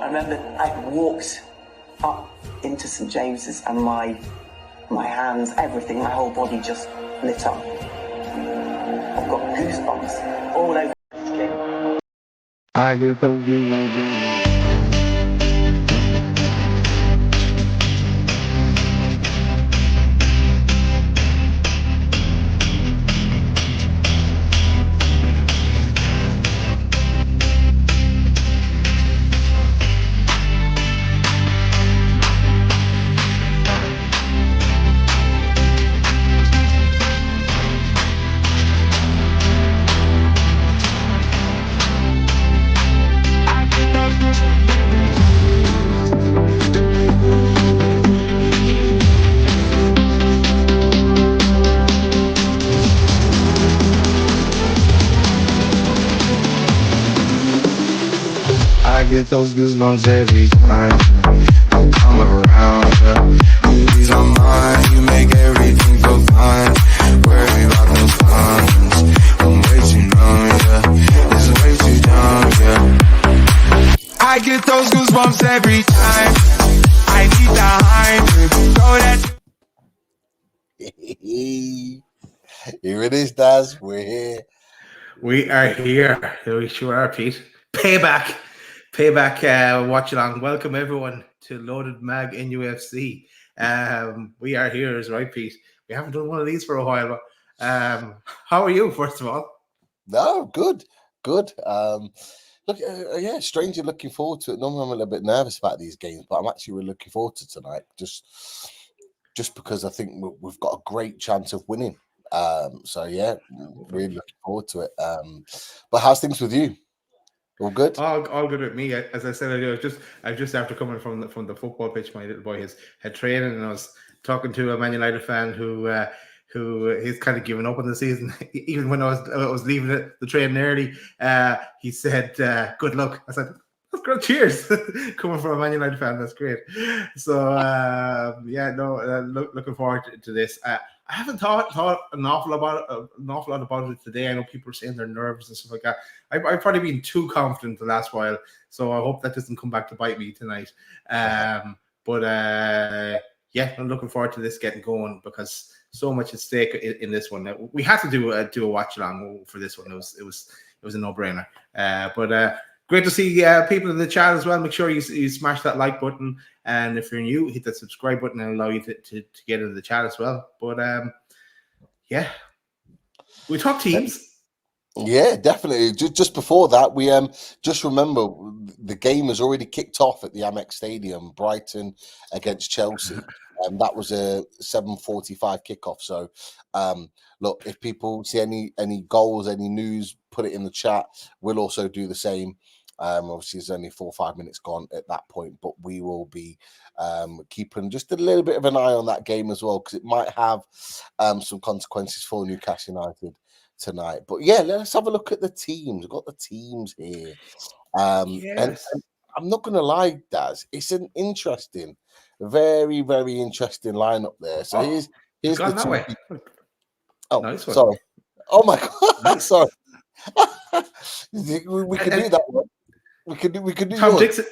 I remember I walked up into St James's and my hands, everything, my whole body just lit up. I've got goosebumps all over the skin. I get those goosebumps every time I'm around you. These are mine, you make everything feel fine. Worry about no funds, I'm way too numb, yeah. It's way too dumb, yeah. I get those goosebumps every time. I need the hype, go that. Here it is, Daz. We're here. We are here. We sure are, Pete. Payback, Watchalong. Welcome everyone to Loaded Mag NUFC. We are here, is right, Pete. We haven't done one of these for a while. How are you, first of all? No, good. Look, yeah, strangely looking forward to it. Normally I'm a little bit nervous about these games, but I'm actually really looking forward to tonight. Just because I think we've got a great chance of winning. So yeah, really looking forward to it. But how's things with you? All good? All good with me. As I said earlier, I just after coming from the football pitch, my little boy had training, and I was talking to a Man United fan who he's kind of given up on the season. Even when I was leaving the training early, he said, "Good luck." I said, "That's great. Cheers." Coming from a Man United fan, that's great. So looking forward to this. I haven't thought an awful lot about it today. I know people are saying they're nervous and stuff like that. I've probably been too confident the last while, so I hope that doesn't come back to bite me tonight. I'm looking forward to this getting going because so much at stake in this one. We had to do a watch along for this one. It was a no-brainer. Great to see people in the chat as well. Make sure you smash that like button, and if you're new, hit that subscribe button and allow you to get into the chat as well. But we talk teams. Yeah, definitely. Just before that, we just remember the game has already kicked off at the Amex Stadium, Brighton against Chelsea. And that was a 7:45 kickoff. So, look, if people see any goals, any news, put it in the chat. We'll also do the same. Obviously, there's only 4 or 5 minutes gone at that point, but we will be keeping just a little bit of an eye on that game as well because it might have some consequences for Newcastle United tonight. But yeah, let's have a look at the teams. We've got the teams here. And I'm not going to lie, Daz, it's an interesting, very, very interesting lineup there. So here's the that two. way. Oh, nice one. Sorry. Oh my God. Nice. Sorry. we can do that one. We could do Tom yours. Dixon.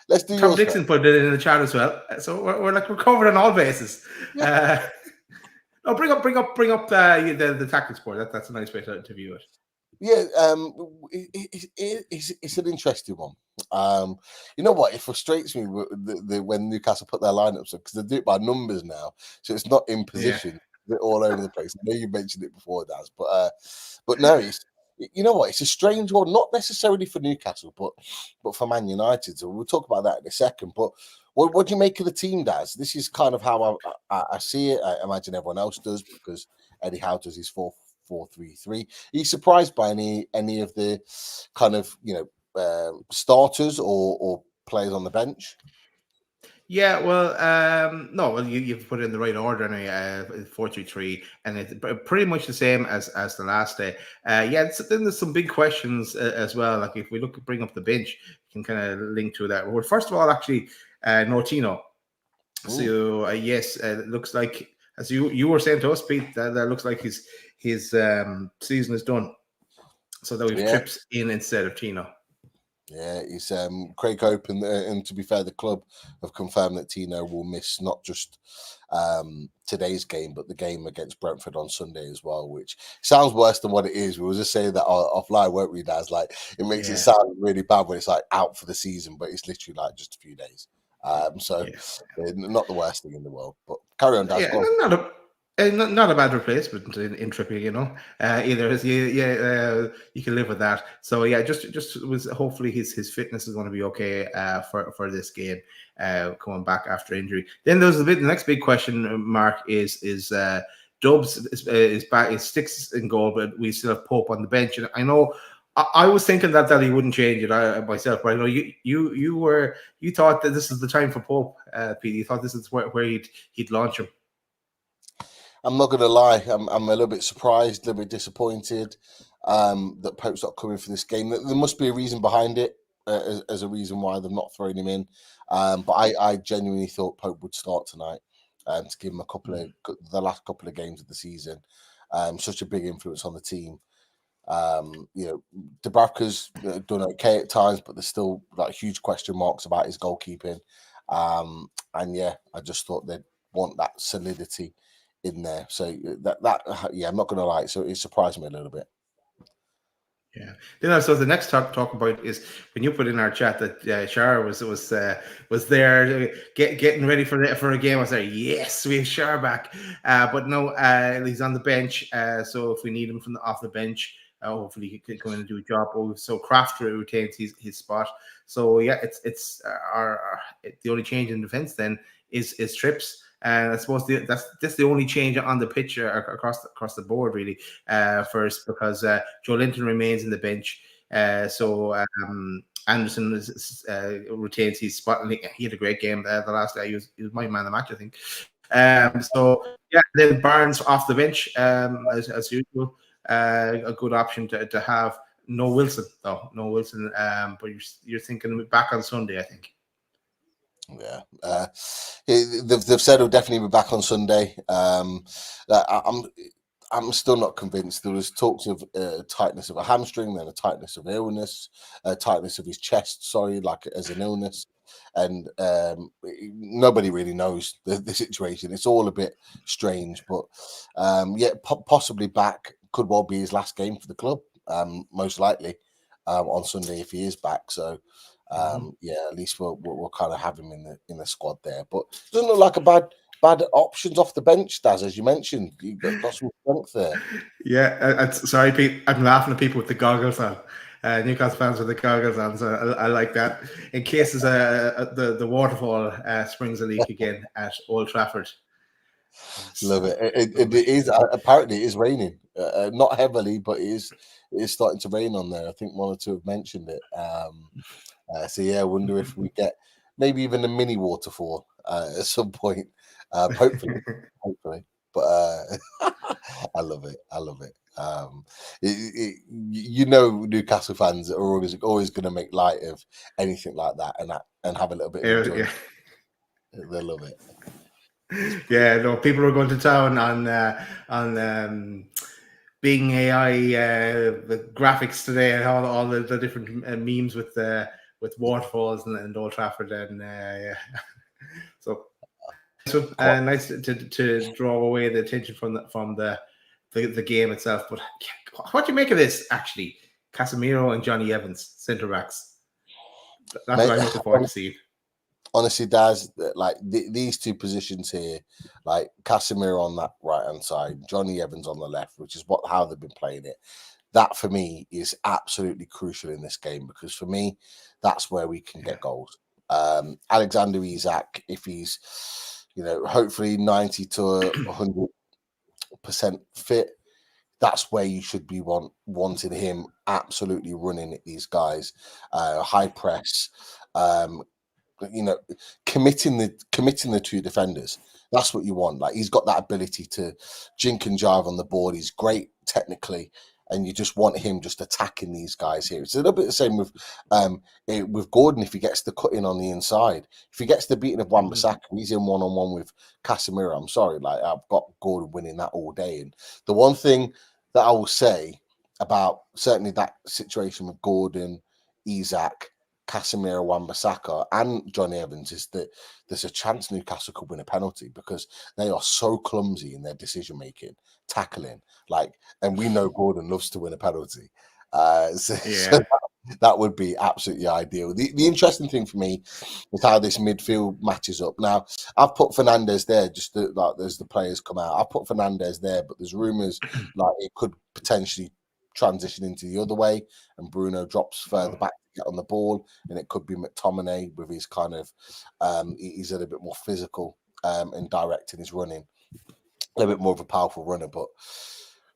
Let's do Tom yours Dixon first. put it in the chat as well. So we're covered on all bases. Yeah. Bring up the tactics board. That's a nice way to view it. Yeah, it's an interesting one. You know what? It frustrates me when Newcastle put their lineups up because they do it by numbers now, so it's not in position. They're all over the place. I know you mentioned it before, Daz, but no, you know what? It's a strange one, not necessarily for Newcastle, but for Man United. So we'll talk about that in a second. But what do you make of the team, Daz? This is kind of how I see it. I imagine everyone else does because Eddie Howe does his 4-3-3. Are you surprised by any of the kind of starters or players on the bench? Yeah, well, no, well, you've put it in the right order anyway. 4-3-3, and it's pretty much the same as the last day. Then there's some big questions as well. Like if we bring up the bench, you can kind of link to that. Well, first of all, actually, no Tino. So yes, it looks like as you were saying to us, Pete, that looks like his season is done. So that we've Trips in instead of Tino. Yeah, it's Craig Hope and to be fair, the club have confirmed that Tino will miss not just today's game, but the game against Brentford on Sunday as well, which sounds worse than what it is. We were just saying that offline, weren't we, Daz? Like, it makes it sound really bad when it's like out for the season, but it's literally like just a few days. So not the worst thing in the world, but carry on, Daz. Yeah, Go on. not a bad replacement in Trippier, you know. Either is you can live with that. So yeah, just was hopefully his fitness is going to be okay for this game, coming back after injury. Then there's the next big question mark is Dubs is back, is sticks in goal, but we still have Pope on the bench, and I know. I was thinking that he wouldn't change it myself, but I know you thought that this is the time for Pope, Pete. You thought this is where he'd launch him. I'm not going to lie. I'm a little bit surprised, a little bit disappointed that Pope's not coming for this game. There must be a reason behind it, as a reason why they've not thrown him in. But I genuinely thought Pope would start tonight to give him the last couple of games of the season. Such a big influence on the team. Dubravka's done okay at times, but there's still like huge question marks about his goalkeeping. And yeah, I just thought they'd want that solidity in there. So I'm not going to lie. So it surprised me a little bit. Yeah. Then so the next talk about is when you put in our chat that Shara was there getting ready for a game. I was like, yes, we have Shara back, but no, he's on the bench. So if we need him off the bench, hopefully he can come in and do a job. So Kraft retains his spot. So yeah, it's the only change in defense then is Trips. And I suppose that's the only change on the pitch across the board, really, first, because Joe Linton remains in the bench. So Anderson retains his spot, and he had a great game the last day. He was my man of the match, I think. So yeah, then Barnes off the bench, as usual. A good option to have. No Wilson, though. No Wilson. But you're thinking back on Sunday, I think. Yeah, they've said he'll definitely be back on Sunday. I'm still not convinced. There was talks of tightness of a hamstring, then a tightness of illness, tightness of his chest. Sorry, like as an illness, and nobody really knows the situation. It's all a bit strange, but possibly back. Could well be his last game for the club. Most likely on Sunday if he is back. So. At least we'll kind of have him in the squad there, but it doesn't look like a bad options off the bench, Daz, as you mentioned. You've got some strength there. Yeah, sorry, Pete. I'm laughing at people with the goggles on. Newcastle fans with the goggles on, so I like that. In case the waterfall springs a leak again at Old Trafford. Love it. It is apparently it is raining, not heavily, but it is starting to rain on there. I think one or two have mentioned it. So yeah, I wonder if we get maybe even a mini waterfall at some point. Hopefully. But I love it. Newcastle fans are always going to make light of anything like that and have a little bit of enjoyment. Yeah. They love it. Yeah, no, people are going to town on Bing AI, the graphics today, and all the different memes with waterfalls and Old Trafford, and so nice to draw away the attention from the game itself. But what do you make of this? Actually, Casemiro and Johnny Evans, centre backs. That's what I'm looking forward to seeing. Honestly, Daz, like these two positions here, like Casemiro on that right-hand side, Johnny Evans on the left, which is how they've been playing it. That for me is absolutely crucial in this game, because for me, that's where we can get goals. Alexander Isak, if he's, hopefully 90 to 100% fit, that's where you should be wanting him absolutely running at these guys, high press. Committing the two defenders. That's what you want. Like, he's got that ability to jink and jive on the board. He's great technically, and you just want him just attacking these guys here. It's a little bit the same with Gordon. If he gets the cut in on the inside, if he gets the beating of Wan-Bissaka, he's in one-on-one with Casemiro. I'm sorry, like, I've got Gordon winning that all day. And the one thing that I will say about certainly that situation with Gordon, Isak, Casemiro, Wan-Bissaka, and Johnny Evans is that there's a chance Newcastle could win a penalty because they are so clumsy in their decision making, tackling. And we know Gordon loves to win a penalty. So that would be absolutely ideal. The interesting thing for me is how this midfield matches up. Now, I've put Fernandez there just as the players come out. I've put Fernandez there, but there's rumours it could potentially transition into the other way and Bruno drops further back to get on the ball, and it could be McTominay with his kind of he's a little bit more physical and direct in his running, a little bit more of a powerful runner, but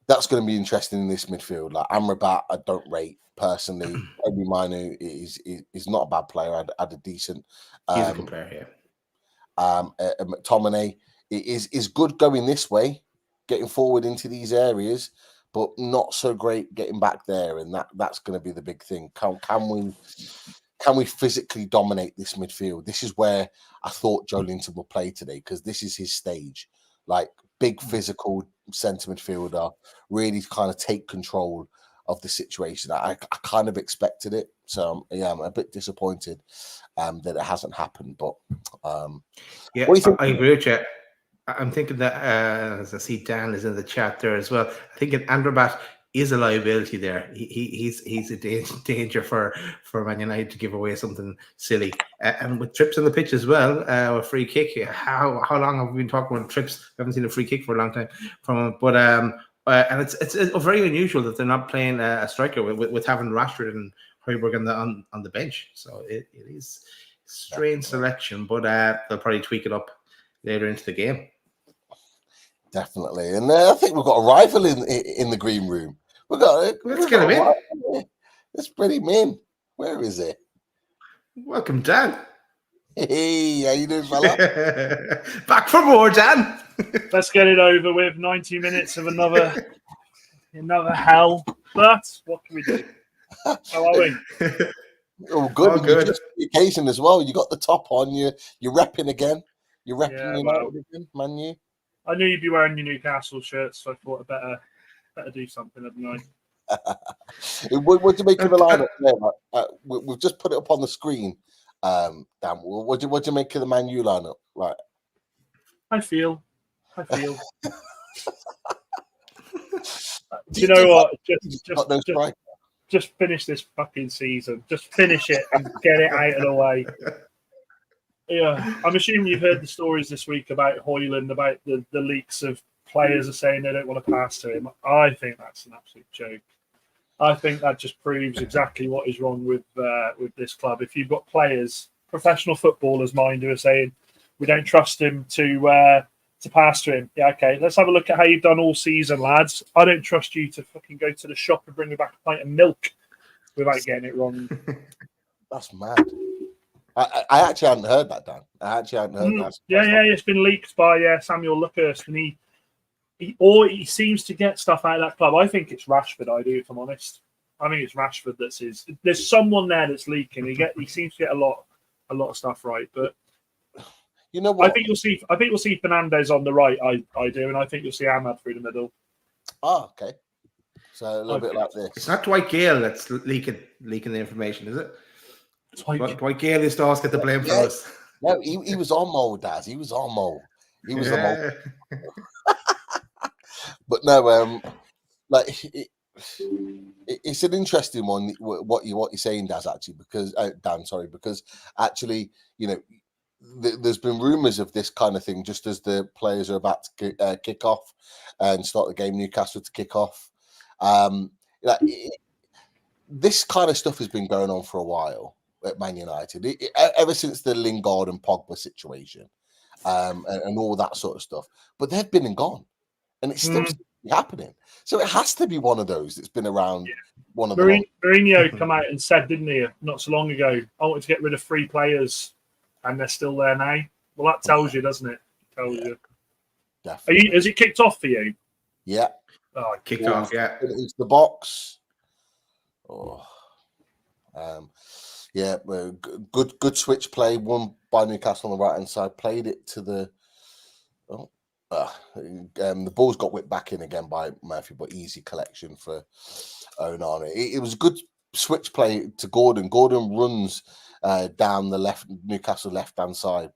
that's going to be interesting in this midfield. Amrabat, I don't rate personally. Obi Manu is not a bad player. Had a decent. He's a good player, McTominay is good going this way, getting forward into these areas, but not so great getting back there, and that's going to be the big thing. Can we physically dominate this midfield? This is where I thought Joe Linton would play today because this is his stage. Big physical centre midfielder, really kind of take control of the situation. I kind of expected it, so I'm a bit disappointed that it hasn't happened. But what do you think? I agree with you. I'm thinking that as I see Dan is in the chat there as well. I think Amrabat is a liability there. He's a danger for Man United to give away something silly. And with trips on the pitch as well, a free kick. How long have we been talking about trips? We haven't seen a free kick for a long time from him. But and it's very unusual that they're not playing a striker with having Rashford and Højbjerg on the bench. So it is strange selection, but they'll probably tweak it up later into the game. Definitely, and I think we've got a rival in the green room. Let's get him in. Let's bring him in. Where is it? Welcome, Dan. Hey, how you doing, fella? Back for more, Dan. Let's get it over with. 90 minutes of another hell. But what can we do? How are we? Oh, good. Good. Just the occasion as well. You got the top on. You're repping again. You're repping again, Man U. I knew you'd be wearing your Newcastle shirts, so I thought I'd better do something, hadn't I? What do you make of the lineup there? We've just put it up on the screen. Dan, what do you make of the Man U lineup? Right. I feel. Do you know what? Just finish this fucking season. Just finish it and get it out of the way. Yeah, I'm assuming you've heard the stories this week about Højlund, about the leaks of players are saying they don't want to pass to him. I think that's an absolute joke. I think that just proves exactly what is wrong with this club. If you've got players, professional footballers, mind, who are saying we don't trust him to pass to him. Yeah, okay. Let's have a look at how you've done all season, lads. I don't trust you to fucking go to the shop and bring me back a pint of milk without getting it wrong. That's mad. I actually hadn't heard that, Dan. I actually hadn't heard that. Yeah, it's been leaked by Samuel Luckhurst, and he seems to get stuff out of that club. I think it's Rashford. I do, if I'm honest. I think it's Rashford that's his. There's someone there that's leaking. He seems to get a lot of stuff right, but you know what? I think you'll see Fernandez on the right. I do, and I think you'll see Ahmad through the middle. Oh, okay. So a little bit like this. It's not Dwight Gale that's leaking the information, is it? Dwight Gale used to always get the blame for us. No, he was on Mole, Daz. He was on Mole. He was the Mole. But no, it's an interesting one. What you're saying, Daz, actually, because Dan, sorry, because actually, there's been rumours of this kind of thing just as the players are about to kick off and start the game. Newcastle to kick off. This kind of stuff has been going on for a while at Man United, ever since the Lingard and Pogba situation, and all that sort of stuff. But they've been and gone, and it's still happening. So it has to be one of those that's been around. Yeah. One of Mourinho come out and said, didn't he, not so long ago, I wanted to get rid of 3 players, and they're still there now. Well, that tells you, doesn't it? Tells you. Definitely. Has it kicked off for you? Yeah. Oh, kicked off. Yeah. Into the box. Oh. Yeah, good switch play. Won by Newcastle on the right hand side. Played it to the. The ball's got whipped back in again by Murphy, but easy collection for Onana. It was a good switch play to Gordon. Gordon runs down the left Newcastle left-hand side,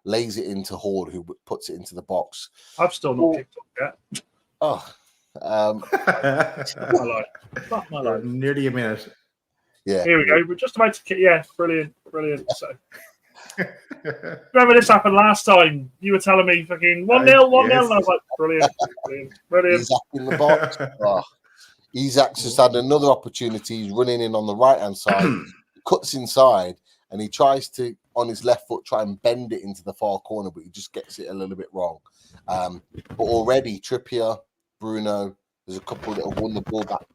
lays it into Horde, who puts it into the box. I've still not picked up yet. Oh, Fuck my life. Nearly a minute. Yeah. Here we go. We're just about to. Yeah, brilliant. So. Remember this happened last time. You were telling me fucking 1-0, 1-0, and I was like, brilliant. Isaac in the box. Isaac's just had another opportunity. He's running in on the right-hand side, cuts inside, and he tries to, on his left foot, try and bend it into the far corner, but he just gets it a little bit wrong. But already, Trippier, Bruno, there's a couple that have won the ball back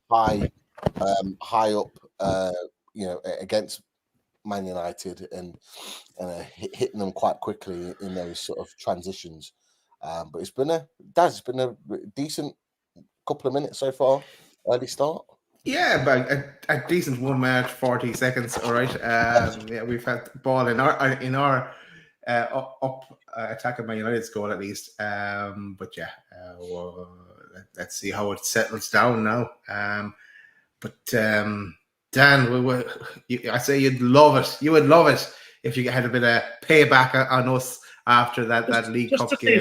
high up, against Man United and hitting them quite quickly in those sort of transitions. But it's been a decent couple of minutes so far. Early start. Yeah, but a decent 1 minute 40 seconds. All right. Yeah, we've had the ball in our attack of Man United's goal at least. But yeah, let's see how it settles down now. But Dan, I say you'd love it. You would love it if you had a bit of payback on us after that League Cup game.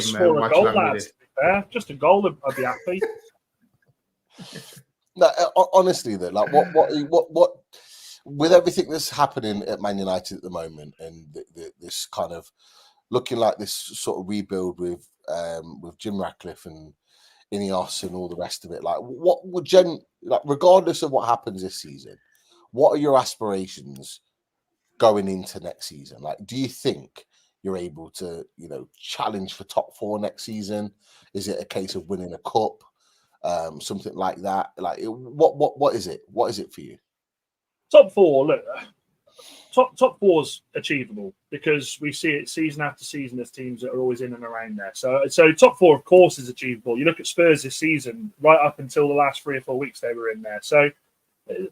Just a goal, I'd be happy. No, honestly, though, like what with everything that's happening at Man United at the moment, and this kind of looking like this sort of rebuild with Jim Ratcliffe and Ineos and all the rest of it, like what would regardless of what happens this season, what are your aspirations going into next season? Like, do you think you're able to, challenge for top 4 next season? Is it a case of winning a cup? Something like that. Like, what is it? What is it for you? Top 4. Look, top 4's achievable because we see it season after season. There's teams that are always in and around there. So top 4, of course, is achievable. You look at Spurs this season, right up until the last 3 or 4 weeks they were in there. So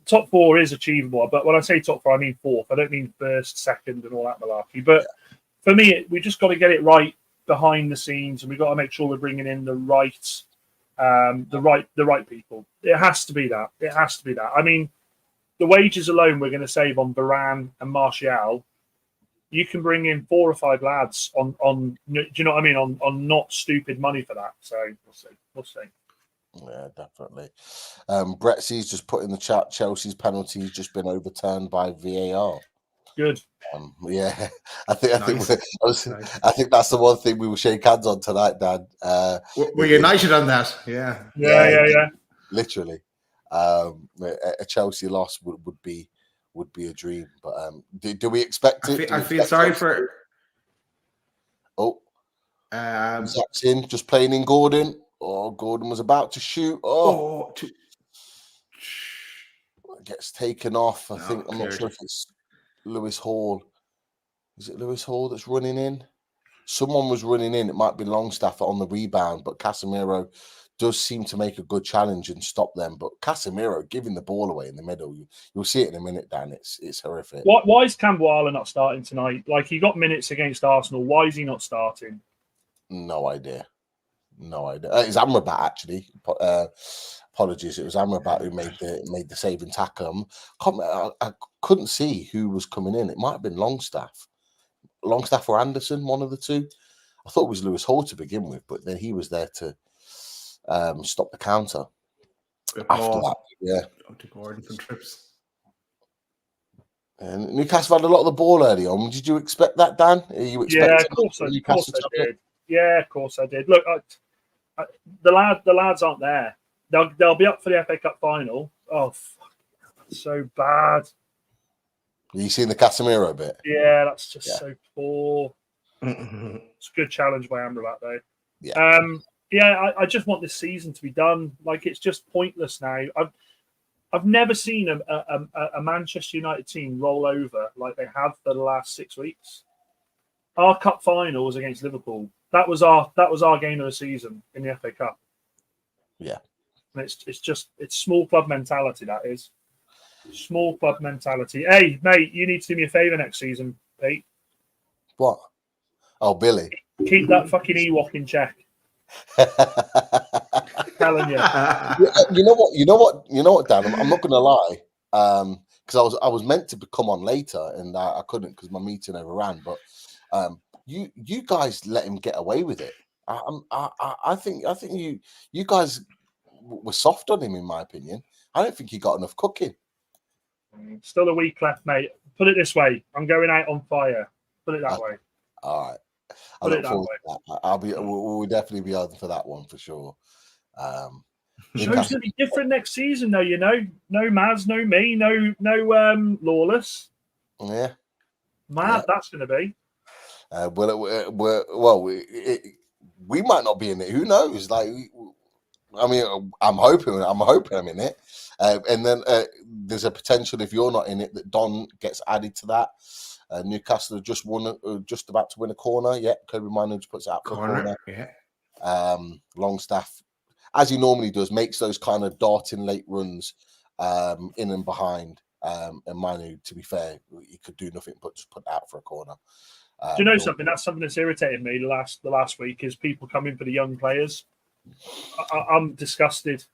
top 4 is achievable. But when I say top 4, I mean 4th. I don't mean 1st, 2nd, and all that malarkey. But for me, we just got to get it right behind the scenes, and we've got to make sure we're bringing in the right people. It has to be that. I mean, the wages alone we're going to save on Varane and Martial. You can bring in 4 or 5 lads on. Do you know what I mean? On not stupid money for that. So we'll see. Yeah, definitely. Brett C's just put in the chat. Chelsea's penalty has just been overturned by VAR. Good. Yeah, I think that's the one thing we will shake hands on tonight, Dan. We're united on that. Yeah. Literally, a Chelsea loss would be a dream. But do we expect it? I feel sorry for. Zach's in, just playing in Gordon. Gordon was about to shoot. Gets taken off. I'm not sure if it's Lewis Hall. Is it Lewis Hall that's running in? Someone was running in. It might be Longstaff on the rebound, but Casemiro does seem to make a good challenge and stop them. But Casemiro giving the ball away in the middle, you'll see it in a minute, Dan. It's horrific. Why is Campbell not starting tonight? Like, he got minutes against Arsenal. Why is he not starting? No idea. It's Amrabat, actually. Apologies, it was Amrabat who made the saving tackle. I couldn't see who was coming in. It might have been Longstaff or Anderson, one of the two. I thought it was Lewis Hall to begin with, but then he was there to stop the counter. After that, yeah. To Gordon from trips. And Newcastle had a lot of the ball early on. Did you expect that, Dan? Yeah, of course I did. Yeah, of course I did. Look, the lads aren't there. They'll be up for the FA Cup final. Oh, fuck, that's so bad. You seen the Casemiro bit? Yeah, that's just so poor. It's a good challenge by Amrabat, though. Yeah. I just want this season to be done. Like, it's just pointless now. I've never seen a Manchester United team roll over like they have for the last 6 weeks. Our cup final was against Liverpool. That was our game of the season in the FA Cup. Yeah. And it's small club mentality, that is. Small club mentality. Hey, mate, you need to do me a favour next season, Pete. What? Oh, Billy. Keep that fucking Ewok in check. Telling you. You know what, Dan? I'm not going to lie. because I was meant to come on later and I couldn't because my meeting overran. But you guys let him get away with it. I think you guys were soft on him, in my opinion. I don't think he got enough cooking. Still a week left, mate. Put it this way: I'm going out on fire. Put it that way. All right. I look forward to that. We'll definitely be on for that one for sure. Show's gonna be different next season, though. You know, no Maz, no me, no Lawless. Yeah, mad. That's gonna be. We might not be in it. Who knows? Like, I mean, I'm hoping I'm in it. And then there's a potential if you're not in it that Don gets added to that. Newcastle have just about to win a corner. Yeah, Kobe Manu just puts it out for a corner. Yeah. Longstaff, as he normally does, makes those kind of darting late runs in and behind. And Manu, to be fair, he could do nothing but just put it out for a corner. Do you know something? That's something that's irritated me the last week is people coming for the young players. I'm disgusted.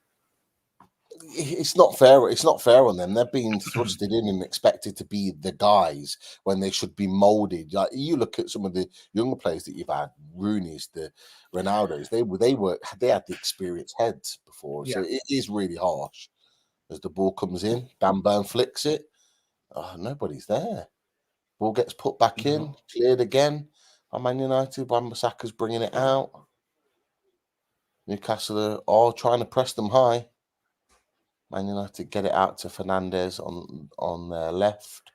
It's not fair. It's not fair on them. They're being thrusted in and expected to be the guys when they should be molded. Like, you look at some of the younger players that you've had, Rooney's, the Ronaldos. They had the experienced heads before, so it is really harsh. As the ball comes in, Dan Burn flicks it. Oh, nobody's there. Ball gets put back in, cleared again by Man United. Wan-Bissaka's bringing it out. Newcastle are all trying to press them high. Man United get it out to Fernandez on their left.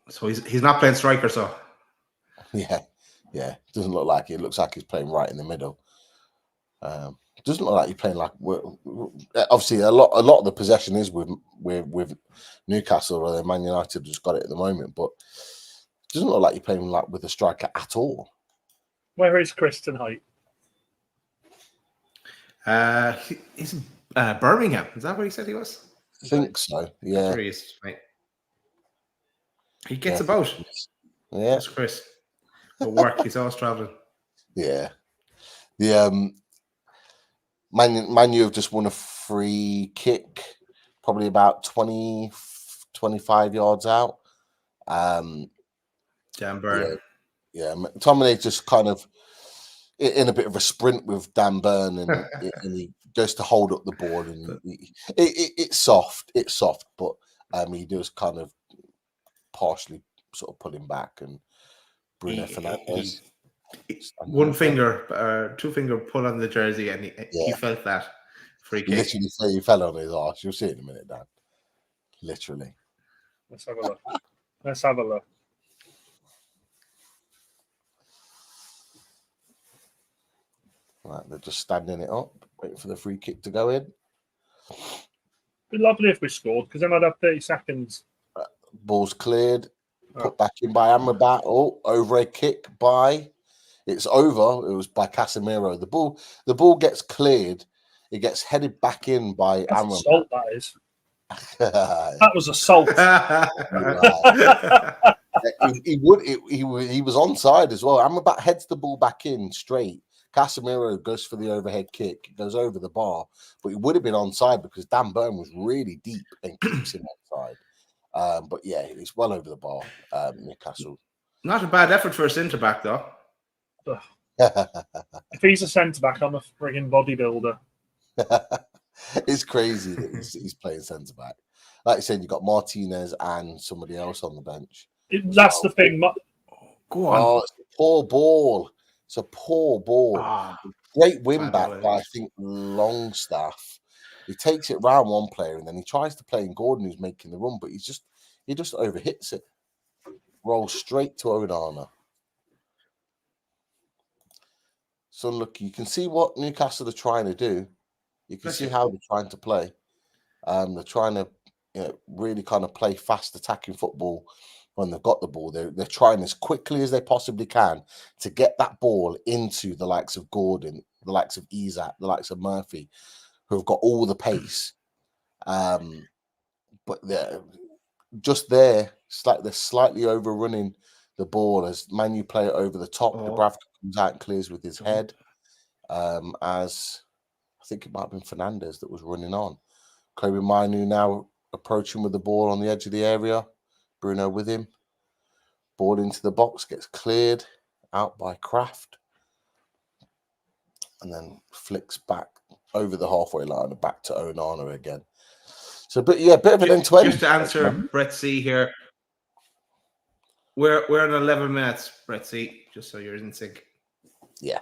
So he's not playing striker, so yeah. Doesn't look like it. It looks like he's playing right in the middle. Doesn't look like he's playing like. Obviously, a lot of the possession is with Newcastle, or Man United just got it at the moment, but it doesn't look like you're playing like with a striker at all. Where is Chris tonight? He's in Birmingham. Is that where he said he was? I think so. Yeah. That's where he is, right. He gets about. Yeah. That's Chris. At work, he's always traveling. Yeah. The Man U have just won a free kick, probably about 20, 25 yards out. Dan Burn. Yeah. McTominay just kind of in a bit of a sprint with Dan Burn, and he goes to hold up the ball, and it's soft, but he does kind of partially sort of pull him back, and Bruno Fernandes. One finger, two finger pull on the jersey, and he felt that free kick. Literally, he fell on his arse. You'll see it in a minute, Dan. Literally. Let's have a look. Right, they're just standing it up, waiting for the free kick to go in. It'd be lovely if we scored, because then I'd have 30 seconds. Ball's cleared, put back in by Amrabat. Oh, over a kick by. It's over. It was by Casemiro. The ball gets cleared. It gets headed back in by Amrabat. Assault, that is. That was assault. He was onside as well. Amrabat heads the ball back in straight. Casemiro goes for the overhead kick. It goes over the bar, but it would have been onside because Dan Burn was really deep and keeps him onside. But yeah, it's well over the bar. Newcastle. Not a bad effort for a centre back, though. If he's a centre back, I'm a frigging bodybuilder. It's crazy that he's playing centre back. Like you said, you got Martinez and somebody else on the bench. That's the thing. Go on. Oh, it's a poor ball. It's a poor ball. Great win back by, I think, Longstaff. He takes it round one player and then he tries to play in Gordon, who's making the run, but he just overhits it. Rolls straight to Onana. So look, you can see what Newcastle are trying to do. You can see how they're trying to play. They're trying to really kind of play fast attacking football when they've got the ball. They're trying as quickly as they possibly can to get that ball into the likes of Gordon, the likes of Isak, the likes of Murphy, who have got all the pace. But they're just there. It's like they're slightly overrunning the ball as Man U play it over the top. Dubravka comes out and clears with his head. As I think it might have been Fernandez that was running on. Kobe Manu now approaching with the ball on the edge of the area. Bruno with him. Ball into the box, gets cleared out by Kraft. And then flicks back over the halfway line and back to Onana again. So, but yeah, a bit of an end-to-end. Just to answer Brett C here. We're on 11 minutes, Brett C, just so you're in sync. Yeah.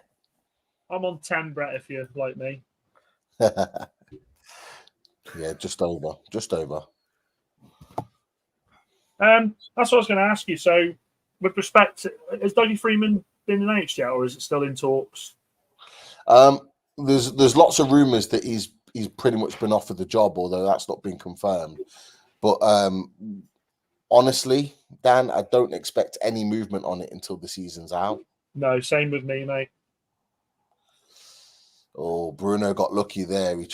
I'm on 10, Brett, if you like me. Yeah, just over. Just over. That's what I was going to ask you. So, with respect to, has Dougie Freeman been announced yet, or is it still in talks? There's lots of rumours that he's pretty much been offered the job, although that's not been confirmed. But honestly, Dan, I don't expect any movement on it until the season's out. No, same with me, mate. Oh, Bruno got lucky there. He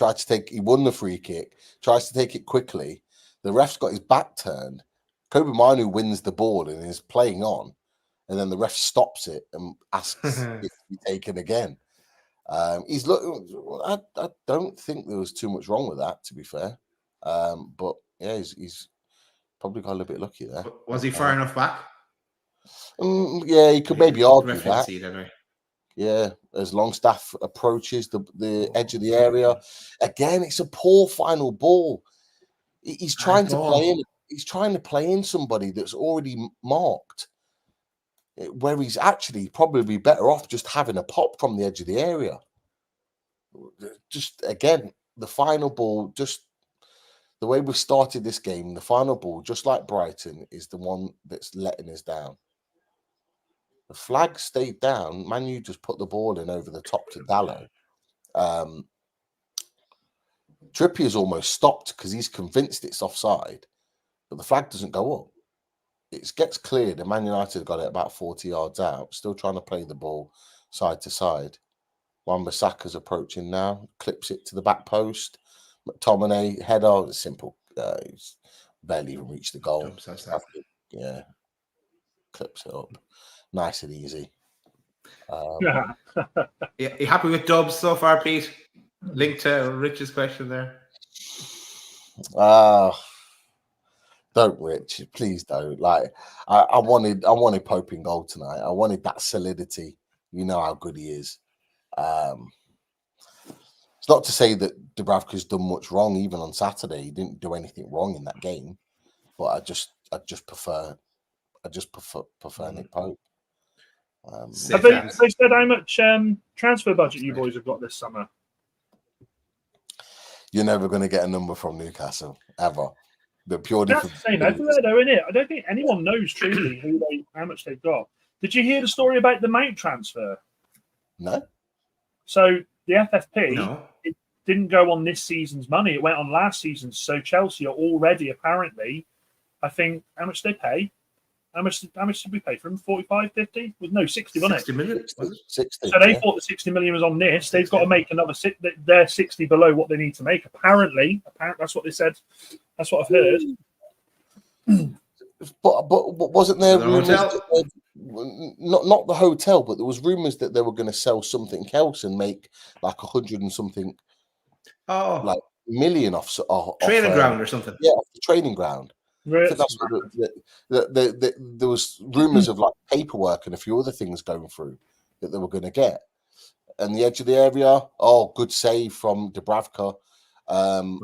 won the free kick, tries to take it quickly. The ref's got his back turned. Kobe Manu wins the ball and is playing on. And then the ref stops it and asks it to be taken again. I don't think there was too much wrong with that, to be fair. But yeah, he's probably got a little bit lucky there. Was he far enough back? Yeah, he could maybe argue that. Anyway. Yeah, as Longstaff approaches the edge of the area, again, it's a poor final ball. He's trying to play in. He's trying to play in somebody that's already marked, where he's actually probably better off just having a pop from the edge of the area. Just again, the final ball, just the way we started this game, the final ball, just like Brighton, is the one that's letting us down. The flag stayed down. Manu just put the ball in over the top to Dallo. Trippier's almost stopped because he's convinced it's offside, but the flag doesn't go up. It gets cleared, and Man United got it about 40 yards out, still trying to play the ball side to side. Wan-Bissaka's approaching now, clips it to the back post. McTominay, header, simple. He's barely even reached the goal. Yeah, clips it up. Nice and easy. Yeah. You happy with dubs so far, Pete? Linked to Rich's question there. Don't, Rich. Please don't. Like, I wanted Pope in goal tonight. I wanted that solidity. You know how good he is. It's not to say that Dubravka's done much wrong. Even on Saturday, he didn't do anything wrong in that game. But I just prefer Nick Pope. Have they said how much transfer budget you boys have got this summer? You're never going to get a number from Newcastle ever. They're purely That's the same everywhere, though, isn't it? I don't think anyone knows truly how much they've got. Did you hear the story about the Mount transfer? No. So the FFP it didn't go on this season's money; it went on last season's. So Chelsea are already apparently, I think, how much did they pay? How much did we pay for him? 45, 50? No, 60, wasn't it? 60 million. 60. So they thought the 60 million was on this. They've got to make another. They're 60 below what they need to make. Apparently, that's what they said. That's what I've heard. But wasn't there rumors? Not the hotel, but there was rumors that they were going to sell something else and make like 100 and something, like million off training ground or something. Yeah, off the training ground. Right. That's what there was rumors of like paperwork and a few other things going through that they were going to get. And the edge of the area, good save from Dubravka. On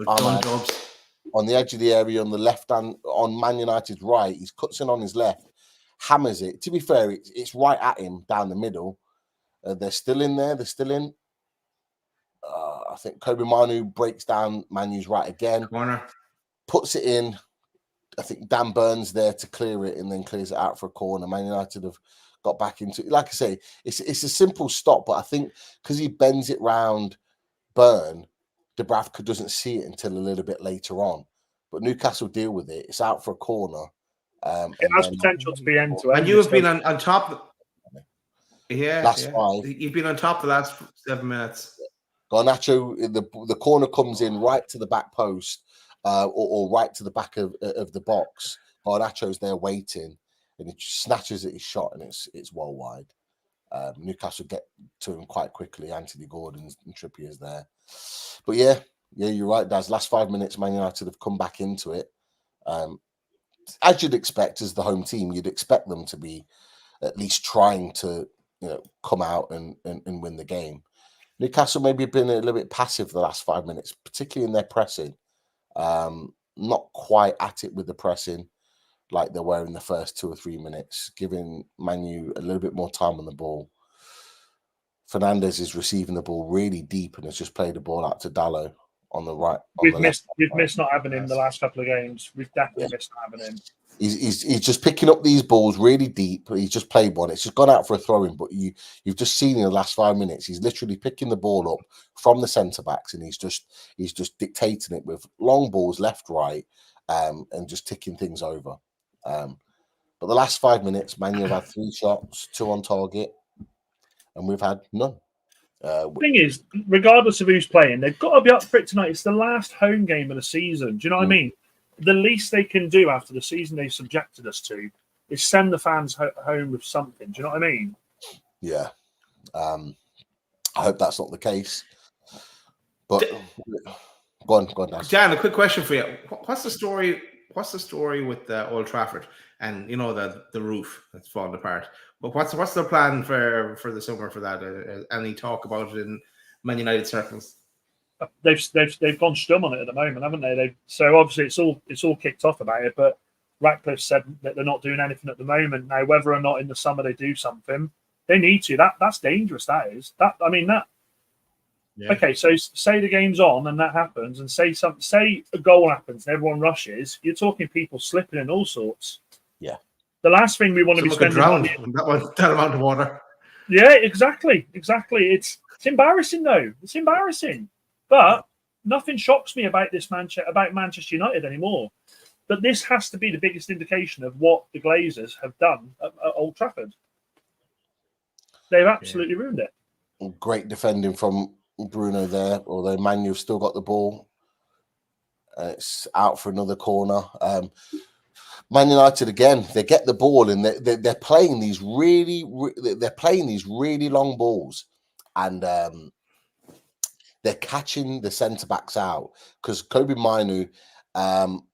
the edge of the area on the left hand, on Man United's right, he cuts in on his left, hammers it. To be fair, it's right at him down the middle. They're still in there. They're still in. I think Kobe Manu breaks down Manu's right again. Corner. Puts it in. I think Dan Burns there to clear it and then clears it out for a corner. Man United have got back into it. Like I say, it's a simple stop, but I think because he bends it round Burn, Dubravka doesn't see it until a little bit later on. But Newcastle deal with it. It's out for a corner. It has potential to be end-to-end. And you have been on top. Last 5. You've been on top the last 7 minutes. Garnacho, the corner comes in right to the back post. Or right to the back of the box. Garnacho's there waiting, and he snatches at his shot, and it's well wide. Newcastle get to him quite quickly. Anthony Gordon and Trippier's there, but yeah, Yeah, you're right, Daz. Last 5 minutes, Man United have come back into it. As you'd expect, as the home team, you'd expect them to be at least trying to, come out and win the game. Newcastle maybe been a little bit passive the last 5 minutes, particularly in their pressing. Not quite at it with the pressing like they were in the first 2 or 3 minutes, giving Manu a little bit more time on the ball. Fernandes is receiving the ball really deep and has just played the ball out to Dallo on the right. We've missed not having him the last couple of games. We've definitely missed not having him. He's just picking up these balls really deep. He's just played one. It's just gone out for a throw-in, but you've just seen in the last 5 minutes, he's literally picking the ball up from the centre backs and he's just dictating it with long balls left, right, and just ticking things over. But the last 5 minutes, Man U have had 3 shots, 2 on target, and we've had none. The thing is, regardless of who's playing, they've got to be up for it tonight. It's the last home game of the season. Do you know what I mean? The least they can do after the season they've subjected us to is send the fans home with something. Do you know what I mean? Yeah. I hope that's not the case. But go on, Dan. Jan, a quick question for you. What's the story? What's the story with Old Trafford and the roof that's falling apart? But what's the plan for the summer for that? Any talk about it in Man United circles? They've gone stum on it at the moment, haven't they? So obviously it's all kicked off about it. But Ratcliffe said that they're not doing anything at the moment. Now, whether or not in the summer they do something, they need to. That's dangerous. That is that. I mean that. Yeah. Okay, so say the game's on and that happens, and say a goal happens and everyone rushes. You're talking people slipping and all sorts. Yeah. The last thing we want to be spending money that amount of water. Yeah, exactly. It's embarrassing though. It's embarrassing, but nothing shocks me about Manchester United anymore. But this has to be the biggest indication of what the Glazers have done at Old Trafford. They've absolutely ruined it. Great defending from Bruno there, although Man U've still got the ball. It's out for another corner. Man United again, they get the ball and they're playing these really long balls, and they're catching the centre backs out because Kobe Minu,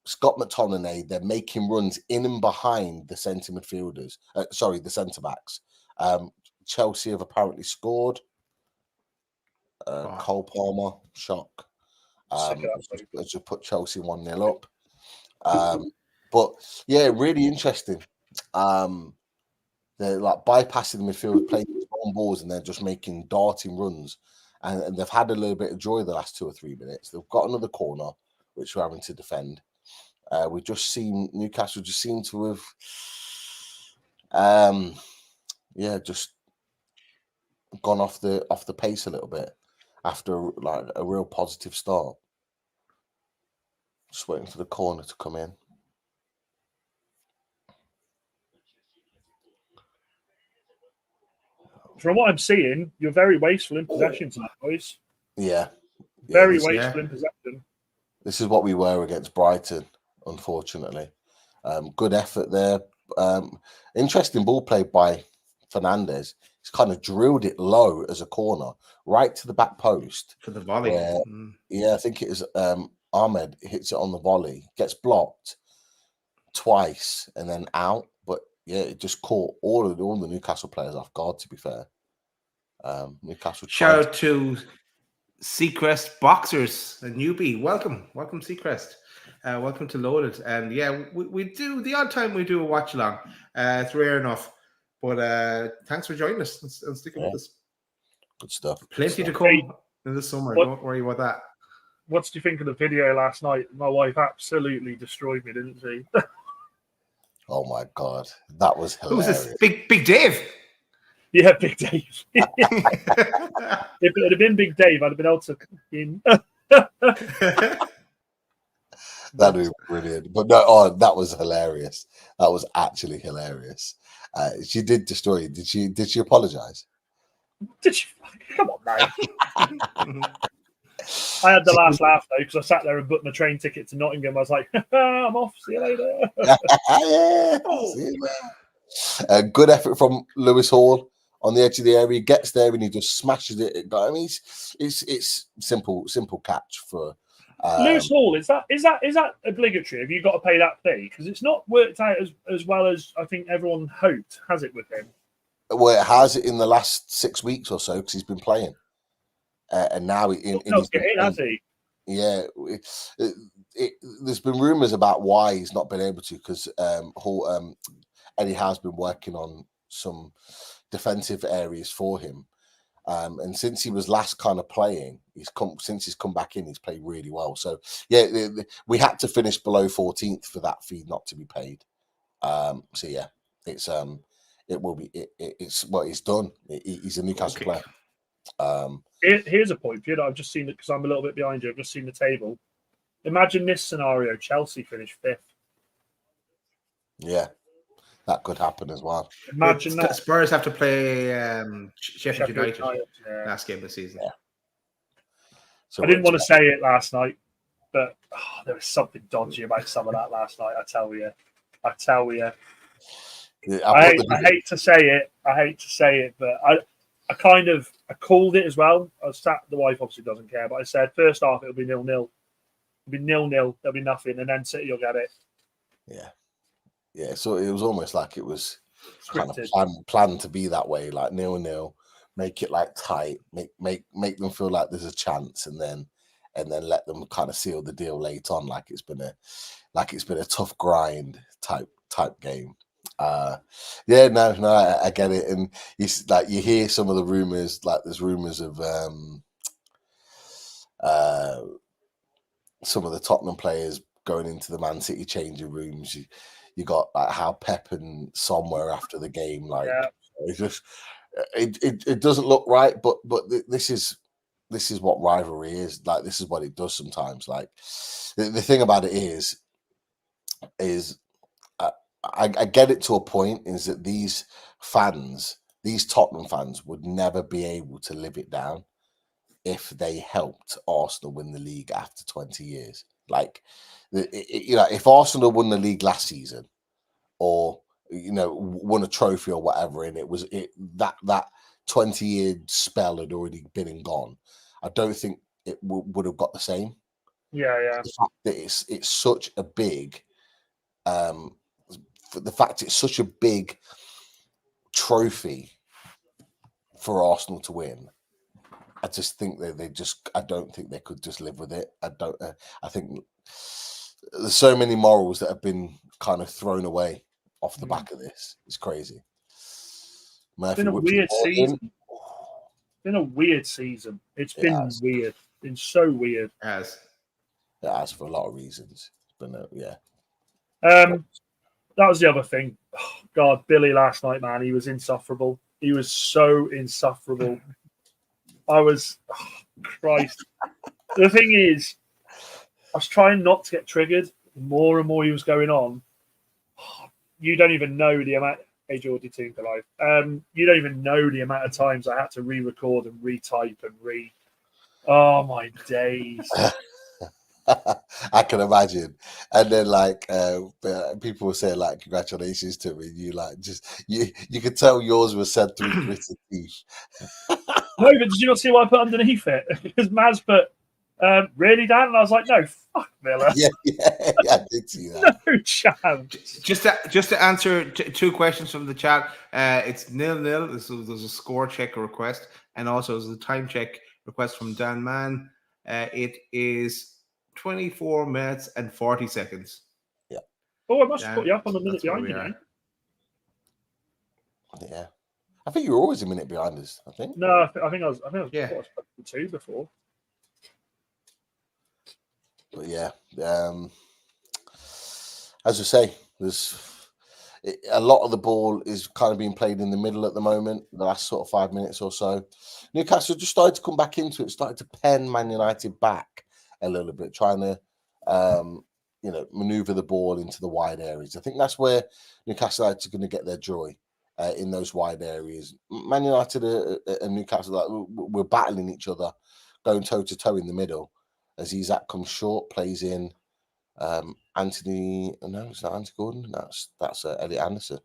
Scott McTominay, they're making runs in and behind the centre midfielders. The centre backs. Chelsea have apparently scored. Cole Palmer, shock. Let's just put Chelsea 1-0 up. But yeah, really interesting. They're like bypassing the midfield, playing long balls, and they're just making darting runs. And they've had a little bit of joy the last 2 or 3 minutes. They've got another corner, which we're having to defend. We've just seen Newcastle just seem to have, just gone off the pace a little bit after like a real positive start. Just waiting for the corner to come in. From what I'm seeing, you're very wasteful in possession tonight, boys. Yeah. Very wasteful in possession. This is what we were against Brighton, unfortunately. Good effort there. Interesting ball play by Fernandes. He's kind of drilled it low as a corner, right to the back post. For the volley. Yeah, I think it is Ahmed hits it on the volley, gets blocked twice and then out. But yeah, it just caught all the Newcastle players off guard, to be fair. Newcastle. Shout out to Seacrest Boxers, a newbie. Welcome Seacrest. Welcome to Loaded. And yeah, we do the odd time we do a watch along. It's rare enough. But thanks for joining us and sticking with us. Good stuff. Plenty to come in the summer. Don't worry about that. What did you think of the video last night? My wife absolutely destroyed me, didn't she? Oh my God, that was hilarious. Who's this? Big Dave? Yeah, Big Dave. If it had been Big Dave, I'd have been able to. That was brilliant. But no, that was hilarious. That was actually hilarious. She did destroy you. Did she apologize? Did she? Come on, man. I had the last laugh though because I sat there and booked my train ticket to Nottingham. I was like, "I'm off. See you later." See you later. Good effort from Lewis Hall on the edge of the area. He gets there and he just smashes it. I mean, it's simple catch for Lewis Hall, is that obligatory? Have you got to pay that fee? Because it's not worked out as well as I think everyone hoped, has it, with him? Well, it has in the last 6 weeks or so because he's been playing, and now has he? Yeah, there's been rumours about why he's not been able to because Eddie has been working on some defensive areas for him. And since he was last kind of playing, since he's come back in, he's played really well. So yeah, we had to finish below 14th for that fee not to be paid. So yeah, it's done. He's a Newcastle player. Here's a point for you that I've just seen it because I'm a little bit behind you. I've just seen the table. Imagine this scenario: Chelsea finish 5th. Yeah, that could happen as well. Imagine that. Spurs have to play Sheffield United last game of the season. Yeah. So I didn't want to say it last night, but there was something dodgy about some of that last night. I tell you. Yeah, I hate to say it. But I called it as well. The wife obviously doesn't care, but I said first half it'll be 0-0. It'll be 0-0. There'll be nothing, and then City will get it. Yeah. So it was almost like it was kind of planned to be that way, like 0-0. Make it like tight. Make them feel like there's a chance, and then let them kind of seal the deal late on, like it's been a tough grind type game. I get it, and you hear some of the rumors, like there's rumors of some of the Tottenham players going into the Man City changing rooms. You got like how Pep and Son were after the game, like it's just it doesn't look right, but this is what rivalry is like. This is what it does sometimes. Like the thing about it is I get it to a point, is that these Tottenham fans would never be able to live it down if they helped Arsenal win the league after 20 years. Like, if Arsenal won the league last season, or won a trophy or whatever, and that 20-year spell had already been and gone, I don't think it would have got the same. Yeah. The fact that it's such a big the fact it's such a big trophy for Arsenal to win, I just think I don't think they could just live with it. I think there's so many morals that have been kind of thrown away off the back of this. It's crazy. It's been a weird season. It's been weird. It's been so weird. It has for a lot of reasons. But that was the other thing. Oh, God, Billy last night, man, he was insufferable. He was so insufferable. Christ. The thing is, I was trying not to get triggered. The more and more he was going on, you don't even know the amount. Hey, Geordie Team for life. You don't even know the amount of times I had to re-record and retype and Oh my days. I can imagine. And then people will say like congratulations to me. You you could tell yours was said through gritted teeth. No, but did you not see what I put underneath it? Because Maz put really, Dan? And I was like, no, fuck Villa. Yeah, I did see that. No chance. Just to answer two questions from the chat, it's 0-0. There's a score check request, and also there's a time check request from Dan Mann. It is 24 minutes and 40 seconds. Yeah. Oh, I must have put you up on a minute behind you now. Yeah. I think you were always a minute behind us, I think. No, I think I was yeah. two before. But yeah, as I say, a lot of the ball is kind of being played in the middle at the moment, the last sort of 5 minutes or so. Newcastle just started to come back into it, started to pen Man United back a little bit, trying to maneuver the ball into the wide areas. I think that's where Newcastle are going to get their joy, in those wide areas. Man United and Newcastle, we're battling each other, going toe to toe in the middle. As Isaac comes short, plays in Anthony. No, it's not Anthony Gordon. That's Elliot Anderson.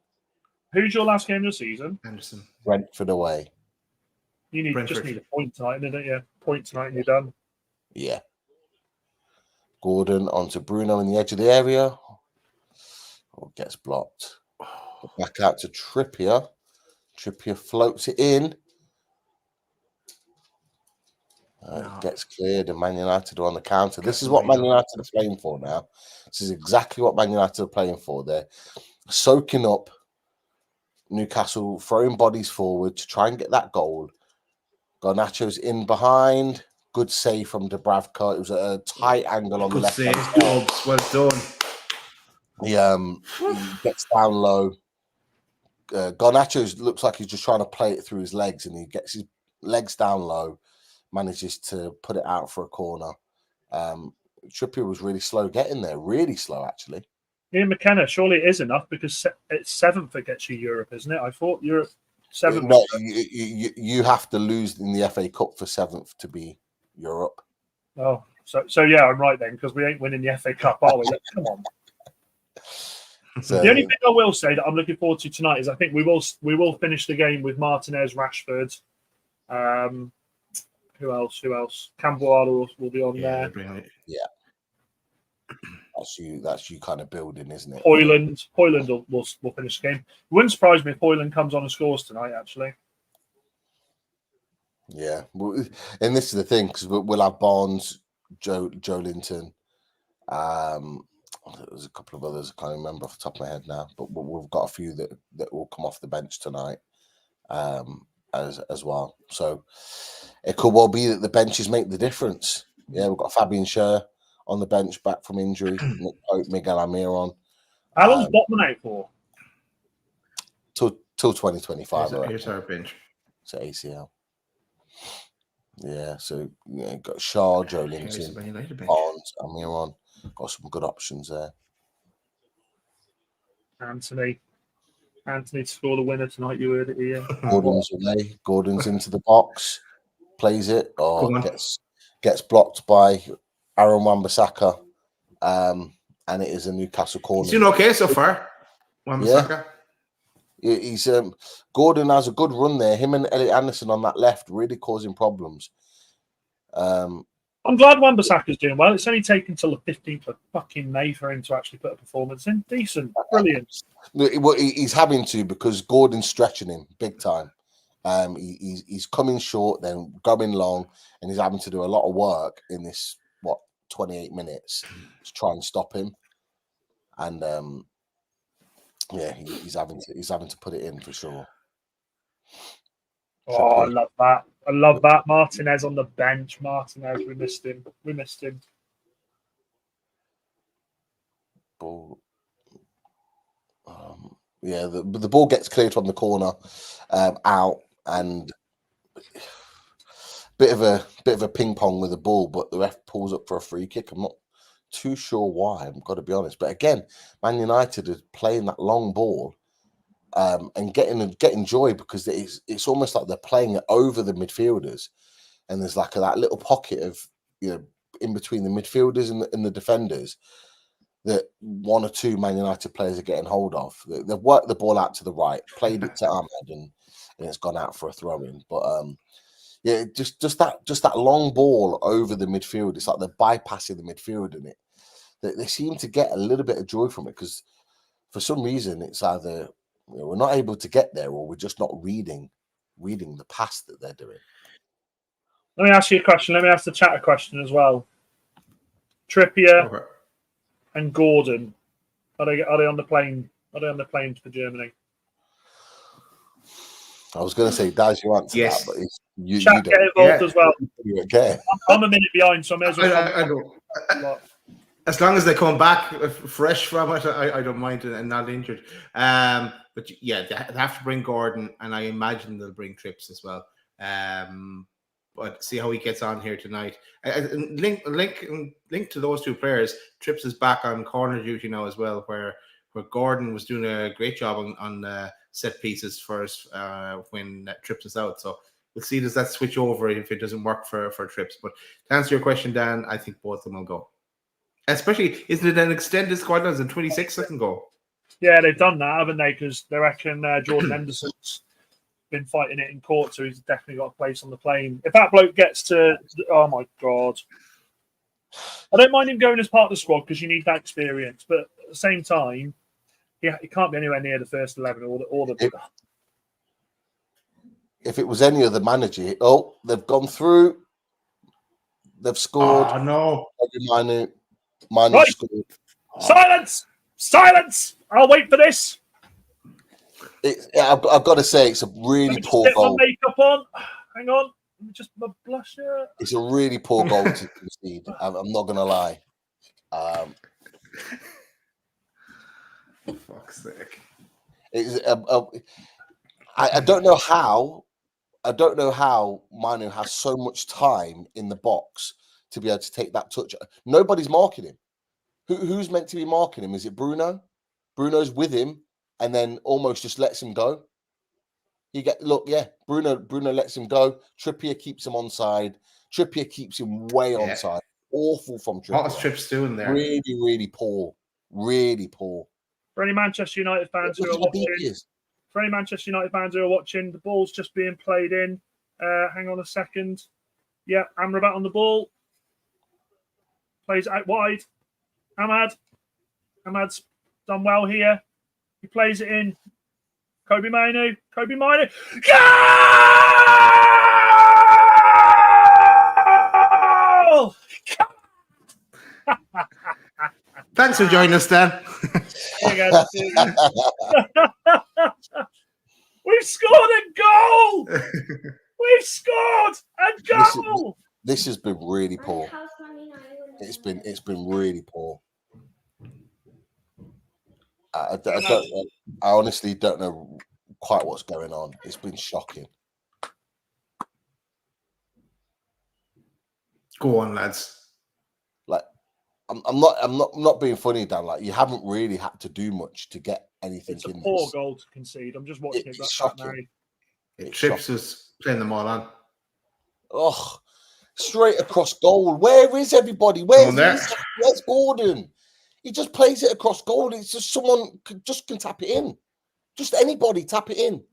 Who's your last game of the season? Anderson. Brentford away. You just need a point tonight, don't you? Point tonight and you're done. Yeah. Gordon onto Bruno in the edge of the area. Oh, gets blocked. Back out to Trippier. Trippier floats it in. Gets cleared, and Man United are on the counter. This is what Man United are playing for now. This is exactly what Man United are playing for. They're soaking up Newcastle, throwing bodies forward to try and get that goal. Garnacho's in behind. Good save from Dubravka. It was a tight angle on the left hand side. Well done. He gets down low. Garnacho looks like he's just trying to play it through his legs, and he gets his legs down low, manages to put it out for a corner. Trippier was really slow getting there, really slow actually. Ian McKenna, surely it is enough because it's 7th that gets you Europe, isn't it? I thought Europe 7th. No, you have to lose in the FA Cup for 7th to be Europe. Oh, so yeah, I'm right then, because we ain't winning the FA Cup, are we? Come on. So, the only thing I will say that I'm looking forward to tonight is I think we will finish the game with Martinez, Rashford. Who else? Campbell will be on there. Yeah. That's you kind of building, isn't it? Hoyland will finish the game. It wouldn't surprise me if Hoyland comes on and scores tonight, actually. Yeah. And this is the thing, because we'll have Barnes, Joe Linton. There's a couple of others I can't remember off the top of my head now, but we've got a few that will come off the bench tonight as well. So it could well be that the benches make the difference. Yeah, we've got Fabian Schär on the bench back from injury, Nick Pope, Miguel Almiron. How long's Botman out for? Till 2025. Here's our bench. So ACL. Yeah, so got Schär, Joe Linton, Barnes, Almiron. Got some good options there. Anthony to score the winner tonight. You heard it here. Gordon's away. Gordon's into the box, plays it, or gets blocked by Aaron Wan-Bissaka, and it is a Newcastle corner. He's doing okay so far. Wan-Bissaka. Yeah. He's Gordon has a good run there. Him and Elliot Anderson on that left really causing problems. I'm glad Wan-Bissaka's doing well. It's only taken till the 15th of fucking May for him to actually put a performance in. Decent. Brilliant. Well, he's having to, because Gordon's stretching him big time. He's coming short, then going long, and he's having to do a lot of work in this, 28 minutes to try and stop him. And he's having to put it in for sure. Oh, I love that. I love that. Martinez on the bench. Martinez, we missed him. Ball. The ball gets cleared from the corner, out, and bit of a ping pong with the ball, but the ref pulls up for a free kick. I'm not too sure why. I've got to be honest. But again, Man United are playing that long ball. And getting joy, because it's almost like they're playing it over the midfielders, and there's like that little pocket of in between the midfielders and the defenders that one or two Man United players are getting hold of. They've worked the ball out to the right, played it to Ahmed, and it's gone out for a throw-in. But just that long ball over the midfield. It's like they're bypassing the midfield in it. They seem to get a little bit of joy from it, because for some reason it's either we're not able to get there, or we're just not reading the pass that they're doing. Let me ask you a question. Let me ask the chat a question as well. Trippier and Gordon, are they on the plane? Are they on the plane for Germany? I was going to say, Daz, you answer yes. that, but you chat get involved as well. Okay. I'm a minute behind, so I may as well. I don't. As long as they come back fresh from it, I don't mind and not injured. But yeah, they have to bring Gordon, and I imagine they'll bring Trips as well. But see how he gets on here tonight. Link to those two players. Trips is back on corner duty now as well, where Gordon was doing a great job on set pieces first when Trips is out. So we'll see, does that switch over if it doesn't work for Trips. But to answer your question, Dan, I think both of them will go. Especially, isn't it an extended squad? There's 26 that can go. Yeah, they've done that, haven't they? Because they reckon Jordan Henderson's been fighting it in court, so he's definitely got a place on the plane. If that bloke gets to, oh my God. I don't mind him going as part of the squad because you need that experience. But at the same time, he can't be anywhere near the first 11 or the. If it was any other manager, they've gone through, they've scored. Oh no! Manu Right. scored. Silence! I'll wait for this. I've got to say, it's a really poor goal. My makeup on. Hang on. Just my blusher. It's a really poor goal to concede. I'm not going to lie. For fuck's sake! I don't know how. I don't know how Manu has so much time in the box to be able to take that touch. Nobody's marking him. Who's meant to be marking him? Is it Bruno? Bruno's with him and then almost just lets him go. Bruno lets him go. Trippier keeps him onside. Trippier keeps him way onside. Awful from Trippier. What's Trips doing there? Really, really poor. Really poor. For any Manchester United fans who are watching, the ball's just being played in. Hang on a second. Yeah, Amrabat on the ball. Plays out wide. Ahmad's done well here. He plays it in. Kobe Mainu. Goal! Thanks for joining us, Dan. We've scored a goal! We've scored a goal! This has been really poor. It's been really poor. I honestly don't know quite what's going on. It's been shocking. Go on, lads. Like, I'm not being funny, Dan. Like, you haven't really had to do much to get anything. It's a poor goal to concede. I'm just watching it back now. Trips was playing them all on. Oh, straight across goal. Where is everybody? Where's Gordon? He just plays it across goal. It's just someone can tap it in. Just anybody tap it in.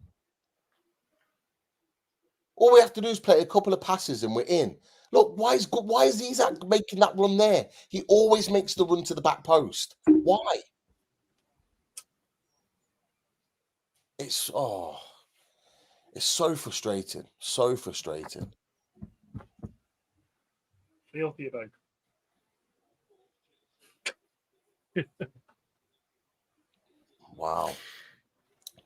All we have to do is play a couple of passes and we're in. Look, why is Isak making that run there? He always makes the run to the back post. Why? It's so frustrating. So frustrating. Feel for you, babe. Wow.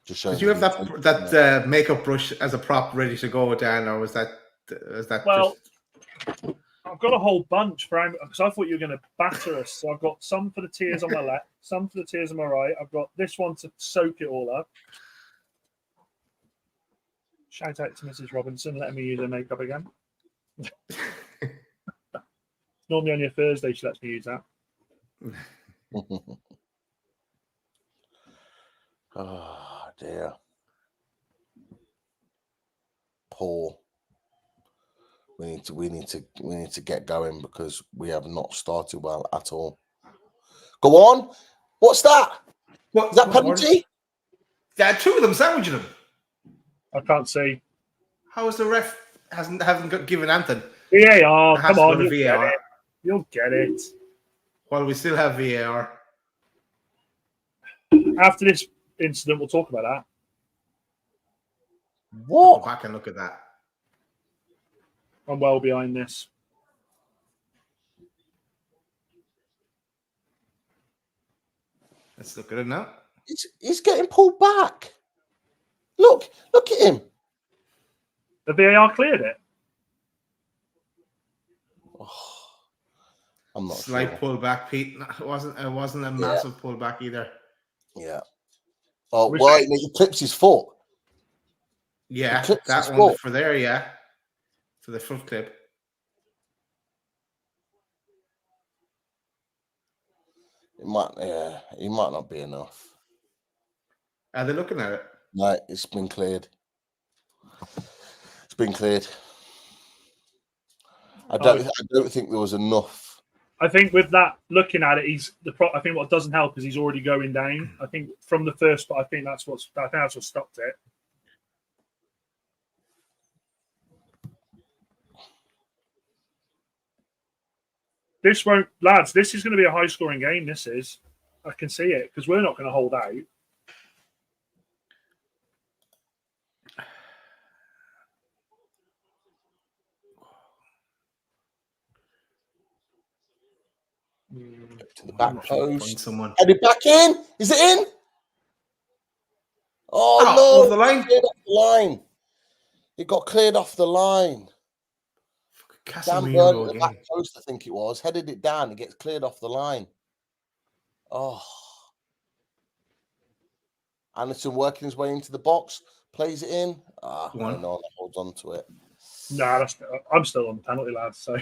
Did you have that makeup brush as a prop ready to go, Dan, or was that? Well, I've got a whole bunch because I thought you were going to batter us. So I've got some for the tears on my left, some for the tears on my right. I've got this one to soak it all up. Shout out to Mrs. Robinson letting me use her makeup again. Normally only a Thursday she lets me use that. Oh dear. Poor. We need to get going because we have not started well at all. Go on. What's that? What is that penalty? Yeah, two of them sandwiching him. I can't see. How is the ref haven't given Anthony? VAR. Come on, you'll get it. Well, we still have VAR. After this incident, we'll talk about that. What? Go back and look at that. I'm well behind this. Let's look at it now. He's getting pulled back. Look at him. The VAR cleared it. Oh, I'm not slight sure. pullback, Pete. It wasn't a massive pullback either. Yeah. Oh, well, he clips his foot. Yeah, that one for there, yeah. For the front clip. It might not be enough. Are they looking at it? No, it's been cleared. It's been cleared. I don't think there was enough. I think with that, looking at it, I think what doesn't help is he's already going down. I think from the first, but I think that's what stopped it. This won't, lads. This is going to be a high-scoring game. This is. I can see it because we're not going to hold out. To the back post. Someone. And it back in. Is it in? Oh, Over the no. line. Cleared off the line. It got cleared off the line. Dan Burn at the back post, I think it was. Headed it down. It gets cleared off the line. Oh. Anderson working his way into the box. Plays it in. No, holds on to it. Nah, I'm still on the penalty, lads. So.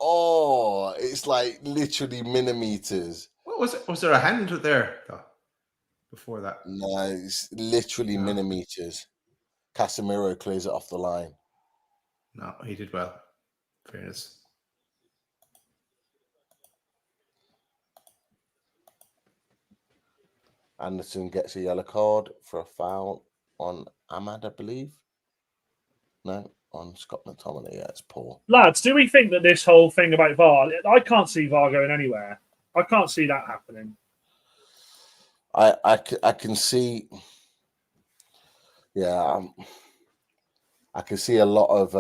Oh, it's like literally millimeters. What was it? Was there a hand there before that? No, it's literally millimeters. Casemiro clears it off the line. No, he did well. Fairness. Anderson gets a yellow card for a foul on Ahmad, I believe. No, on Scott McTominay. Yeah, it's poor. Lads, do we think that this whole thing about VAR, I can't see VAR going anywhere. I can't see that happening. I can see, I can see a lot of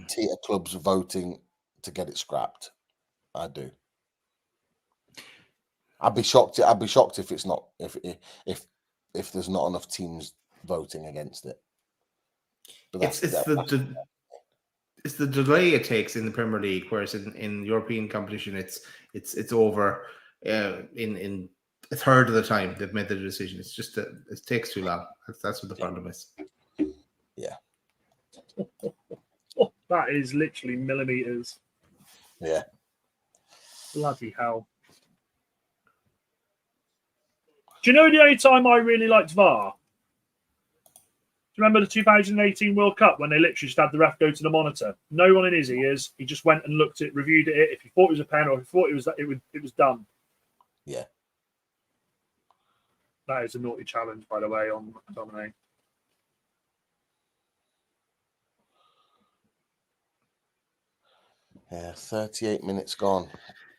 theatre clubs voting to get it scrapped. I do. I'd be shocked if it's not if there's not enough teams voting against it. But it's the delay it takes in the Premier League, whereas in European competition, it's over in a third of the time they've made the decision. It's just that it takes too long. That's what the problem is. Yeah. That is literally millimeters. Yeah. Bloody hell. Do you know the only time I really liked VAR? Do you remember the 2018 World Cup when they literally just had the ref go to the monitor? No one in his ears. He just went and looked at, reviewed it. If he thought it was a pen or if he thought it was done. Yeah. That is a naughty challenge, by the way, on McTominay. Yeah, 38 minutes gone.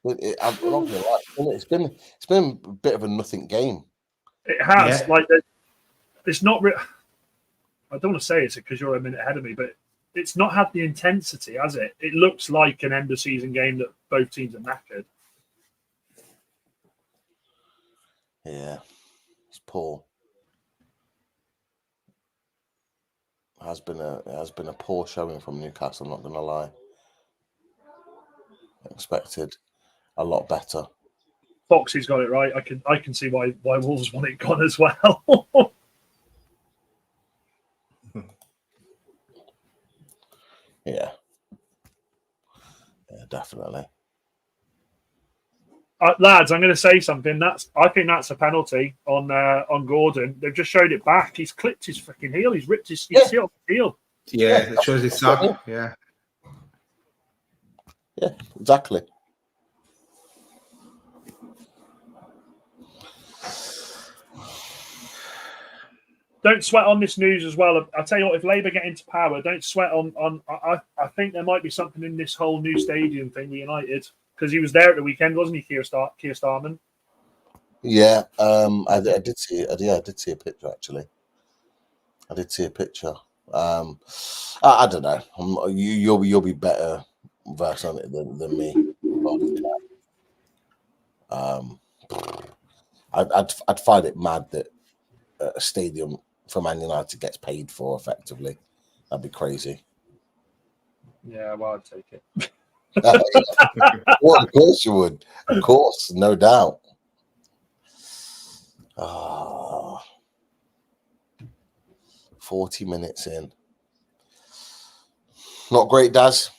It's been a bit of a nothing game. It has. Yeah. It's not. I don't want to say it's because you're a minute ahead of me, but it's not had the intensity, has it? It looks like an end of season game that both teams are knackered. Yeah, it's poor. It has been a poor showing from Newcastle. I'm not going to lie. I expected a lot better. Foxy's got it right. I can see why Wolves want it gone as well. Yeah, definitely. Lads, I'm going to say something. I think that's a penalty on Gordon. They've just showed it back. He's clipped his freaking heel. He's ripped his heel. Yeah, it shows his sock. Yeah. Yeah, exactly. Don't sweat on this news as well. I'll tell you what, if Labour get into power, don't sweat on I think there might be something in this whole new stadium thing with United. Because he was there at the weekend, wasn't he, Keir Starman? Yeah, I did see it. Yeah, I did see a picture, actually. I did see a picture. I don't know. You'll be better versed on it than me. I'd find it mad that a stadium for Man United gets paid for effectively. That'd be crazy. Yeah, well, I'd take it. Well, of course you would. Of course, no doubt. 40 minutes in. Not great, Daz.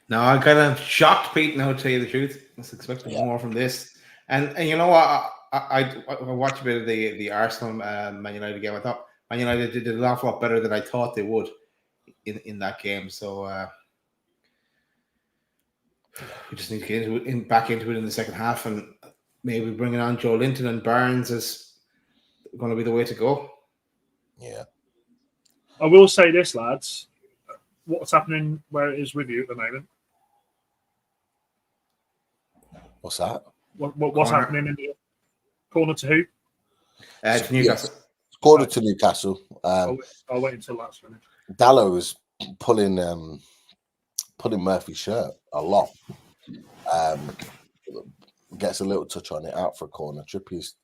No, I'm kind of shocked, Pete, now to tell you the truth. I was expecting more from this. And you know what? I watched a bit of the Arsenal Man United game. I thought Man United did an awful lot better than I thought they would in that game. So we just need to get back into it in the second half, and maybe bringing on Joe Linton and Barnes is going to be the way to go. Yeah. I will say this, lads. What's happening where it is with you at the moment? What's that? What's happening in the corner to who? To Newcastle. Yes. Quarter to Newcastle. I'll wait until that's finished. Dallow was pulling Murphy's shirt a lot. Gets a little touch on it, out for a corner. Trippier's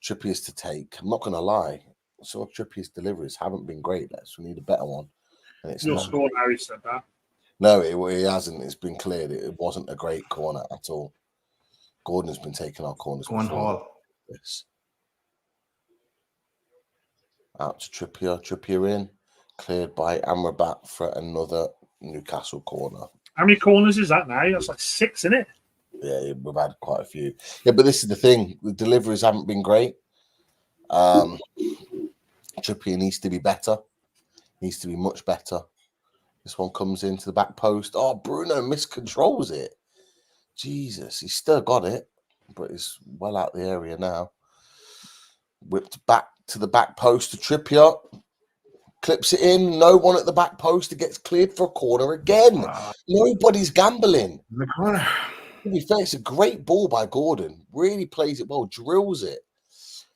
to take. I'm not going to lie. Some of Trippier's deliveries haven't been great. We need a better one. And it's You'll not. score now, he said that. No, it hasn't. It's been cleared. It wasn't a great corner at all. Gordon's been taking our corners Go on, before Hall. this. Out to Trippier. Trippier in. Cleared by Amrabat for another Newcastle corner. How many corners is that now? That's like 6, isn't it? Yeah, we've had quite a few. Yeah, but this is the thing. The deliveries haven't been great. Trippier needs to be better. Needs to be much better. This one comes into the back post. Oh, Bruno miscontrols it. Jesus, he's still got it, but he's well out the area now. Whipped back to the back post to Trippier. Clips it in. No one at the back post. It gets cleared for a corner again. Nobody's gambling. In the corner. To be fair, it's a great ball by Gordon. Really plays it well. Drills it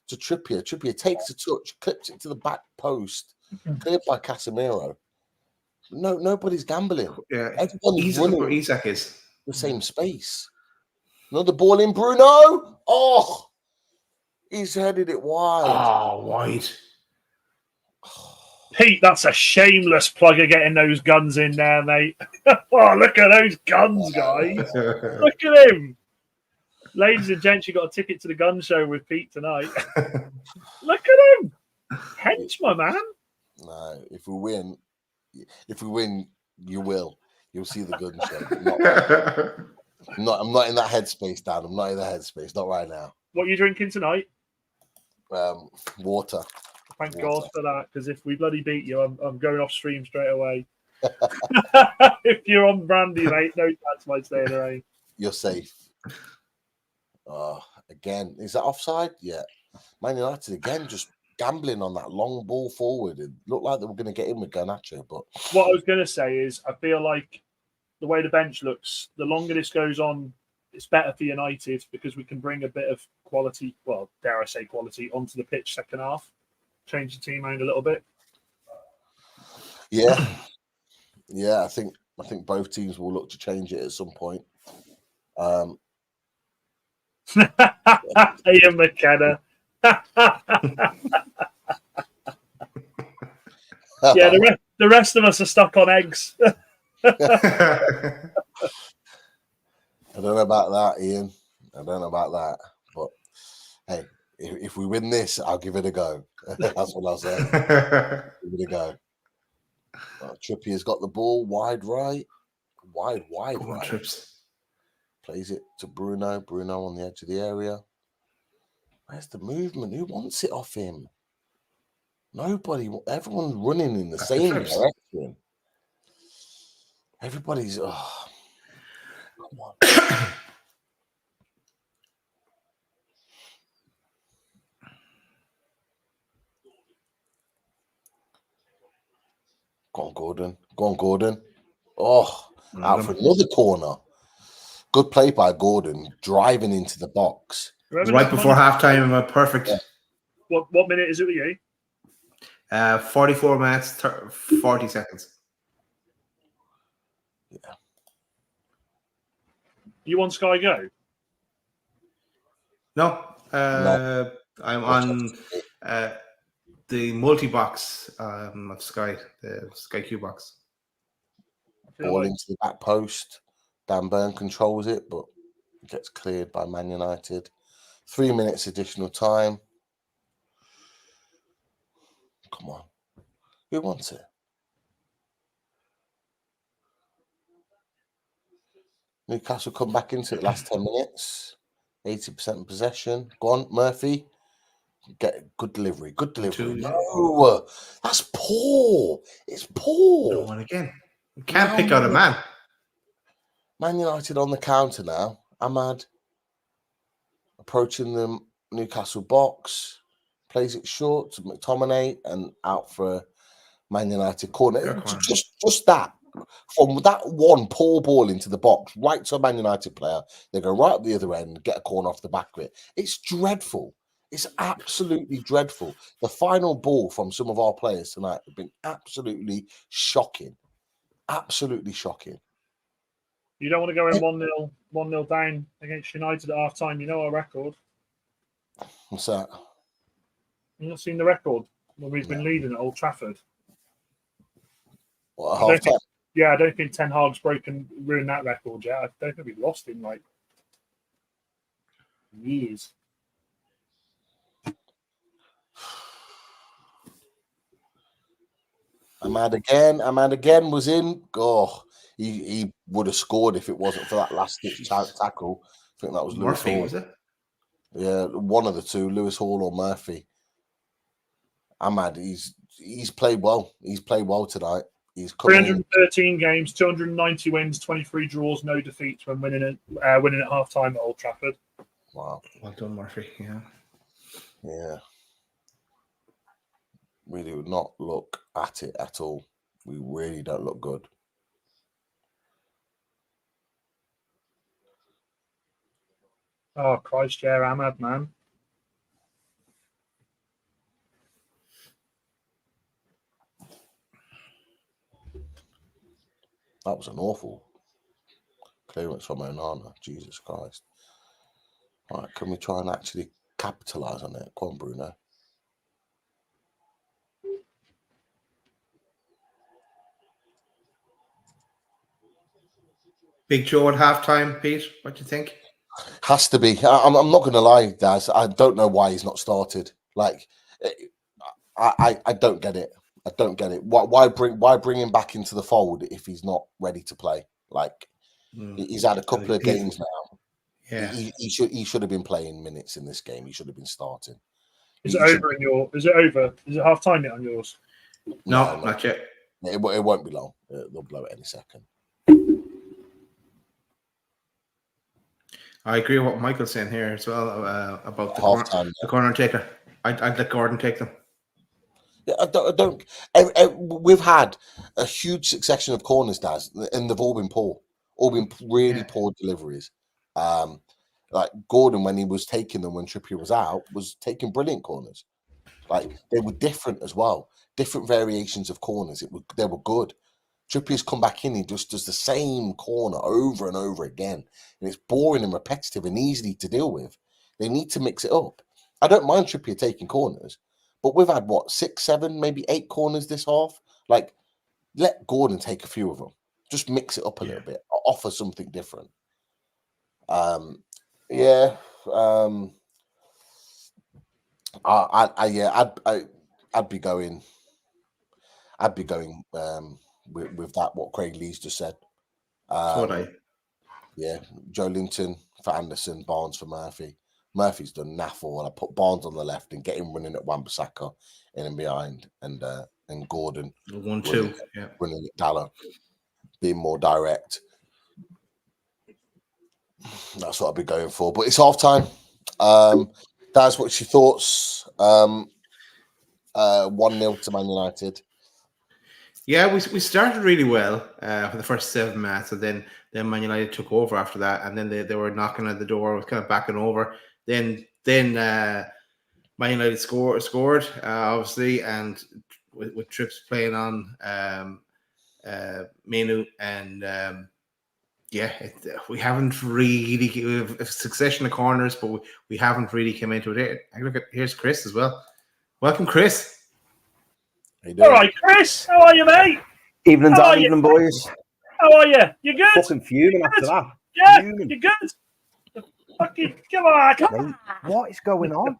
to Trippier. Trippier takes a touch. Clips it to the back post. Cleared by Casemiro. No, nobody's gambling. Yeah, everyone's running Isak is the same space. Another ball in, Bruno. Oh, he's headed it wide. Oh, wide. Pete, that's a shameless plugger getting those guns in there, mate. Oh, look at those guns, guys. Look at him. Ladies and gents, you got a ticket to the gun show with Pete tonight. Look at him. Hench, my man. No, if we win, you will. You'll see the gun show. I'm not in that headspace, Dan. I'm not in that headspace. Not right now. What are you drinking tonight? Water. Thank God for that, because if we bloody beat you, I'm going off stream straight away. If you're on brandy, mate, no chance might stay in the rain. You're safe. Oh, again, is that offside? Yeah. Man United again, just gambling on that long ball forward. It looked like they were going to get in with Garnacho, but what I was going to say is, I feel like the way the bench looks, the longer this goes on, it's better for United because we can bring a bit of quality, well, dare I say quality, onto the pitch second half. Change the team around a little bit. Yeah. I think both teams will look to change it at some point. Ian McKenna. Yeah, the rest of us are stuck on eggs. I don't know about that, Ian. I don't know about that. But hey, if we win this, I'll give it a go. That's what I'll say. Give it a go. Trippier's got the ball wide right. Wide right. Trips. Plays it to Bruno. Bruno on the edge of the area. Where's the movement? Who wants it off him? Nobody. Everyone's running in the same direction. Everybody's. Oh, come on. Go on, Gordon. Oh, out for another corner. Good play by Gordon, driving into the box. Right before halftime, perfect. Yeah. What minute is it with you? 44 minutes, 40 seconds. Yeah. You on Sky Go? No. I'm on the multi-box of Sky, the Sky Q box. Ball into the back post. Dan Burn controls it, but it gets cleared by Man United. 3 minutes additional time. Come on. Who wants it? Newcastle come back into it last 10 minutes. 80% possession. Go on, Murphy. Get good delivery. Good delivery. No, that's poor. It's poor. No one again. You can't pick out a man. Man United on the counter now. Ahmad approaching the Newcastle box. plays it short to McTominay and out for Man United corner. Just that. From that one poor ball into the box, right to a Man United player, they go right up the other end, get a corner off the back of it. It's dreadful. It's absolutely dreadful. The final ball from some of our players tonight have been absolutely shocking. Absolutely shocking. You don't want to go in 1-0 down against United at half time. You know our record. What's that? You've not seen the record when we've been leading at Old Trafford. What, half time? I don't think Ten Hag's ruined that record yet. I don't think we've lost in like years. Ahmad again was in. Oh, he would have scored if it wasn't for that last ditch tackle. I think that was Murphy, Lewis Hall. was it? Yeah, one of the two, Lewis Hall or Murphy. Ahmad, he's played well. He's played well tonight. He's 313 games, 290 wins, 23 draws, no defeats when winning at half time at Old Trafford. Wow. Well done, Murphy. Yeah. Yeah. We do not look at it at all. We really don't look good. Oh, Christ, yeah, Ahmad, man. That was an awful clearance from Onana. Jesus Christ. All right, can we try and actually capitalise on it? Come on, Bruno. Big Joe at halftime, Pete. What do you think? Has to be. I'm not going to lie, Daz. I don't know why he's not started. Like, I don't get it. I don't get it. Why bring him back into the fold if he's not ready to play? Like, he's had a couple of games now. Yeah, he should have been playing minutes in this game. He should have been starting. Is it over? Is it half time yet on yours? No, not yet. It won't be long. They'll blow it any second. I agree with what Michael's saying here as well about the corner taker. I'd let Gordon take them. Yeah, I don't. We've had a huge succession of corners, Daz, and they've all been poor. All been really poor deliveries. Like Gordon, when he was taking them when Trippier was out, was taking brilliant corners. Like they were different as well. Different variations of corners. They were good. Trippier's come back in, he just does the same corner over and over again. And it's boring and repetitive and easy to deal with. They need to mix it up. I don't mind Trippier taking corners, but we've had, 6, 7, maybe 8 corners this half? Like, let Gordon take a few of them. Just mix it up a little bit. Offer something different. I'd be going with that, what Craig Lee's just said. Yeah, Joe Linton for Anderson, Barnes for Murphy. Murphy's done naff all. I put Barnes on the left and get him running at Wan-Bissaka in and behind, and Gordon 1-2, running at Dallow, being more direct. That's what I'd be going for. But it's half time. That's what's your thoughts. 1-0 to Man United. Yeah, we started really well for the first 7 minutes, and then Man United took over after that, and then they were knocking at the door, was kind of backing over. Then Man United scored obviously, and with Trips playing on Menu, and we haven't really we have a succession of corners, but we haven't really come into it. Here's Chris as well. Welcome, Chris. All right, Chris. How are you, mate? Evening, Dan. Evening, boys. How are you? You good? Fucking fuming after that. Yeah, fuming. You good? Fucking come on. What is going on?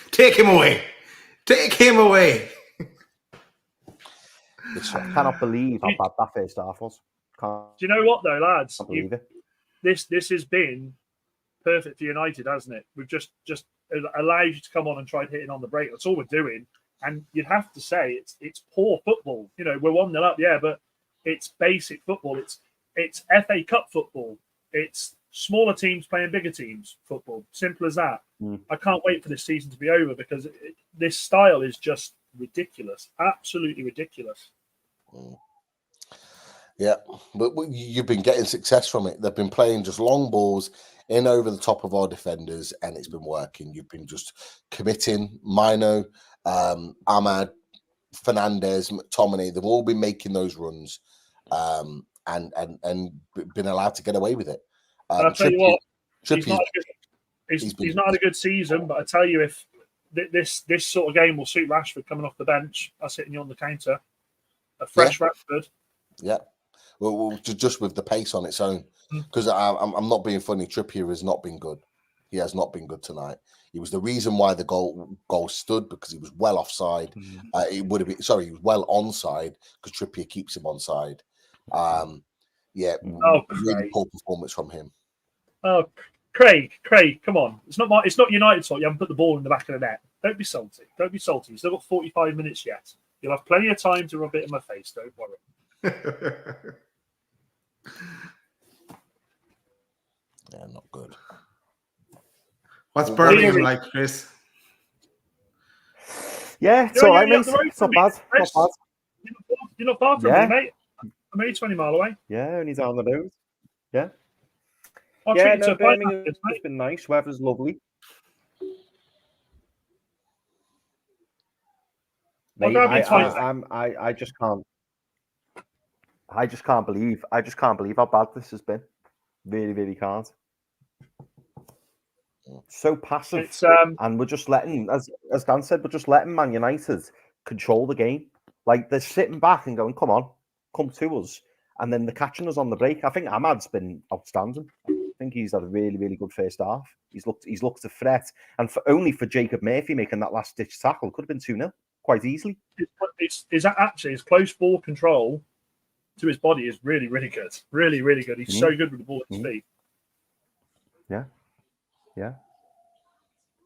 Take him away. Take him away. I cannot believe how bad that first half was. Do you know what, though, lads? I believe it. This has been perfect for United, hasn't it? We've just allowed you to come on and try hitting on the break. That's all we're doing. And you'd have to say it's poor football. You know, we're 1-0 up, but it's basic football. It's FA Cup football. It's smaller teams playing bigger teams football. Simple as that. I can't wait for this season to be over because this style is just ridiculous, absolutely ridiculous. Yeah, but you've been getting success from it. They've been playing just long balls in over the top of our defenders, and it's been working. You've been just committing. Mino, Ahmad, Fernandez, McTominay, they've all been making those runs, and been allowed to get away with it. I'll tell you what, he's been, not had a good season, but I tell you, if this sort of game will suit Rashford coming off the bench, that's hitting you on the counter. A fresh Rashford. Yeah. Well, just with the pace on its own, because I'm not being funny. Trippier has not been good. He has not been good tonight. He was the reason why the goal stood, because he was well offside. It would have been he was well onside because Trippier keeps him onside. Really poor performance from him. Oh, Craig, come on! It's not United's fault. You haven't put the ball in the back of the net. Don't be salty. You've still got 45 minutes yet. You'll have plenty of time to rub it in my face. Don't worry. Yeah, not good. What's Birmingham like, Chris? Yeah, it's all right, mate. It's not bad. You're not far from me, mate. I'm only 20 miles away. Yeah, only down the road. Yeah. Birmingham, it's been nice. Weather's lovely. Mate, I just can't. I just can't believe how bad this has been. Really, really can't. So passive, and we're just letting, as Dan said, we're just letting Man United control the game. Like, they're sitting back and going, "Come on, come to us," and then they're catching us on the break. I think Ahmad's been outstanding. I think he's had a really, really good first half. He's looked a threat, and only for Jacob Murphy making that last ditch tackle, could have been 2-0 quite easily. It's actually his close ball control to his body is really, really good. Really, really good. He's so good with the ball at his feet. Yeah.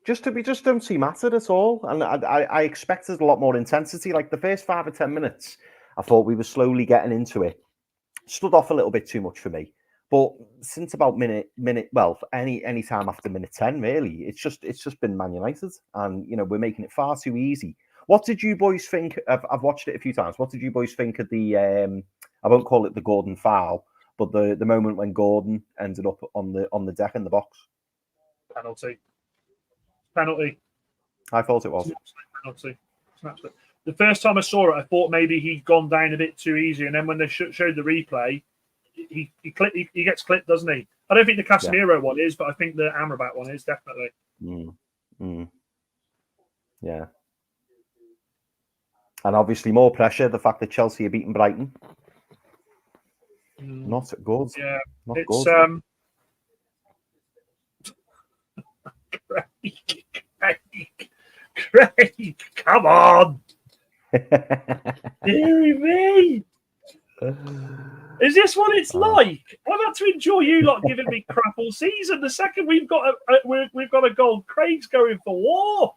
Just don't seem at it at all. And I expected a lot more intensity. Like the first 5 or 10 minutes, I thought we were slowly getting into it. Stood off a little bit too much for me. But since about minute, any time after minute 10, really, it's just been Man United, and we're making it far too easy. What did you boys think? I've watched it a few times. What did you boys think of the? I won't call it the Gordon foul, but the moment when Gordon ended up on the deck in the box. Penalty. I thought it was. Penalty. The first time I saw it, I thought maybe he'd gone down a bit too easy, and then when they showed the replay, he gets clipped, doesn't he? I don't think the Casemiro one is, but I think the Amrabat one is definitely. Yeah. And obviously more pressure, the fact that Chelsea are beating Brighton. Not good. Yeah. Not it's good. Craig, come on. Deary me. Is this what it's like? I've had to endure you lot giving me crap all season. The second we've got a goal, Craig's going for war.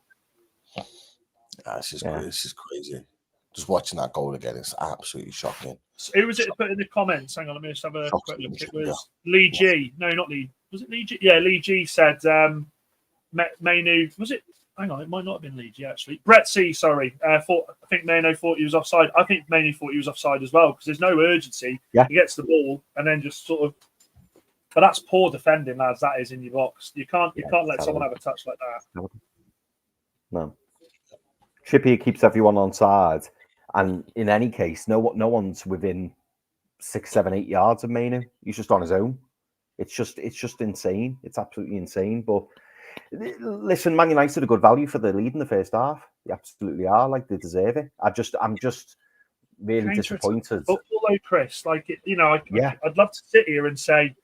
This is crazy. Just watching that goal again, it's absolutely shocking. So who was it put in the comments? Hang on, let me just have a quick look. It was Lee G. No, not Lee. Was it Lee G? Yeah, Lee G said Mainu. Was it? Hang on, it might not have been Lee G actually. Brett C. Sorry, I think Mainu thought he was offside. I think Mainu thought he was offside as well because there's no urgency. Yeah. He gets the ball and then just sort of. But that's poor defending, lads. That is in your box. You can't let someone have a touch like that. No. Trippier keeps everyone on side, and in any case, no one's within 6, 7, 8 yards of Mainu. He's just on his own. It's just insane. It's absolutely insane. But listen, Man United are good value for the lead in the first half. They absolutely are. Like, they deserve it. I'm just really disappointed. Although, Chris, I'd love to sit here and say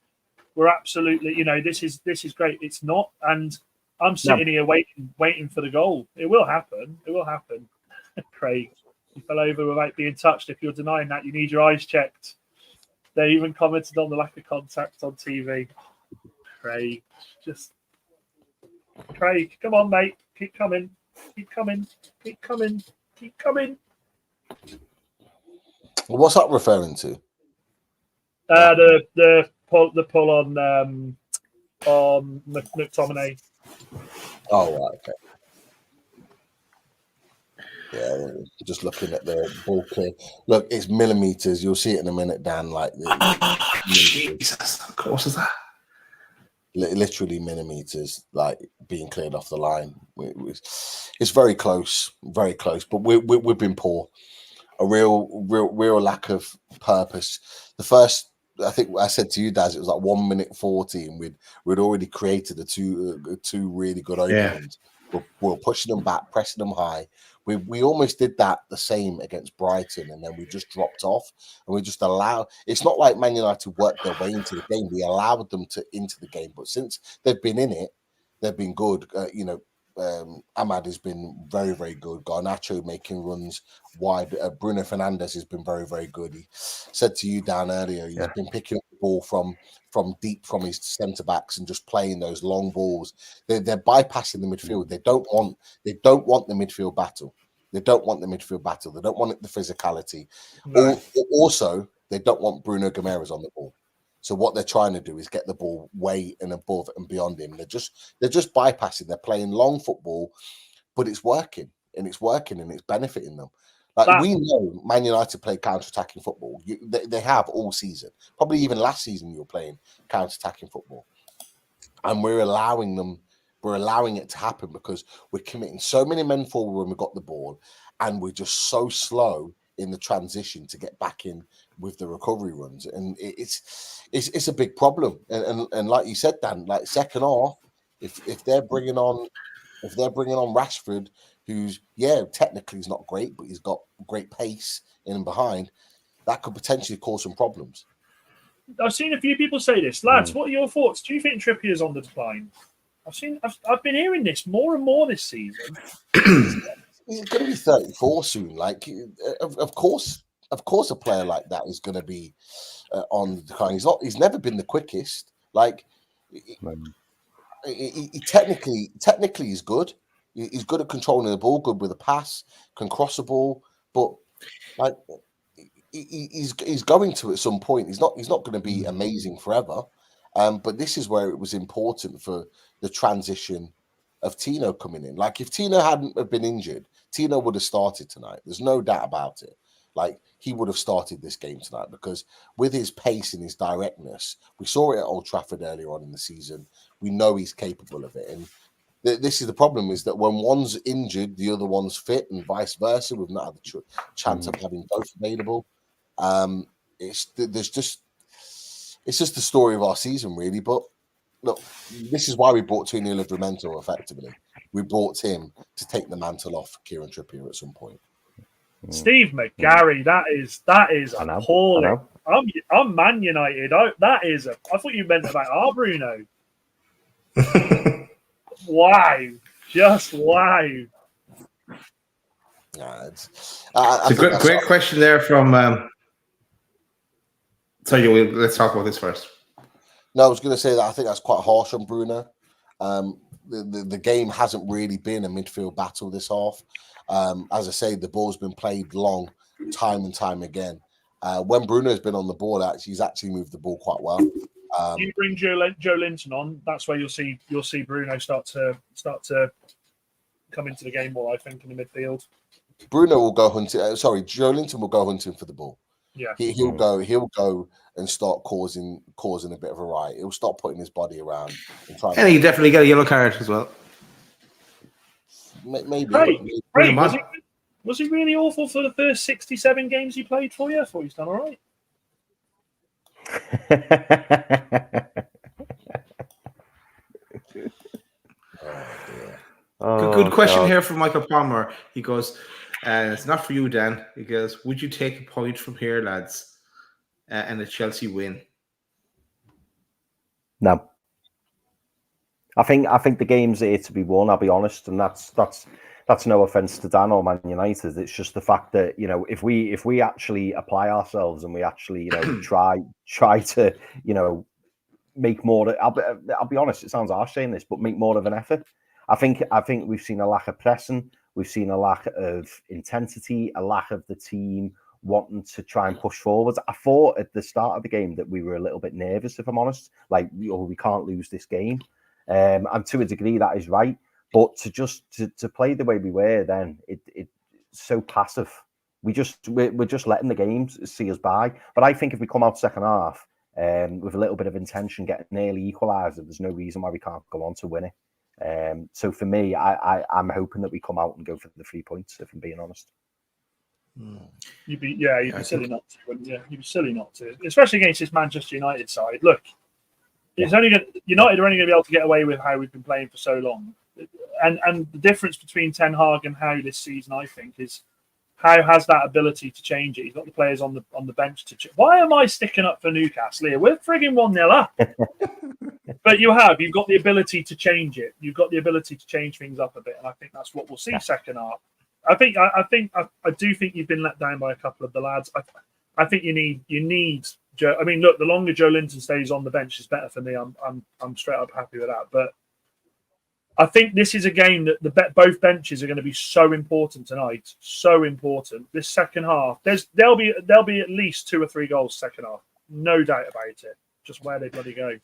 we're absolutely, this is great. It's not, and I'm sitting here waiting for the goal. It will happen. Craig, you fell over without being touched. If you're denying that, you need your eyes checked. They even commented on the lack of contact on TV. Craig, come on, mate. Keep coming. What's that referring to? The pull on McTominay. Oh, right, okay. Yeah, just looking at the ball clear. Look, it's millimeters. You'll see it in a minute, Dan. Like, Jesus, how close is that? Literally millimeters, like being cleared off the line. It's very close, very close. But we've been poor. A real lack of purpose. The first, I think I said to you, Daz, it was like 1 minute 40, and we'd already created two really good openings. Yeah. We're pushing them back, pressing them high. We almost did that the same against Brighton, and then we just dropped off, and we just allowed. It's not like Man United worked their way into the game. We allowed them into the game, but since they've been in it, they've been good. Ahmad has been very, very good. Garnacho making runs wide. Bruno Fernandes has been very, very good. He said to you, Dan, earlier, he's been picking up the ball from deep from his centre backs and just playing those long balls. They're bypassing the midfield. They don't want the midfield battle. They don't want the midfield battle. They don't want the physicality. No. Also, they don't want Bruno Guimaraes on the ball. So what they're trying to do is get the ball way and above and beyond him. They're just bypassing. They're playing long football, but it's working and it's benefiting them. Like we know Man United play counter-attacking football. They have all season. Probably even last season you were playing counter-attacking football. And we're allowing it to happen because we're committing so many men forward when we got the ball, and we're just so slow in the transition to get back in with the recovery runs, and it's a big problem. And like you said, Dan, like second half, if they're bringing on Rashford, who's technically he's not great, but he's got great pace in and behind, that could potentially cause some problems. I've seen a few people say this, lads. What are your thoughts? Do you think Trippier's on the decline? I've been hearing this more and more this season. He's going to be 34 soon. Like, of course, a player like that is going to be on the decline. He's never been the quickest. Like, he technically he's good. He's good at controlling the ball, good with a pass, can cross the ball, but like he's going to at some point. He's not going to be amazing forever. But this is where it was important for the transition of Tino coming in. Like, if Tino hadn't have been injured, Tino would have started tonight. There's no doubt about it. Like, he would have started this game tonight because with his pace and his directness, we saw it at Old Trafford earlier on in the season. We know he's capable of it. And this is the problem, is that when one's injured, the other one's fit, and vice versa. We've not had the chance of having both available. It's just the story of our season, really. But look, this is why we brought Tino Livramento effectively. We brought him to take the mantle off Kieran Trippier at some point. Steve McGarry, that is appalling. I'm Man United. I thought you meant about our Bruno. Wow. Just wow. Yeah, it's a great question there from... let's talk about this first. No, I was going to say that I think that's quite harsh on Bruno. The game hasn't really been a midfield battle this half. As I say, the ball's been played long, time and time again. When Bruno's been on the ball, he's actually moved the ball quite well. You bring Joe Linton on, that's where you'll see Bruno start to come into the game more, I think, in the midfield. Bruno will go hunting. Joe Linton will go hunting for the ball. Yeah, he'll go and start causing a bit of a riot. He'll start putting his body around and he definitely get a yellow card as well. Maybe. Was he really awful for the first 67 games he played for you? I thought he's done all right. Good question here from Michael Palmer. He goes, it's not for you, Dan. He goes, would you take a point from here, lads, and a Chelsea win? No. I think the game's here to be won, I'll be honest, and that's no offence to Dan or Man United. It's just the fact that, if we actually apply ourselves and we actually, try to, make more. I'll be honest, it sounds harsh saying this, but make more of an effort. I think we've seen a lack of pressing. We've seen a lack of intensity, a lack of the team wanting to try and push forwards. I thought at the start of the game that we were a little bit nervous, if I'm honest. Like, we can't lose this game. And to a degree, that is right. But to play the way we were then, it's so passive. We're just letting the games see us by. But I think if we come out second half with a little bit of intention, get an early equaliser, there's no reason why we can't go on to win it. So for me, I'm hoping that we come out and go for the 3 points, if I'm being honest. You'd be silly not to, wouldn't you? You'd be silly not to, especially against this Manchester United side. Look, United are only going to be able to get away with how we've been playing for so long, and the difference between Ten Hag and Howe this season, I think, is Howe has that ability to change it. He's got the players on the bench to. Why am I sticking up for Newcastle here? We're frigging 1-0 up, but you've got the ability to change it. You've got the ability to change things up a bit, and I think that's what we'll see second half. I do think you've been let down by a couple of the lads. I think you need Joe. I mean, look, the longer Joe Linton stays on the bench is better for me. I'm straight up happy with that. But I think this is a game that both benches are going to be so important tonight. So important. This second half, there'll be at least 2 or 3 goals second half. No doubt about it. Just where they bloody go.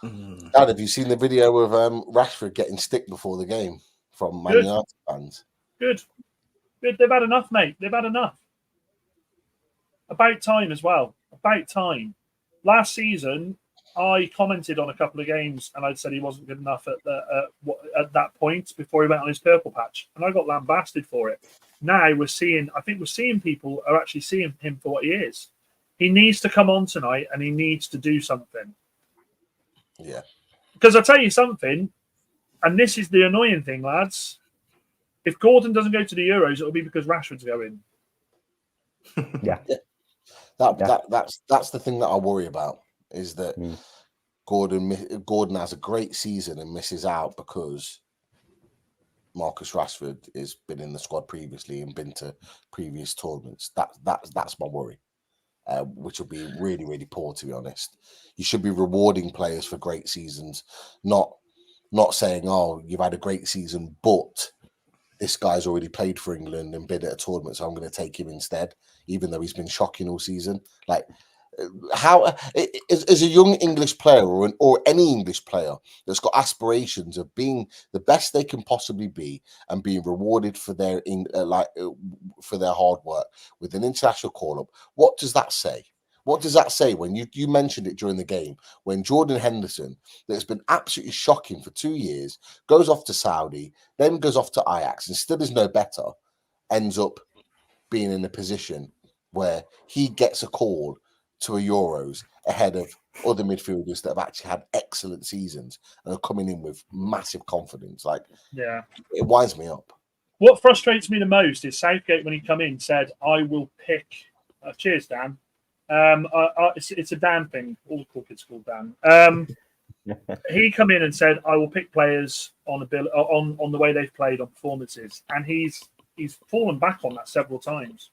Dad, have you seen the video of Rashford getting stick before the game from Man United fans? Good. They've had enough, mate. They've had enough. About time as well. About time. Last season, I commented on a couple of games and I'd said he wasn't good enough at that point before he went on his purple patch. And I got lambasted for it. Now we're seeing people are actually seeing him for what he is. He needs to come on tonight and he needs to do something. Yeah. Because I'll tell you something, and this is the annoying thing, lads. If Gordon doesn't go to the Euros, it'll be because Rashford's going. Yeah. That's the thing that I worry about, is that Gordon has a great season and misses out because Marcus Rashford has been in the squad previously and been to previous tournaments. That's my worry, which will be really, really poor, to be honest. You should be rewarding players for great seasons, not saying, oh, you've had a great season, but this guy's already played for England and been at a tournament, so I'm going to take him instead, even though he's been shocking all season. Like, how as a young English player or any English player that's got aspirations of being the best they can possibly be and being rewarded for their for their hard work with an international call-up, what does that say? What does that say when you mentioned it during the game, when Jordan Henderson, that's been absolutely shocking for 2 years, goes off to Saudi, then goes off to Ajax and still is no better, ends up being in a position where he gets a call to a Euros ahead of other midfielders that have actually had excellent seasons and are coming in with massive confidence. Like, yeah, it winds me up. What frustrates me the most is Southgate, when he come in, said, I will pick... cheers, Dan. It's a Dan thing. All the cool kids called Dan. He come in and said, I will pick players on the way they've played on performances. And he's fallen back on that several times.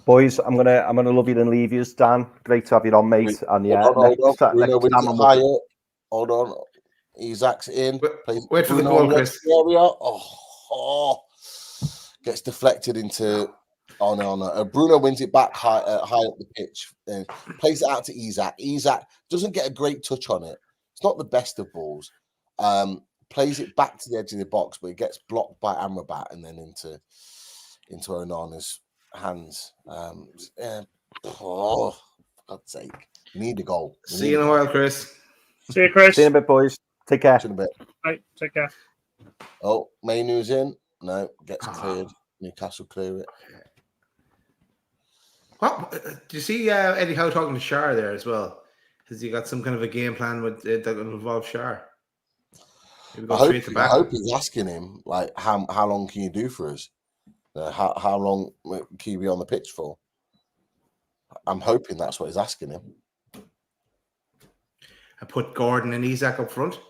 Boys, I'm gonna love you and leave you, Dan. Great to have you on, mate. And yeah, hold on. Isaac's in. Wait for the goal, Chris. Gets deflected into. Oh no! Bruno wins it back high up the pitch and plays it out to Isaac. Isaac doesn't get a great touch on it. It's not the best of balls. Plays it back to the edge of the box, but it gets blocked by Amrabat and then into Onana's hands. For God's sake, you need a goal. See you in a while, Chris. See you, Chris. See you in a bit, boys. Take care. See you in a bit. Right, take care. Oh, Mainu's in. No, gets cleared. Newcastle clear it. What? Do you see Eddie Howe talking to Shar there as well? Has he got some kind of a game plan with that will involve Shar? I hope he's asking him, like, how long can you do for us? How long can you be on the pitch for? I'm hoping that's what he's asking him. I put Gordon and Isaac up front.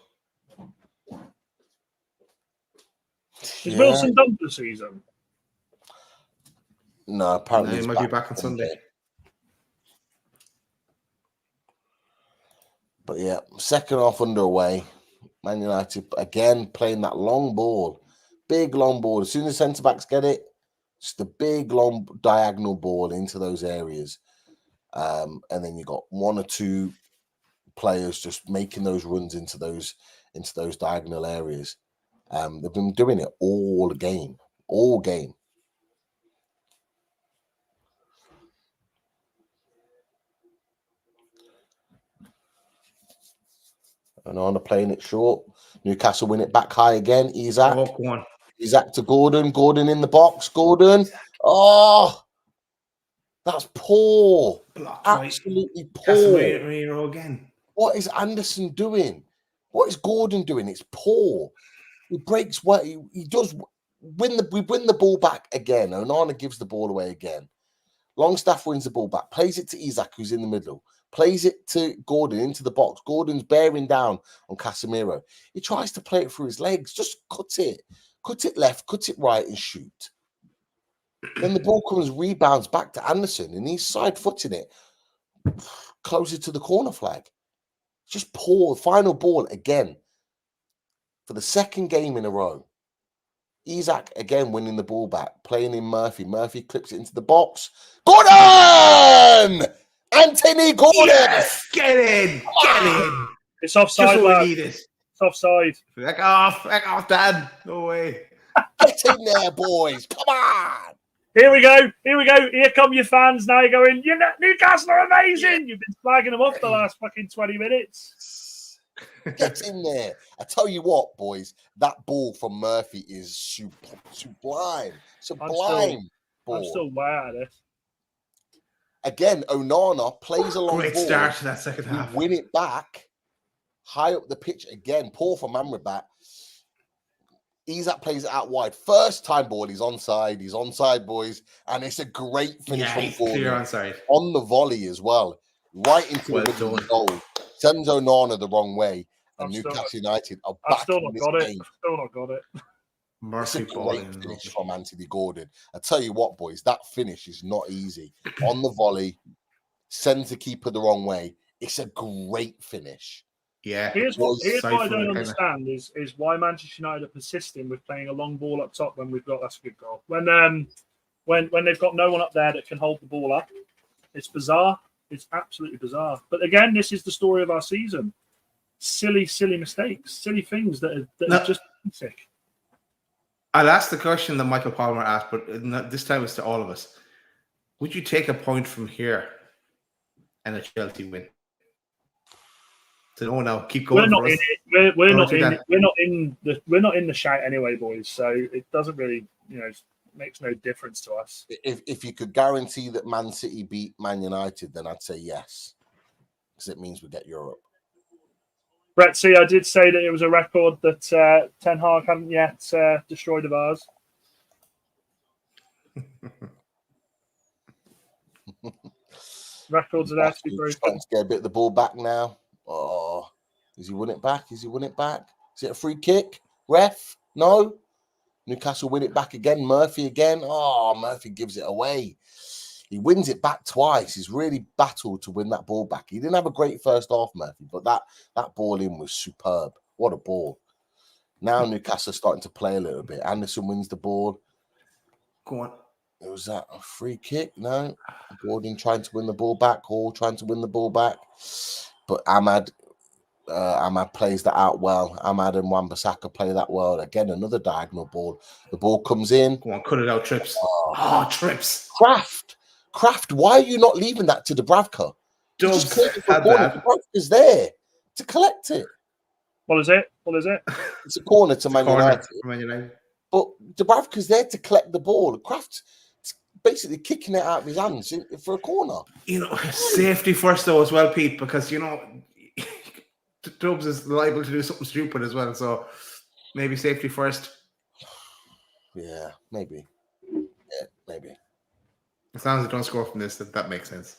Is Wilson done for the season? No, apparently he might be back on Sunday. But yeah, second half underway. Man United again playing that long ball, Big long ball. As soon as centre backs get it, just a big long diagonal ball into those areas. And then you got one or two players just making those runs into those diagonal areas. They've been doing it all game. And on playing it short. Newcastle win it back high again. Isaac. Oh, go on. Isaac to Gordon. Gordon in the box. Gordon. Oh, that's poor. Absolutely poor. Casemiro again. What is Anderson doing? What is Gordon doing? It's poor. He breaks what he does. We win the ball back again. Onana gives the ball away again. Longstaff wins the ball back. Plays it to Isaac, who's in the middle. Plays it to Gordon into the box. Gordon's bearing down on Casemiro. He tries to play it through his legs. Just cut it. Cut it left, cut it right, and shoot. Then the ball rebounds back to Anderson, and he's side-footing it closer to the corner flag. Just poor. Final ball again for the second game in a row. Isaac again winning the ball back, playing in Murphy. Murphy clips it into the box. Gordon! Anthony Gordon! Yes! Get in! It's offside, Just lad. we need it. It's offside. Back off, Dad. No way. Get in there, boys. Come on. Here we go. Here come your fans now going, Newcastle are amazing. You've been flagging them off the last fucking 20 minutes. Get in there. I tell you what, boys, that ball from Murphy is sublime. I'm still way at it. Again, Onana plays a long Great ball. start to that second half. Win it back. High up the pitch again. Poor from Amrabat. Isaac plays it out wide. First time ball. He's onside. He's onside, boys. And it's a great finish from Gordon. Clear onside. On the volley as well. Right into the middle of the goal. Sends Onana the wrong way. And Newcastle United are back in this game. I've still not got it. It's a great finish from Anthony Gordon. I tell you what, boys, that finish is not easy. On the volley, sends the keeper the wrong way. It's a great finish. Yeah. Here's what I don't understand is why Manchester United are persisting with playing a long ball up top when we've got that's a good goal. When they've got no one up there that can hold the ball up. It's bizarre. It's absolutely bizarre. But again, this is the story of our season. Silly mistakes, silly things that are just sick. I'll ask the question that Michael Palmer asked, but this time it's to all of us. Would you take a point from here and a Chelsea win? So no, keep going. We're not in the shout anyway, boys. So it doesn't really, makes no difference to us. If you could guarantee that Man City beat Man United, then I'd say yes, because it means we get Europe. Brett, see, I did say that it was a record that Ten Hag hadn't yet destroyed of ours. Records are there to be broken. Trying to get a bit of the ball back now. Oh, is he win it back? Is it a free kick? Ref? No. Newcastle win it back again. Murphy again. Oh, Murphy gives it away. He wins it back twice. He's really battled to win that ball back. He didn't have a great first half, Murphy, but that ball in was superb. What a ball. Now Newcastle starting to play a little bit. Anderson wins the ball. Go on. Was that a free kick? No. Gordon trying to win the ball back. Hall trying to win the ball back. But Ahmad plays that out well. Ahmad and Wan-Bissaka play that well. Again, another diagonal ball. The ball comes in. Go on, cut it out, Trips. Trips. Kraft, why are you not leaving that to Dubravka? Dubs had that. Dubravka's there to collect it. What is it? It's a corner to Man United. But Dubravka's there to collect the ball. Kraft's basically kicking it out of his hands for a corner. Safety first though as well, Pete, because Dubs is liable to do something stupid as well. So maybe safety first. Yeah, maybe. As long as they don't score from this, that makes sense.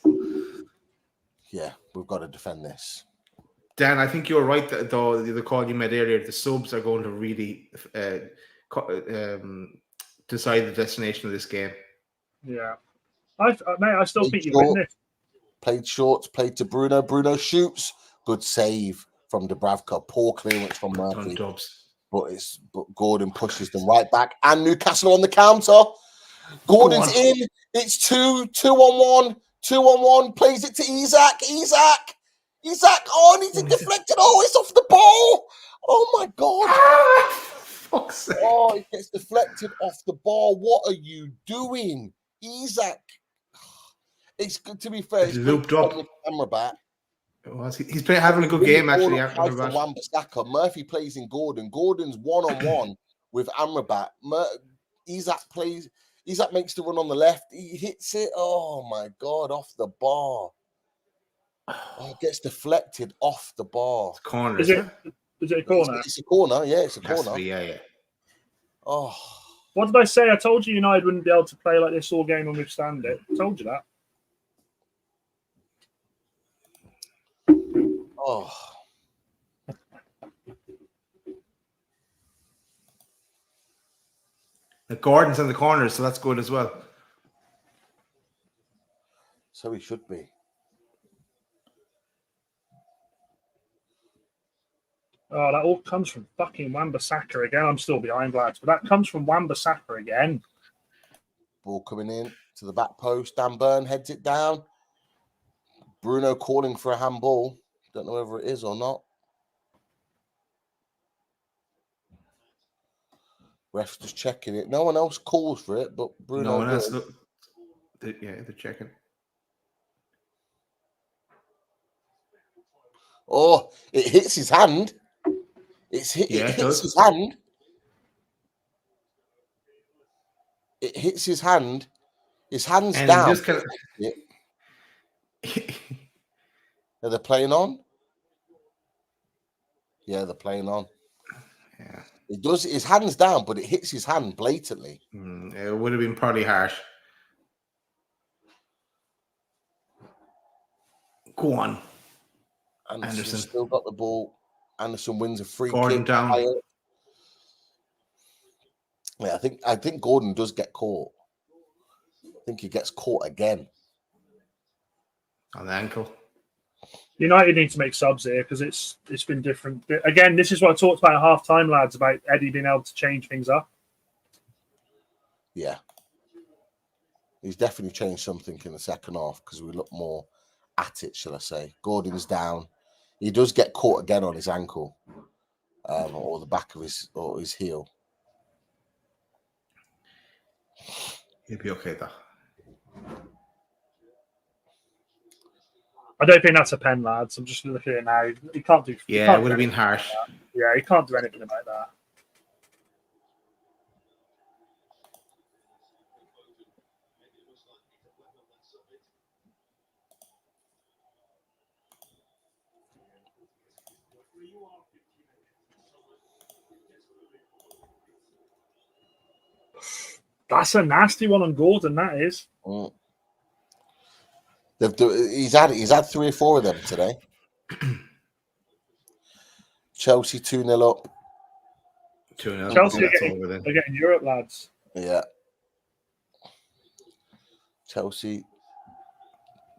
Yeah, we've got to defend this. Dan, I think you're right, though, the call you made earlier, the subs are going to really decide the destination of this game. Yeah. I still think you win this. Played short, played to Bruno. Bruno shoots. Good save from Dubravka. Poor clearance from Murphy. Dubs. but Gordon pushes them right back, and Newcastle on the counter. Gordon's in. It's 2-on-1. 2-on-1. Plays it to Isak. Isak. Oh, and he's deflected. Oh, it's off the ball. Oh my God. Fuck's sake. Oh, it gets deflected off the ball. What are you doing, Isak? It's good to be fair. He's looped up. Amrabat. He's having a good game actually. Amrabat. Murphy plays in Gordon. Gordon's 1-on-1 with Amrabat. Isak makes the run on the left. He hits it. Oh my God, off the bar. Oh, gets deflected off the bar. Corner. Is it a corner? It's a corner. Yeah, it's a corner. Yeah. Oh. What did I say? I told you United wouldn't be able to play like this all game and withstand it. I told you that. Oh. The Gordon's in the corner, so that's good as well. So he should be. Oh, that all comes from fucking Wan-Bissaka again. I'm still behind, lads, but that comes from Wan-Bissaka again. Ball coming in to the back post. Dan Burn heads it down. Bruno calling for a handball. Don't know whether it is or not. Ref's just checking it. No one else calls for it, but Bruno. No one else. They're checking. Oh, it hits his hand. It hits his hand. It hits his hand. His hand's and down. Just kinda... Are they playing on? Yeah, they're playing on. Yeah. It does. His hand's down, but it hits his hand blatantly. It would have been probably harsh. Go on. Anderson still got the ball. Anderson wins a free Gordon kick. Down. Yeah, I think Gordon does get caught. I think he gets caught again. On the ankle. United need to make subs here because it's been different. Again, this is what I talked about at half-time, lads, about Eddie being able to change things up. Yeah. He's definitely changed something in the second half because we look more at it, shall I say. Gordon's down. He does get caught again on his ankle or the back of his heel. He'll be okay, though. I don't think that's a pen, lads. I'm just looking at it now. He can't do. Yeah, it would have been harsh. Yeah, he can't do anything about that. That's a nasty one on Gordon. That is. Mm. He's had 3 or 4 of them today. Chelsea 2-0 up. 2-0. Chelsea are getting Europe, lads. Yeah. Chelsea.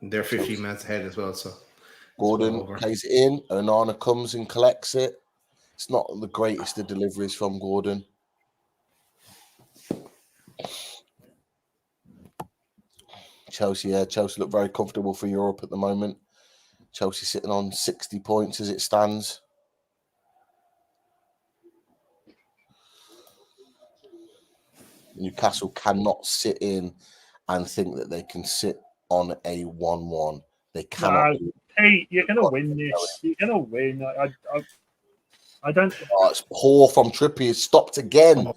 They're 15 minutes ahead as well. So Gordon plays it in. Onana comes and collects it. It's not the greatest of deliveries from Gordon. Chelsea look very comfortable for Europe at the moment. Chelsea sitting on 60 points as it stands. Newcastle cannot sit in and think that they can sit on a 1-1. They cannot. Hey, you're going to win this. You're going to win. I don't. Oh, it's poor from Trippier. Stopped again.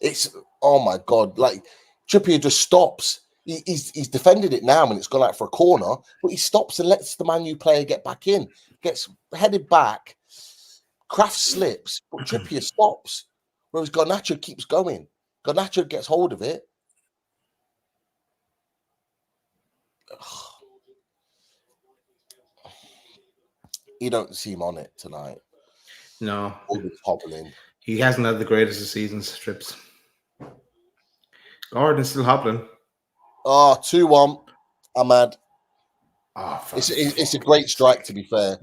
It's, oh my God. Like, Trippier just stops. He's defended it now and it's gone out for a corner, but he stops and lets the Man U player get back in. Gets headed back. Kraft slips, but Trippier stops. Whereas Garnacho keeps going. Garnacho gets hold of it. You don't see him on it tonight. No. Hobbling. He hasn't had the greatest of seasons, Trips. Gordon's still hobbling. Oh, 2-1. Ahmad. Oh, it's a great strike, to be fair.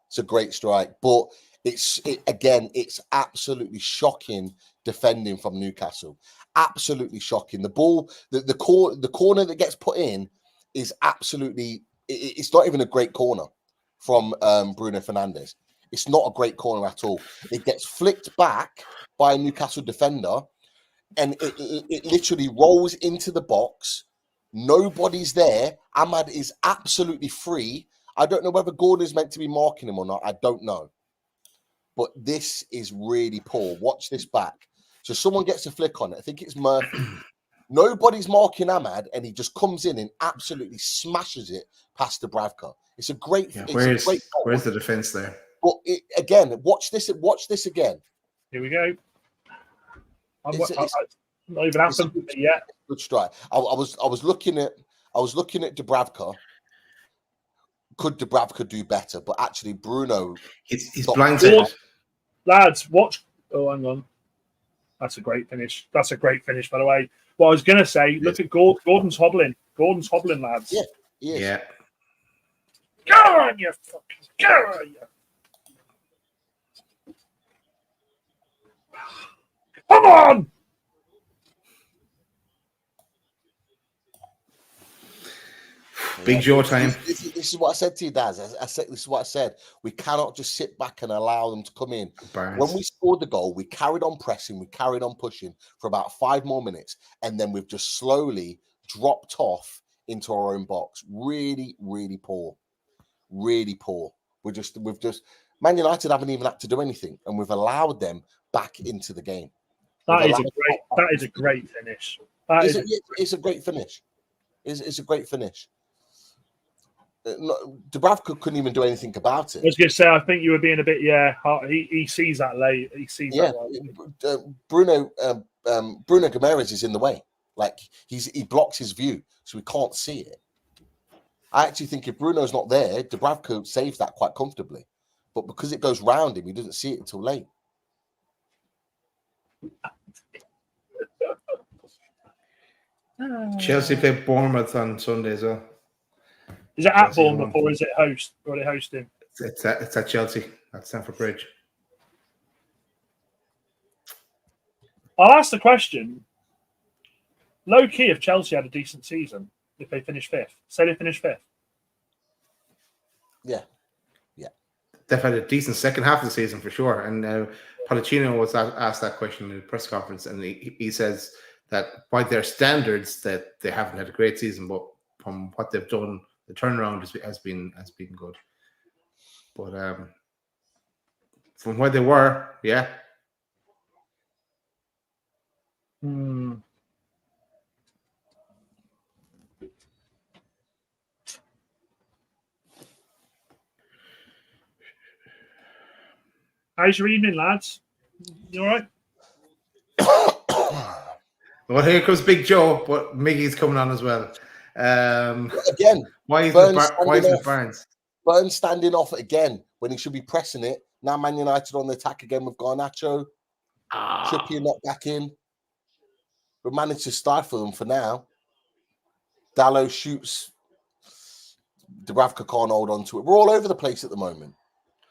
It's a great strike. But It's absolutely shocking defending from Newcastle. Absolutely shocking. The ball, the corner that gets put in is absolutely. It's not even a great corner from Bruno Fernandes. It's not a great corner at all. It gets flicked back by a Newcastle defender, and it literally rolls into the box. Nobody's there. Ahmad is absolutely free. I don't know whether Gordon is meant to be marking him or not. I don't know. But this is really poor. Watch this back. So someone gets a flick on it. I think it's Murphy. Nobody's marking Ahmad, and he just comes in and absolutely smashes it past Dubravka. It's a great. Yeah, Where's the defense there? But again, watch this. Watch this again. Here we go. I'm not even happened yet. Good strike. I was looking at Dubravka. Could Dubravka do better? But actually, Bruno. He's blindsided. Lads, watch. Oh, hang on. That's a great finish. That's a great finish, by the way. What I was going to say, look at Gordon's hobbling. Gordon's hobbling, lads. Yeah, he is. Yeah. Go on, you fuckers. Go on, you. Come on! Big Joe time. This is what I said to you, Daz. This is what I said. We cannot just sit back and allow them to come in. Barnes. When we scored the goal, we carried on pressing, we carried on pushing for about 5 more minutes, and then we've just slowly dropped off into our own box. Really, really poor. Really poor. We've just Man United haven't even had to do anything, and we've allowed them back into the game. That is a great finish. It's a great finish. It's a great finish. Dubravka couldn't even do anything about it. I was going to say, I think you were being a bit, he sees that late. He sees that late. Bruno Guimaraes is in the way. Like, he blocks his view, so we can't see it. I actually think if Bruno's not there, Dubravka saves that quite comfortably. But because it goes round him, he doesn't see it until late. Chelsea play Bournemouth on Sunday as well. Is it at Bournemouth or is it host? Or are they hosting? It's at Chelsea. At Stamford Bridge. I'll ask the question. Low key, if Chelsea had a decent season, if they finish fifth, say they finish fifth. Yeah. They've had a decent second half of the season for sure. And Pochettino was asked that question in the press conference, and he says that by their standards that they haven't had a great season, but from what they've done, the turnaround has been good. But from where they were, yeah. How's your evening, lads? You all right? Well, here comes Big Joe, but Miggy's coming on as well. Again, why isn't Barnes? Burns standing off again when he should be pressing it. Now Man United on the attack again with Garnacho. Trippier not back in. We've managed to stifle them for now. Dallo shoots. Dubravka can't hold on to it. We're all over the place at the moment.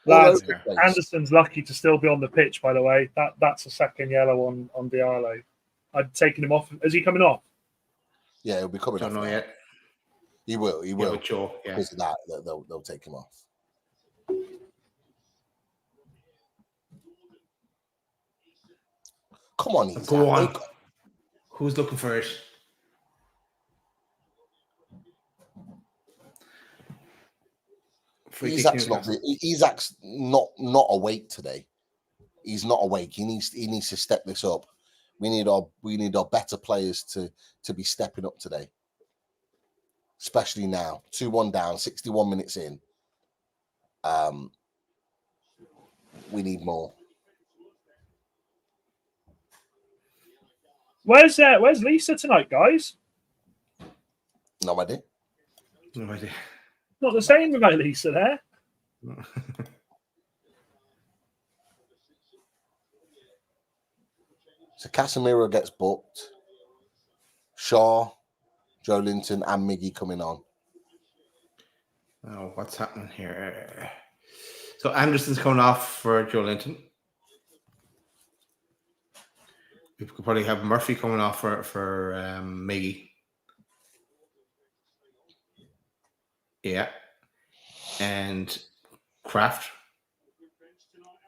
Lads, Anderson's lucky to still be on the pitch, by the way. That's a second yellow on Diallo. I'd taken him off. Is he coming off? Yeah, he'll be coming off. Don't know yet. He will. He will. Sure, yeah. Because of that, they'll take him off. Come on, Isaac. Go on. Who's looking for it? Isak's not awake today. He's not awake. He needs to step this up. We need our better players to be stepping up today. Especially now. 2-1 down, 61 minutes in. We need more. Where's Lisa tonight, guys? No idea. Not the same about Lisa there. So Casemiro gets booked. Shaw, Joe Linton, and Miggy coming on. Oh, what's happening here? So Anderson's coming off for Joe Linton. We could probably have Murphy coming off for Miggy. Yeah. And Kraft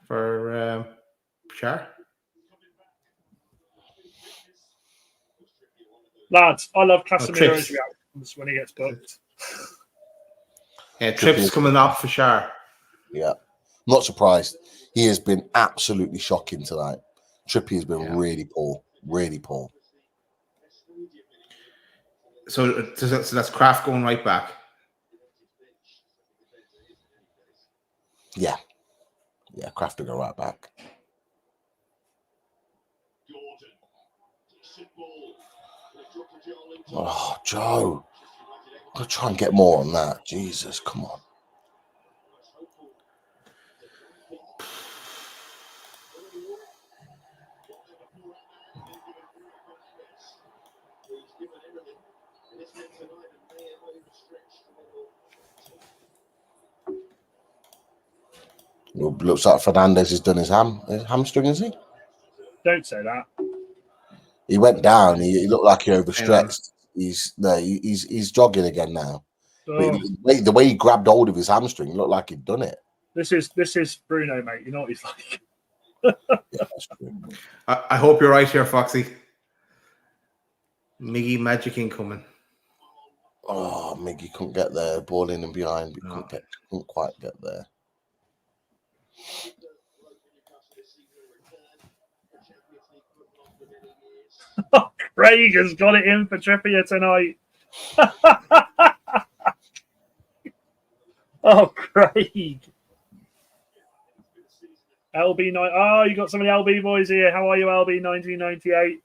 for Char. Lads, I love Casemiro's reactions when he gets booked. Yeah, Tripp's coming off for Char. Yeah. Not surprised. He has been absolutely shocking tonight. Trippy has been really poor. Really poor. So that's Kraft going right back. Yeah. Yeah, Kraft will go right back. Oh, Joe. I'll try and get more on that. Jesus, come on. Looks like Fernandez has done his hamstring, is he? Don't say that. He went down. He looked like he overstretched. He's jogging again now. Oh. But the way he grabbed hold of his hamstring looked like he'd done it. This is Bruno, mate. You know what he's like. Yeah, that's true. I hope you're right here, Foxy. Miggy Magic incoming. Oh, Miggy couldn't get there. Ball in and behind. But couldn't quite get there. Craig has got it in for Trippier tonight. Oh, Craig. LB9. Oh, you got some of the LB boys here. How are you, LB 1998?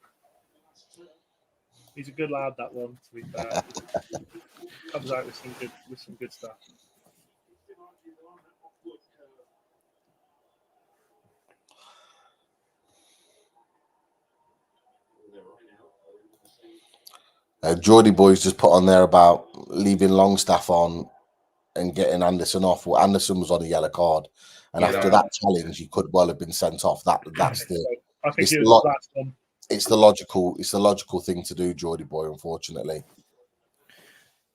He's a good lad, that one, to be fair. Comes out with some good stuff. Geordie boys just put on there about leaving Longstaff on and getting Anderson off. Well, Anderson was on a yellow card, and after that challenge, he could well have been sent off. That's the. I think it's the logical thing to do, Geordie boy. Unfortunately,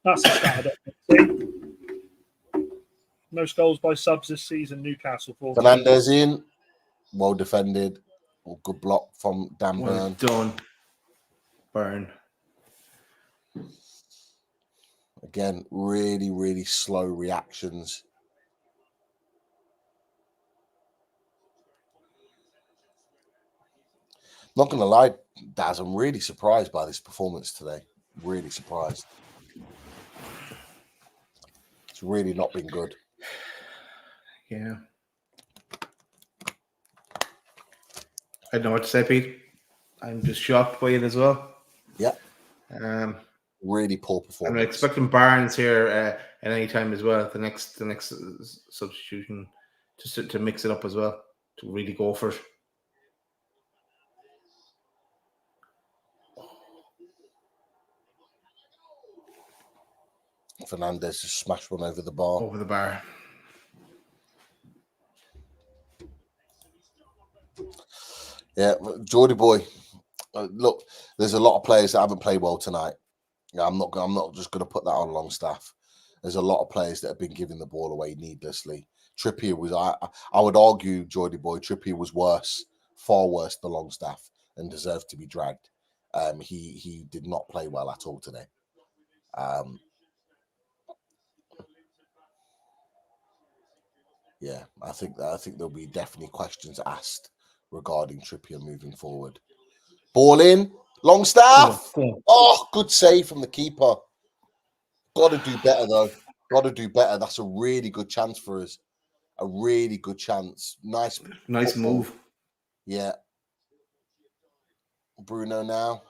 that's the start of it. Most goals by subs this season. Newcastle 4. Fernandez in, well defended, good block from Dan Well Burn. done, Burn. Again, really, really slow reactions. Not going to lie, Daz, I'm really surprised by this performance today. Really surprised. It's really not been good. Yeah. I don't know what to say, Pete. I'm just shocked by it as well. Yeah. Really poor performance. I'm expecting Barnes here at any time as well. The next substitution, just to mix it up as well, to really go for it. Fernandez just smashed one over the bar. Over the bar. Yeah, Geordie boy. Look, there's a lot of players that haven't played well tonight. I'm not just going to put that on Longstaff. There's a lot of players that have been giving the ball away needlessly. Trippier was, I would argue, Geordie boy, Trippier was worse, far worse than Longstaff, and deserved to be dragged. He did not play well at all today. Yeah, I think there'll be definitely questions asked regarding Trippier moving forward. Ball in, Longstaff. Oh, good save from the keeper. Got to do better though. Got to do better. That's a really good chance for us. A really good chance. Nice move. Yeah. Bruno now.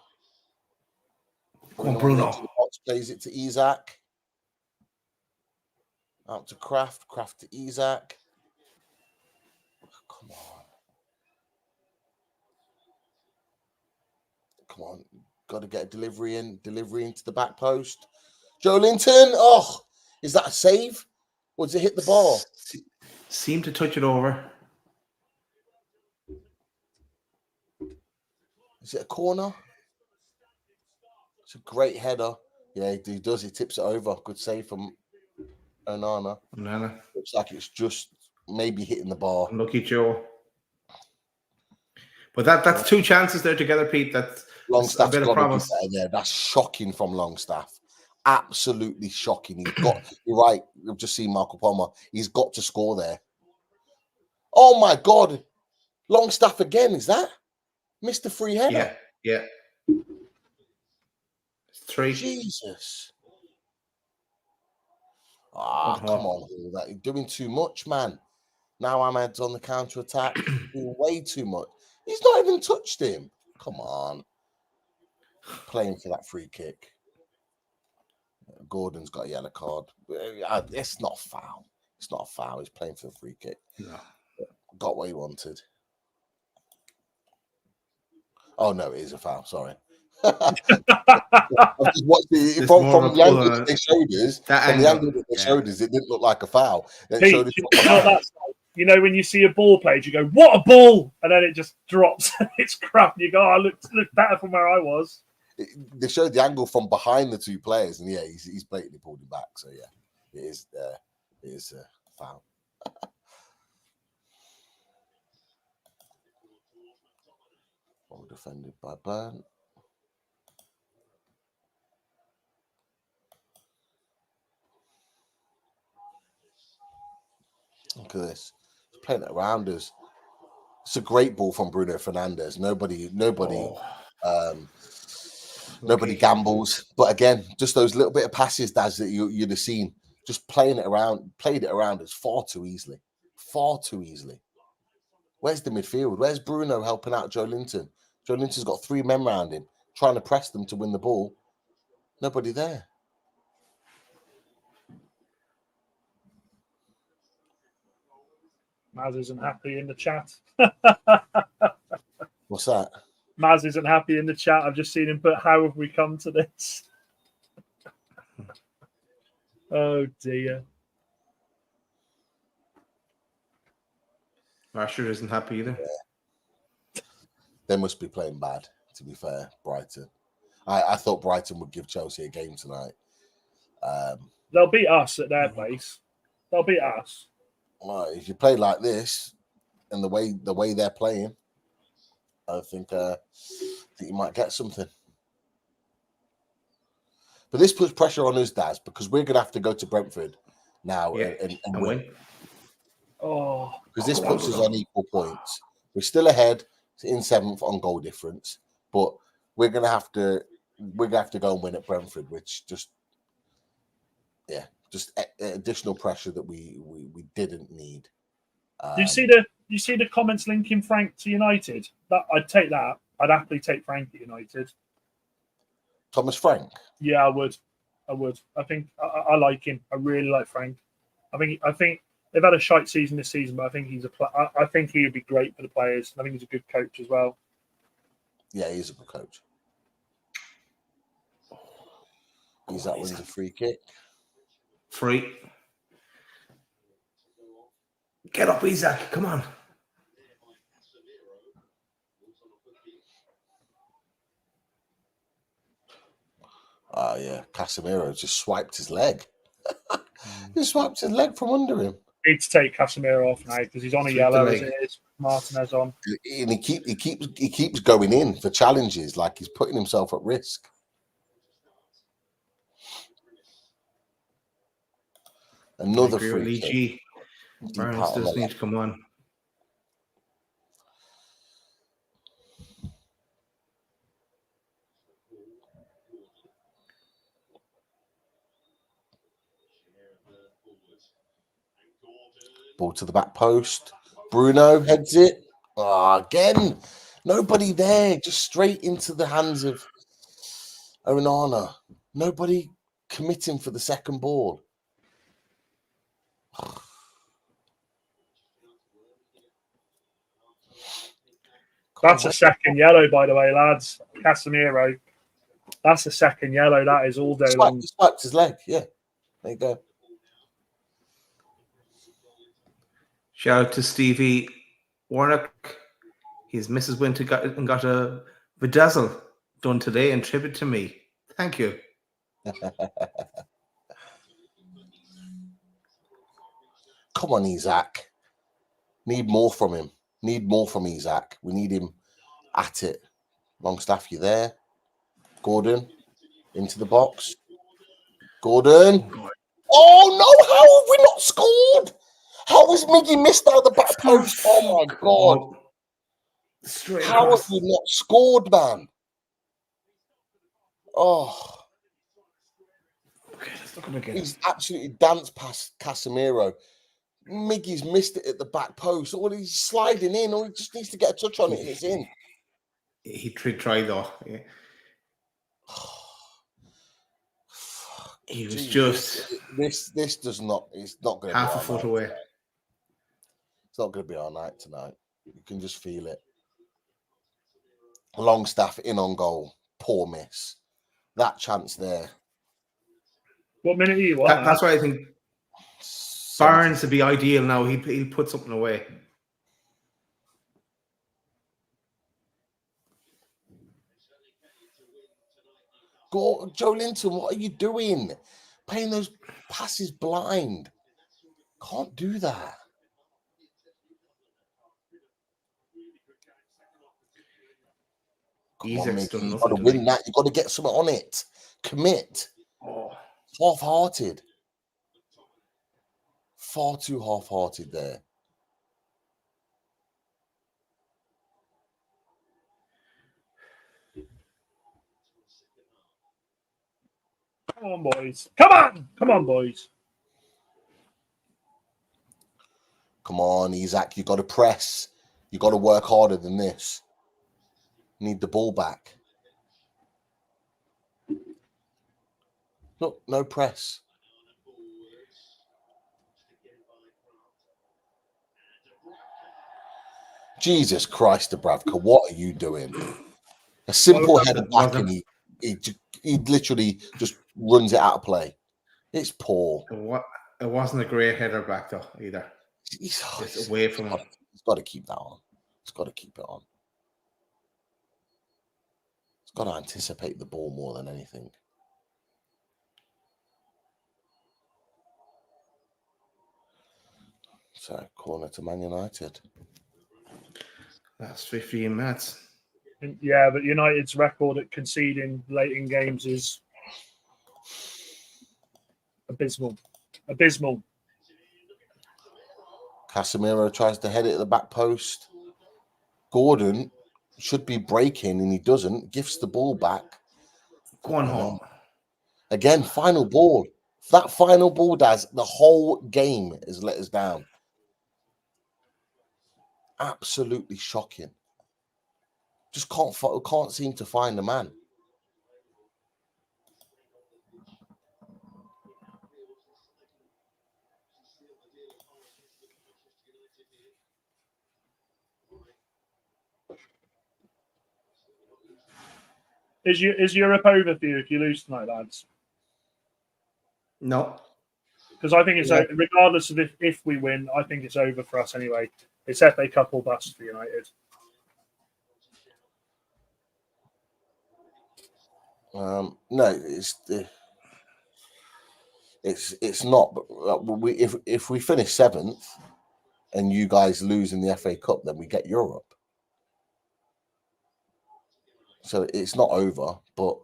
Come on, Bruno. Plays it to Isaac. Out to Kraft. Kraft to Isaac. Come on. Come on. Got to get a delivery in. Delivery into the back post. Joe Linton. Oh, is that a save? Or does it hit the bar? Seem to touch it over. Is it a corner? It's a great header. Yeah, he does. He tips it over. Good save from Onana. Looks like it's just maybe hitting the bar. Lucky Joe. But that's 2 chances there together, Pete. That's Longstaff's a bit of promise. there. That's shocking from Longstaff. Absolutely shocking. He's got. You're right. I've just seen Marco Palmer. He's got to score there. Oh my God! Longstaff again. Is that Mr. Free Header? Yeah. 3. Jesus. Come on, that you're doing too much, man. Now Ahmed's on the counter attack. Doing way too much. He's not even touched him. Come on. Playing for that free kick. Gordon's got a yellow card. It's not foul. It's not a foul. He's playing for the free kick. No. Got what he wanted. Oh no, it is a foul. Sorry. I've just watched it from the angle that they showed us. From the angle that they showed us, it didn't look like a foul. You know, when you see a ball played, you go, "What a ball!" and then it just drops. It's crap. You go, "I looked better from where I was." They showed the angle from behind the 2 players, and yeah, he's blatantly pulled him back. So yeah, it is a foul. Well defended by Burn. Look at this. He's playing it around us. It's a great ball from Bruno Fernandes. Nobody gambles. But again, just those little bit of passes, Daz, that you'd have seen. Just played it around us far too easily. Far too easily. Where's the midfield? Where's Bruno helping out Joe Linton? Joe Linton's got 3 men around him, trying to press them to win the ball. Nobody there. Maz isn't happy in the chat. What's that? Maz isn't happy in the chat. I've just seen him put, "How have we come to this?" Oh dear. Rashford isn't happy either. Yeah. They must be playing bad, to be fair, Brighton. I thought Brighton would give Chelsea a game tonight. They'll beat us at their place. They'll beat us. Well, if you play like this and the way they're playing, I think you might get something. But this puts pressure on us, Daz, because we're going to have to go to Brentford now and win. Oh, because this puts us on equal points. We're still ahead in 7th on goal difference, but we're going to have to go and win at Brentford, which just additional pressure that we didn't need. Do you see the comments linking Frank to United? That I'd take that. I'd happily take Frank at United. Thomas Frank? Yeah, I would. I think I like him. I really like Frank. I think they've had a shite season this season, but I think I think he would be great for the players. I think he's a good coach as well. Yeah, he's a good coach. That wins a free kick. Free. Get up, Isaac. Come on. Yeah. Casemiro just swiped his leg. He swiped his leg from under him. Need to take Casemiro off now because he's on a yellow as it is. Martinez on. And he keeps going in for challenges, like he's putting himself at risk. Another free kick. Barnes does need to come on. Ball to the back post. Bruno heads it. Again. Nobody there. Just straight into the hands of Onana. Nobody committing for the second ball. That's a second yellow, by the way, lads. Casemiro. That's a second yellow. That is all day long. He swiped his leg. Yeah. There you go. Shout out to Stevie Warnock. His Mrs. Winter got a bedazzle done today in tribute to me. Thank you. Come on, Isaac. Need more from him. Need more from Isaac. We need him at it. Longstaff, you there? Gordon, into the box. Gordon. Oh, no. How have we not scored? How has Miggy missed out the back post? Oh, my God. How have we not scored, man? Oh. Okay, let's look at him again. He's absolutely danced past Casemiro. Miggy's missed it at the back post. Or he's sliding in, or he just needs to get a touch on it and it's in. He tried though. Yeah. He was just this does not. It's not going to half a foot away. It's not going to be our night tonight. You can just feel it. Longstaff in on goal. Poor miss. That chance there. What minute are you on? That's why I think Barnes would be ideal now. He'll put something away. Go, Joe Linton, what are you doing? Playing those passes blind. Can't do that. You've got to win that. You've got to get something on it. Commit. Oh. Half-hearted. Far too half-hearted there. Come on, boys. Come on. Come on, boys. Come on, Isaac. You got to press. You got to work harder than this. Need the ball back. Look, no press. Jesus Christ, Dubravka, what are you doing? A simple header back and he literally just runs it out of play. It's poor. It wasn't a great header back though either. It's away from him. He's got to keep that on. He's got to keep it on. He's got to anticipate the ball more than anything. So, corner to Man United. That's 15 minutes. Yeah, but United's record at conceding late in games is abysmal. Abysmal. Casemiro tries to head it at the back post. Gordon should be breaking and he doesn't. Gifts the ball back. Go on, home. Again, final ball. That final ball, Daz, the whole game has let us down. Absolutely shocking. Just can't seem to find the man. Is Europe over for you if you lose tonight, lads? No. Because I think it's regardless of if we win, I think it's over for us anyway. It's FA Cup or bust for United. No, it's not. But if we finish 7th and you guys lose in the FA Cup, then we get Europe. So it's not over, but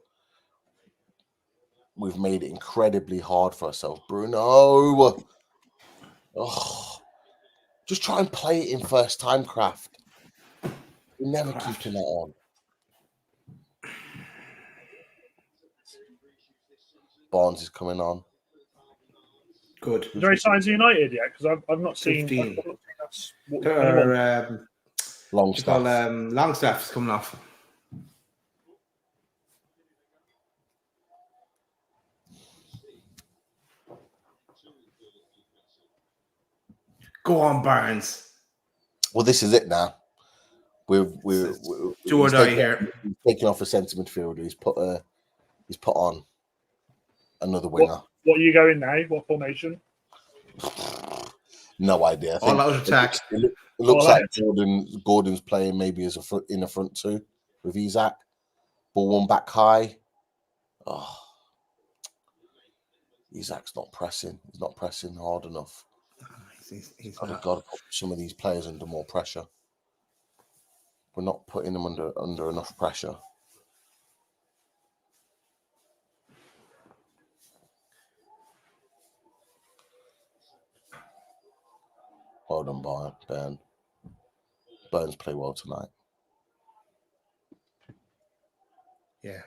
we've made it incredibly hard for ourselves. Bruno, just try and play it in first time, Craft. We're never keeping that on. Barnes is coming on. Good. Is there any signs of United yet? Because I've not seen. 15. Longstaff. Longstaff's coming off. Go on, Barnes. Well, this is it now. We're do or die here. He's taking off a centre midfielder. He's put on another winger. What are you going now? What formation? No idea. I think All out attack. It looks All like out. Gordon's playing maybe as in a front two with Isaac. Ball one back high. Oh, Isaac's not pressing. He's not pressing hard enough. He's Got to put some of these players under more pressure. We're not putting them under enough pressure. Well done, Ben. Burns play well tonight. Yeah.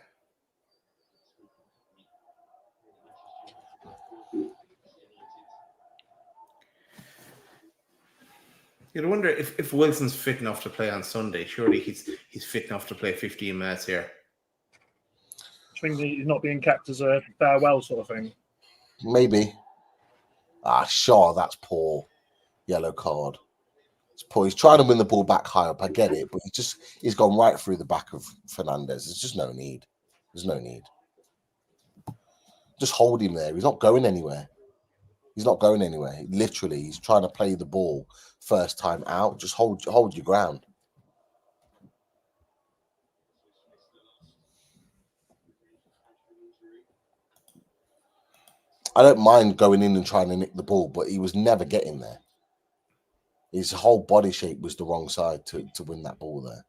You'd wonder if Wilson's fit enough to play on Sunday. Surely he's fit enough to play 15 minutes here. I think he's not being kept as a farewell sort of thing. Maybe. Shaw, that's poor. Yellow card. It's poor. He's trying to win the ball back high up. I get it, but he's gone right through the back of Fernandez. There's just no need. There's no need. Just hold him there. He's not going anywhere. He's not going anywhere. Literally, he's trying to play the ball first time out. Just hold your ground. I don't mind going in and trying to nick the ball, but he was never getting there. His whole body shape was the wrong side to win that ball there.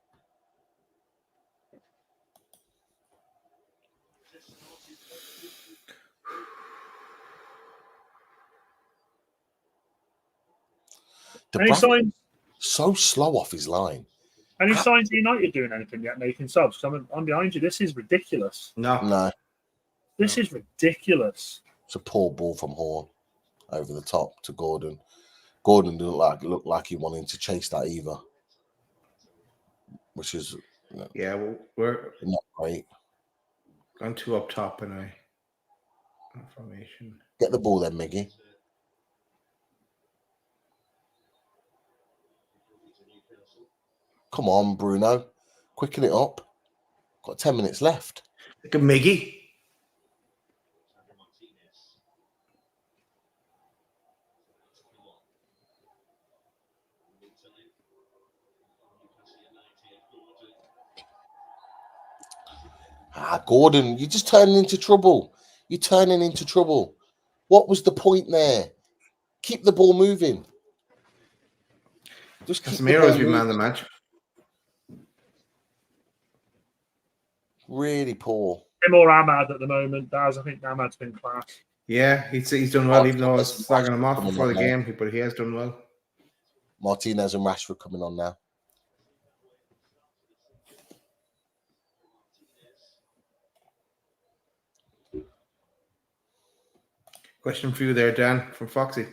Any signs? So slow off his line. Any signs of United doing anything yet, making subs? I'm behind you. This is ridiculous. No. This is ridiculous. It's a poor ball from Horn over the top to Gordon. Gordon didn't look like he wanted to chase that either, which is we're not great. Gone two up top in a formation. Get the ball then, Miggy. Come on, Bruno. Quicken it up. Got 10 minutes left. Look at Miggy. Gordon, you're just turning into trouble. You're turning into trouble. What was the point there? Keep the ball moving. Just keep Casemiro's been man of the match. Really poor. Him or Ahmad at the moment, Daz. I think Ahmad's been class. Yeah, he's done well, even though I was slagging him off before the game, but he has done well. Martinez and Rashford coming on now. Question for you there, Dan, from Foxy.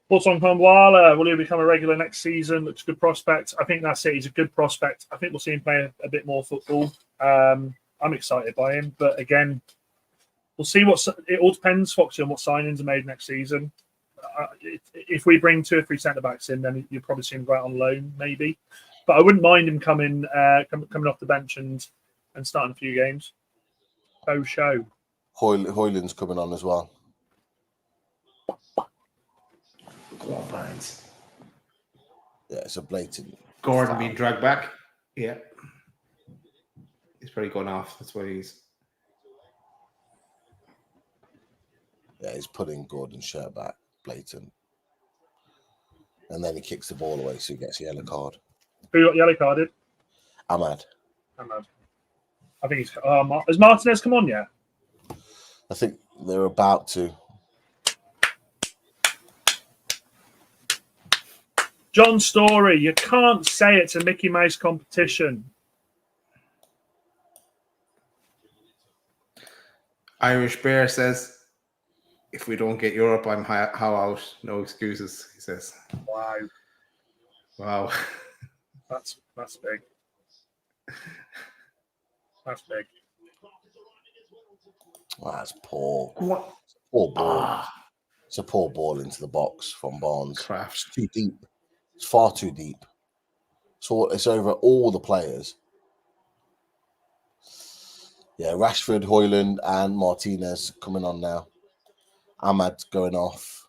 Watchalong Pambwala, will he become a regular next season? Looks a good prospect. I think that's it. He's a good prospect. I think we'll see him play a bit more football. I'm excited by him, but again, we'll see it all depends, Foxy, on what signings are made next season. If we bring 2 or 3 centre backs in, then you'll probably see him go out on loan, maybe. But I wouldn't mind him coming off the bench and starting a few games. Show. Hoyland's coming on as well. Go on, Barnes. Yeah, it's a blatant. Gordon being dragged back. Yeah. He's probably gone off. That's why he's. Yeah, he's putting Gordon's shirt back. Blatant. And then he kicks the ball away, so he gets a yellow card. Who got yellow carded? Ahmad. I think he's. Has Martinez come on yet? I think they're about to. John Story, you can't say it's a Mickey Mouse competition. Irish Bear says, if we don't get Europe, I'm how out. No excuses, he says. Wow. That's big. That's big. Wow, that's poor. What? Poor ball. It's a poor ball into the box from Barnes. Craft. It's too deep. It's far too deep. So it's over all the players. Yeah, Rashford, Hoyland, and Martinez coming on now. Ahmad going off.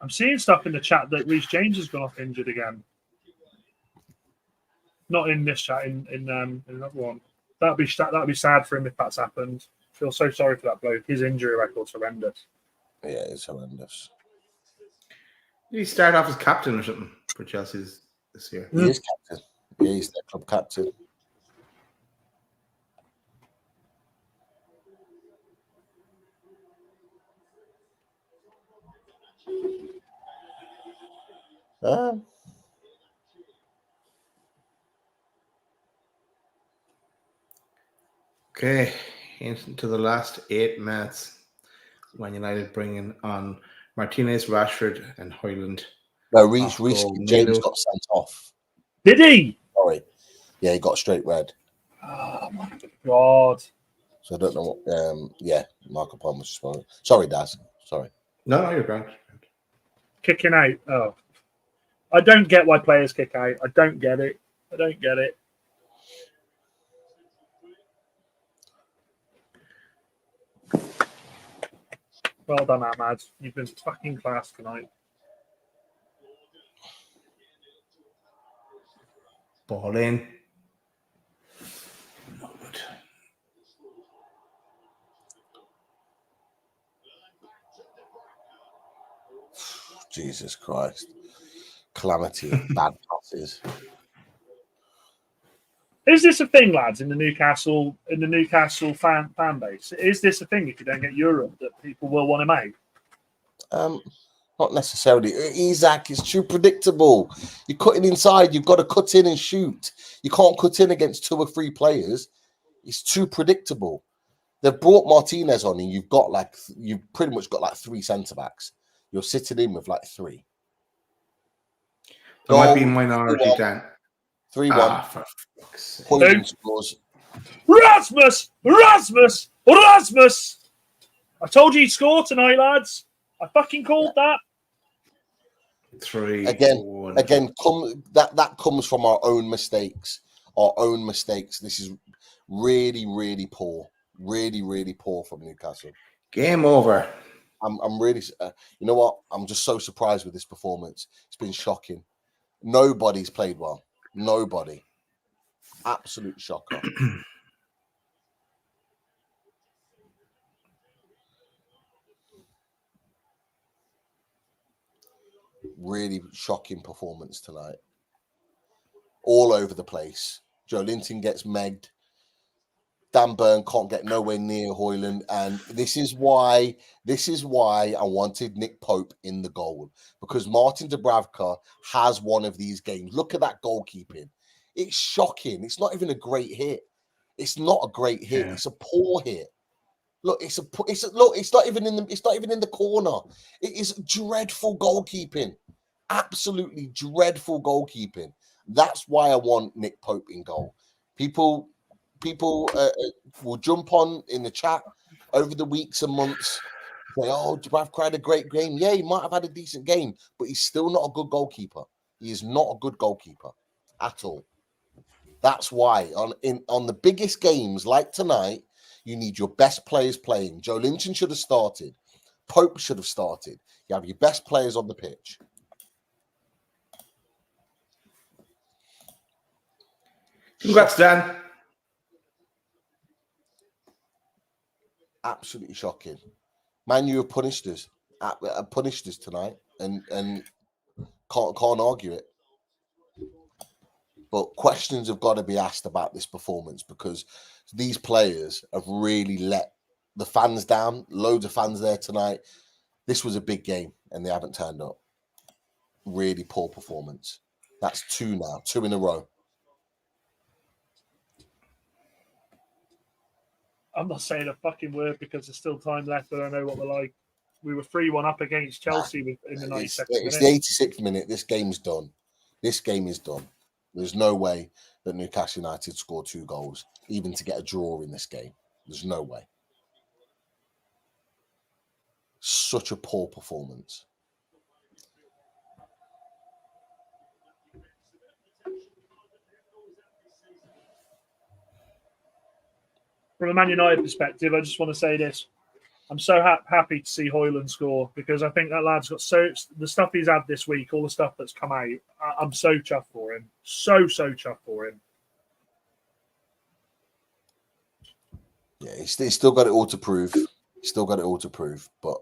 I'm seeing stuff in the chat that Reece James has gone off injured again. Not in this chat, in another one. That'd be sad for him if that's happened. I feel so sorry for that bloke. His injury record's horrendous. Yeah, it's horrendous. Did he start off as captain or something for Chelsea's this year? He is captain. Yeah, he's their club captain. Okay, into the last 8 minutes. Man United bringing on Martinez, Rashford, and Højlund. No, Reece James got sent off. Did he? Sorry. Yeah, he got straight red. Oh my God. So I don't know what. Yeah, Marco Palmer was just. Sorry, Daz. Sorry. No, you're grand. Kicking out. Oh, I don't get why players kick out. I don't get it. Well done, Ahmad. You've been fucking class tonight. Ball in. No good. Jesus Christ. Calamity. Bad passes. Is this a thing, lads, in the Newcastle fan base? Is this a thing if you don't get Europe that people will want him out? Not necessarily. Isak is too predictable. You're cutting inside. You've got to cut in and shoot. You can't cut in against 2 or 3 players. It's too predictable. They've brought Martinez on, and you've pretty much got like 3 centre backs. You're sitting in with like 3. There might be a minority, Dan. 3-1. For fuck's sake. Højlund scores. Rasmus! I told you he'd score tonight, lads. I fucking called that. 3 Again, 1. that comes from our own mistakes. This is really, really poor. Really, really poor from Newcastle. Game over. I'm really. You know what? I'm just so surprised with this performance. It's been shocking. Nobody's played well. Nobody. Absolute shocker. Really shocking performance tonight. All over the place. Joe Linton gets megged. Dan Burn can't get nowhere near Højlund, and this is why I wanted Nick Pope in the goal, because Martin Dubravka has one of these games. Look at that goalkeeping. It's shocking. It's not even a great hit. It's not a great hit. Yeah. It's a poor hit. Look, it's not even in the corner. It is dreadful goalkeeping. Absolutely dreadful goalkeeping. That's why I want Nick Pope in goal. People will jump on in the chat over the weeks and months, say, "Oh, Dubravka had a great game." Yeah, he might have had a decent game, but he's still not a good goalkeeper. He is not a good goalkeeper at all. That's why on the biggest games like tonight, you need your best players playing. Joe Linton should have started. Pope should have started. You have your best players on the pitch. Congrats, Dan. Absolutely shocking. Man, you have punished us tonight, and can't argue it. But questions have got to be asked about this performance, because these players have really let the fans down. Loads of fans there tonight. This was a big game, and they haven't turned up. Really poor performance. That's 2 now, 2 in a row. I'm not saying a fucking word because there's still time left, and I know what they're like. We were 3-1 up against Chelsea in the 92nd minute. It's the 86th minute. This game's done. This game is done. There's no way that Newcastle United score 2 goals, even to get a draw in this game. There's no way. Such a poor performance. From a Man United perspective, I just want to say this. I'm so happy to see Hoyland score because I think that lad's got the stuff he's had this week, all the stuff that's come out. I'm so chuffed for him. So chuffed for him. Yeah, he's still got it all to prove. He's still got it all to prove. But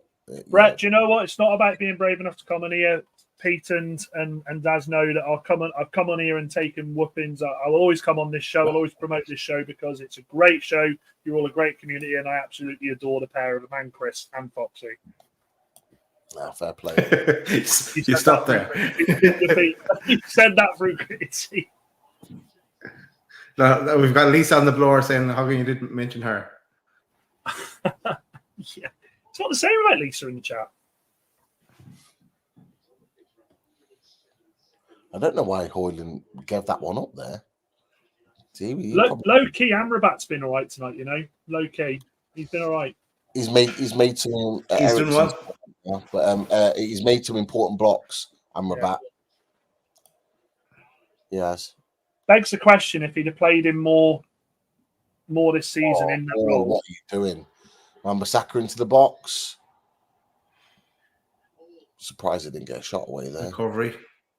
Brett, do you know what? It's not about being brave enough to come on here. Pete and Daz know that I've come on here and taken whoopings. I'll always come on this show. I'll always promote this show because it's a great show. You're all a great community, and I absolutely adore the pair of them, and Chris and Foxy. Fair play. You stopped there. You said that through criticism. No, we've got Lisa on the floor saying, how come you didn't mention her? Yeah. It's not the same about Lisa in the chat. I don't know why Hoyland gave that one up there. See, low key, Amrabat's been all right tonight. You know, low key, he's been all right. He's made some. He's doing well. But he's made some important blocks. Amrabat. Yeah. Yes. Begs the question if he'd have played him more this season in that role. What are you doing? Wan-Bissaka into the box. Surprised he didn't get a shot away there. Recovery.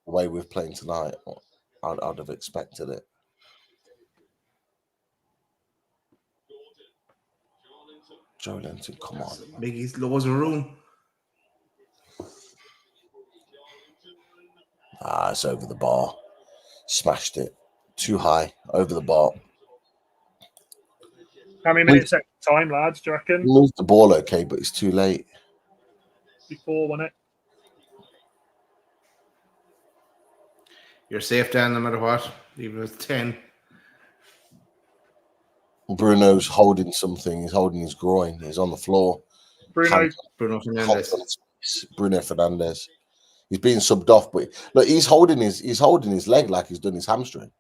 The way we're playing tonight, I'd have expected it. Joe Linton, come on. Biggie's loads of room. It's over the bar. Smashed it. Too high. Over the bar. How many minutes extra time, lads, do you reckon? Moved the ball okay, but it's too late. Before, wasn't it? You're safe, Dan, no matter what. Even if it's 10. Bruno's holding something. He's holding his groin. He's on the floor. Bruno Fernandes. Bruno Fernandes. He's being subbed off, but look, he's holding his leg like he's done his hamstring.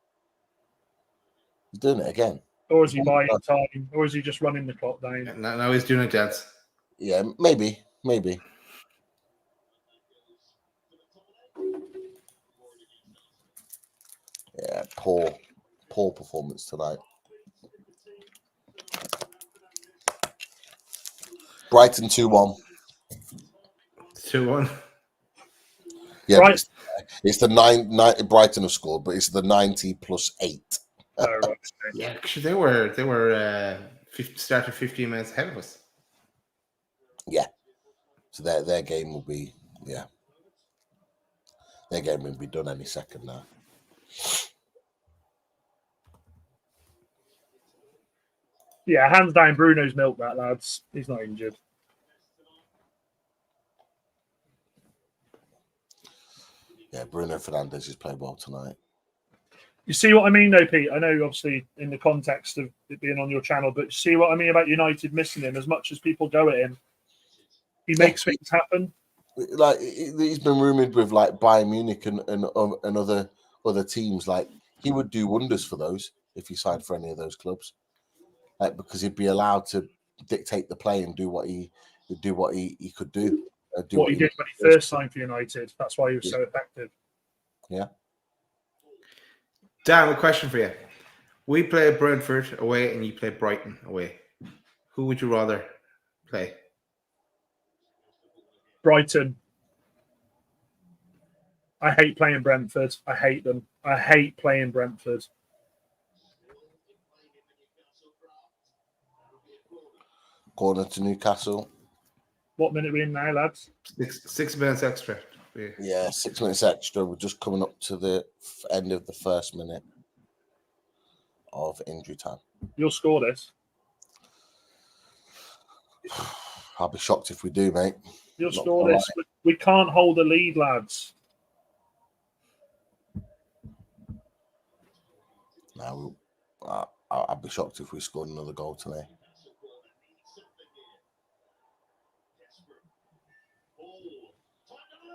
He's doing it again. Or is he buying time? Or is he just running the clock down? Now he's doing it, Dance. Yeah, maybe. Yeah, poor performance tonight. Brighton 2-1. 2-1. Yeah, right. It's the 9 Brighton have scored, but it's the 90 plus 8. Oh, right. Yeah, actually, they were started 15 minutes ahead of us. Yeah, so their game will be their game will be done any second now. Yeah, hands down, Bruno's milked that, lads. He's not injured. Yeah, Bruno Fernandes has played well tonight. You see what I mean, though, Pete? I know, obviously, in the context of it being on your channel, but you see what I mean about United missing him? As much as people go at him, he makes things happen. Like, he's been rumoured with, like, Bayern Munich and other teams. Like, he would do wonders for those if he signed for any of those clubs. Because he'd be allowed to dictate the play and do what he could do. What he did when he first signed for United. That's why he was so effective. Yeah. Dan, a question for you. We play Brentford away and you play Brighton away. Who would you rather play? Brighton. I hate playing Brentford. I hate them. I hate playing Brentford. Corner to Newcastle. What minute are we in now, lads? 6 minutes extra. Yeah, 6 minutes extra. We're just coming up to the end of the first minute of injury time. You'll score this. I'll be shocked if we do, mate. You'll score this. We can't hold a lead, lads. No, I'd be shocked if we scored another goal today.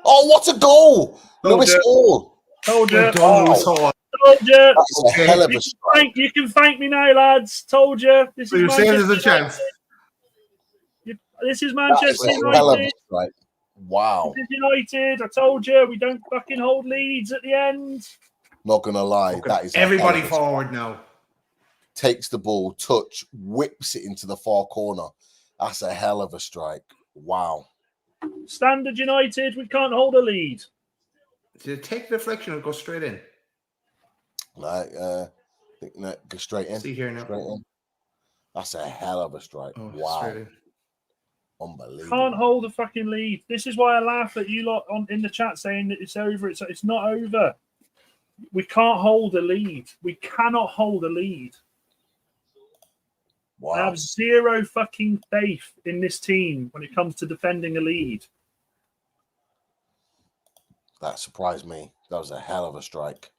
Oh, what a goal! Lewis Hall. Told you. Lewis Hall. Told you. That's a hell of a strike. You can thank me now, lads. Told you. So you're saying there's a chance? This is Manchester United. Hell of a strike. Wow. This is United. I told you we don't fucking hold leads at the end. Not gonna lie, that is everybody forward now. Takes the ball, whips it into the far corner, That's a hell of a strike. Wow. Standard United, we can't hold a lead. Did it take the deflection or go straight in? No, go straight in. See here now. Straight in. That's a hell of a strike. Oh, wow. straight in. Unbelievable. Can't hold a fucking lead. This is why I laugh at you lot in the chat saying that it's over. It's not over. We can't hold a lead. We cannot hold a lead. Wow. I have zero fucking faith in this team when it comes to defending a lead. That surprised me. That was a hell of a strike.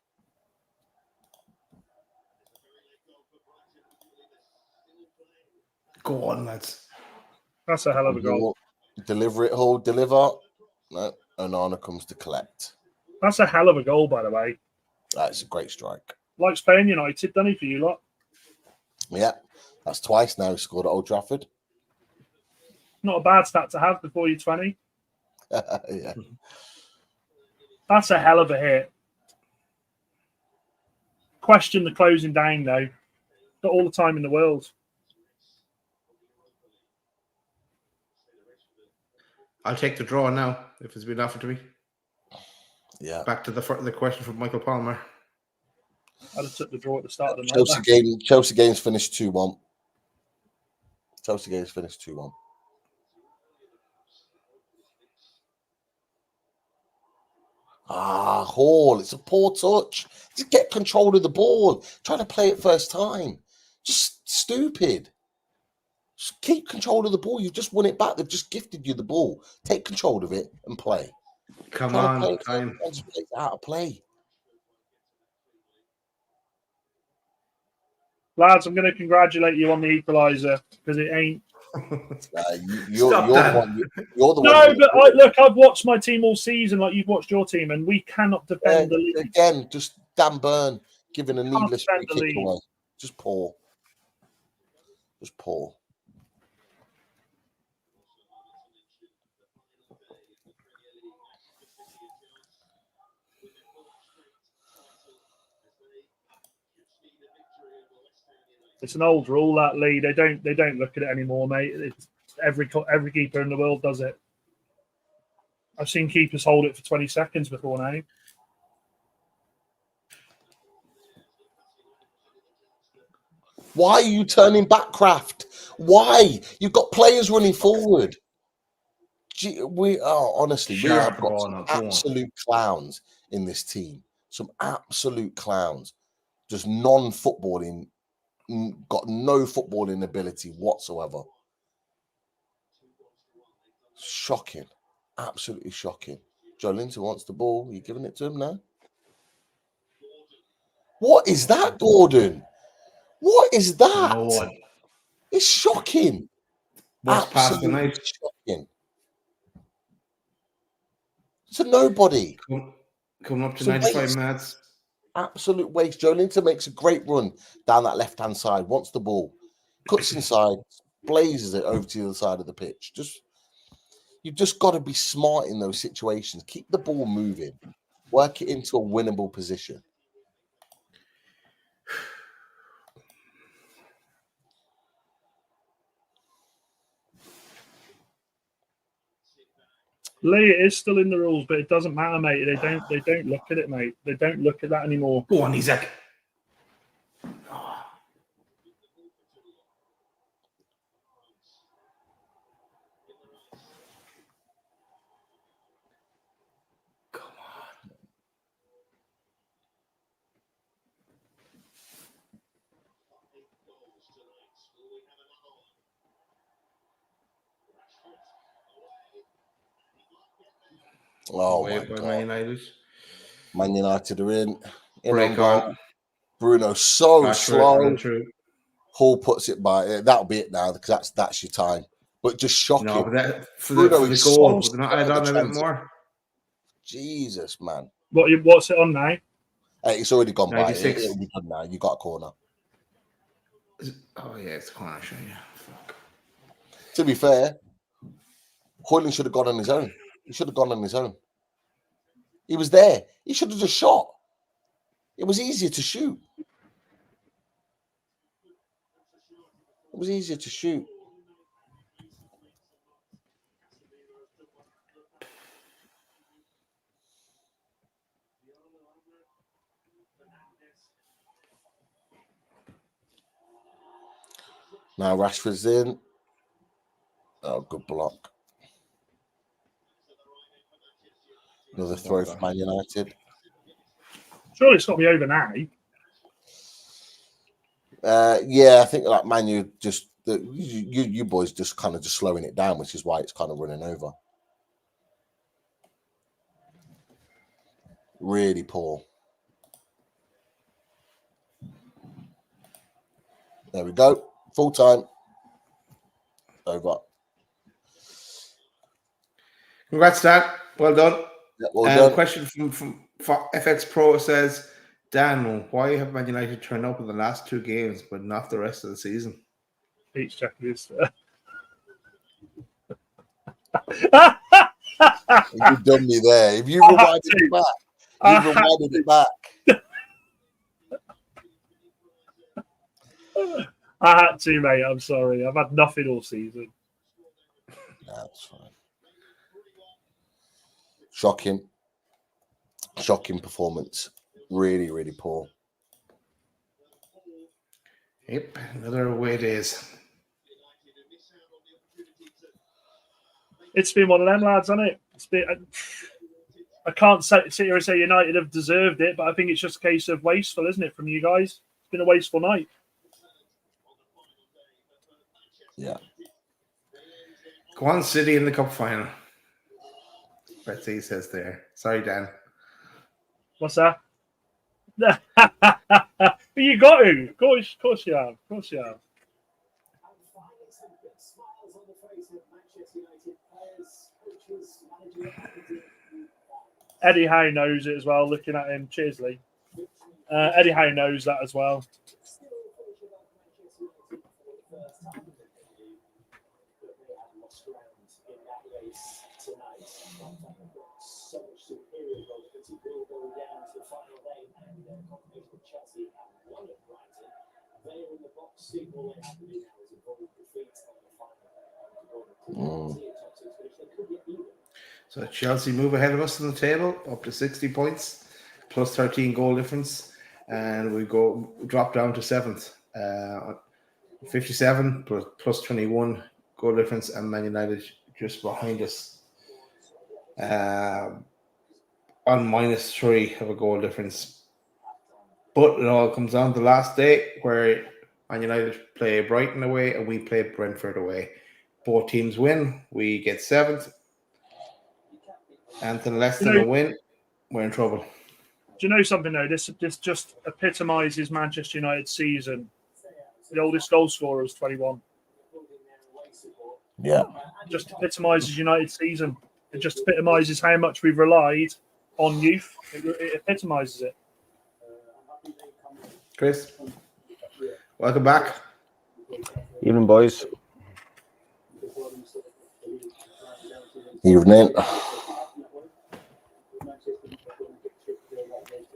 Go on, lads. That's a hell of a goal. Deliver it, hold, deliver. No, Onana comes to collect. That's a hell of a goal, by the way. That's a great strike. Likes playing United, doesn't he, for you lot? Yeah, that's twice now he scored at Old Trafford. Not a bad stat to have before you're 20. Yeah. That's a hell of a hit. Question the closing down, though. Got all the time in the world. I'll take the draw now if it's been offered to me. Yeah. Back to the question from Michael Palmer. I'd have took the draw at the start of the night. Chelsea games finished 2-1. Chelsea games finished 2-1. Hall, it's a poor touch. Just get control of the ball. Try to play it first time. Just stupid. Just keep control of the ball. You've just won it back. They've just gifted you the ball. Take control of it and play. Come on, time. It's out of play. Lads, I'm going to congratulate you on the equaliser because it ain't. You're the one. No, but look, I've watched my team all season like you've watched your team, and we cannot defend the lead. Again, just Dan Burn giving a needless free kick away. Just poor. Just poor. It's an old rule, that lead. They don't look at it anymore, mate. It's every keeper in the world does it. I've seen keepers hold it for 20 seconds before now. Why are you turning back, Kraft? Why? You've got players running forward. Honestly, we have got some absolute clowns in this team. Some absolute clowns. Just non-footballing. Got no footballing ability whatsoever. Shocking. Absolutely shocking. Joe Linton wants the ball. Are you giving it to him now? What is that, Gordon? What is that? No one. It's shocking. What's past the night? Shocking. To nobody. Coming up to 95 minutes. Absolute waste. Joe Linton makes a great run down that left-hand side, wants the ball, cuts inside, blazes it over to the other side of the pitch. You've just got to be smart in those situations. Keep the ball moving. Work it into a winnable position. Lee, it is still in the rules, but it doesn't matter, mate. They don't look at it, mate. They don't look at that anymore. Go on, Isaac. Come on. Oh, my God. Man United are in on goal. Bruno so slow. Hall puts it by. That'll be it now because that's your time. But just shocking. No, but for the goal, so not add on a bit more. Jesus, man. What's it on now? It's already gone 96. by. It'll be done now. You got a corner. Oh yeah, it's a corner. Yeah. Fuck. To be fair, Hoyland should have gone on his own. He should have gone on his own. He was there. He should have just shot. It was easier to shoot. It was easier to shoot. Now Rashford's in. Oh, good block. Another throw for Man United. Surely it's got to be over now. Yeah, I think like Man U just you boys just kind of just slowing it down, which is why it's kind of running over. Really poor. There we go. Full time. Over. Congrats, Dan. Well done. Yeah, well done. Question from FX Pro says, Dan, why have Man United turned up in the last 2 games but not the rest of the season? Pete's checking his. You've done me there. If you rewinded it back, you've rewinded it back. I had to, mate. I'm sorry. I've had nothing all season. That's fine. Shocking performance. Really, really poor. Yep, another away days. It's been one of them, lads, hasn't it? It's been. I can't sit here and say United have deserved it, but I think it's just a case of wasteful, isn't it, from you guys? It's been a wasteful night. Yeah. Go on, City in the cup final. Betsy says there. Sorry, Dan. What's that? But you got to. Of course you have. Of course you have. Eddie Howe knows it as well, looking at him. Cheers, Lee. Eddie Howe knows that as well. So Chelsea move ahead of us on the table, up to 60 points, plus 13 goal difference, and we drop down to 7th, 57 plus 21 goal difference, and Man United just behind us on -3 of a goal difference. But it all comes down to the last day, where Man United play Brighton away and we play Brentford away. Both teams win, we get 7th. And to less than a win, we're in trouble. Do you know something, though? This just epitomises Manchester United's season. The oldest goal scorer was 21. Yeah. Just epitomises United's season. It just epitomises how much we've relied on youth. It epitomises it. Chris, welcome back. Evening, boys. Evening.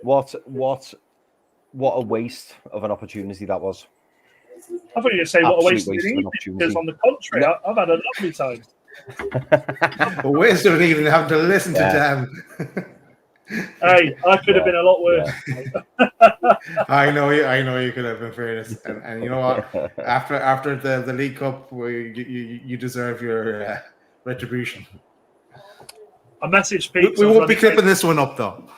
What a waste of an opportunity that was. I thought you were going to say what a waste of an Absolute evening, opportunity. because on the contrary, I've had a lovely time. A waste of an evening having to listen to Dan. Hey, I could have been a lot worse. Yeah. I know you could have, in fairness. And you know what? After the League Cup, you deserve your retribution. I messaged Pete. We won't be clipping this one up, though.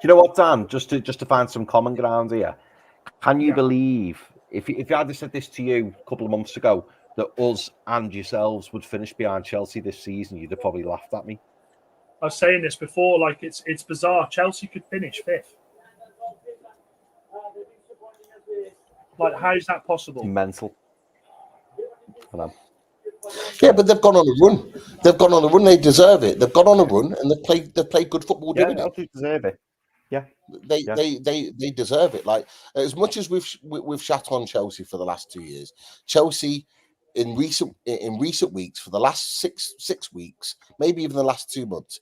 Do you know what, Dan? Just to find some common ground here. Can you believe if I had said this to you a couple of months ago that us and yourselves would finish behind Chelsea this season, you'd have probably laughed at me. I was saying this before, like it's bizarre. Chelsea could finish 5th. Like, how is that possible? Mental. I know. Yeah, but they've gone on a run. They deserve it. They've gone on a run and they've played good football doing it. They deserve it. Yeah. They deserve it. Like, as much as we've shat on Chelsea for the last 2 years, Chelsea in recent weeks, for the last six weeks, maybe even the last 2 months,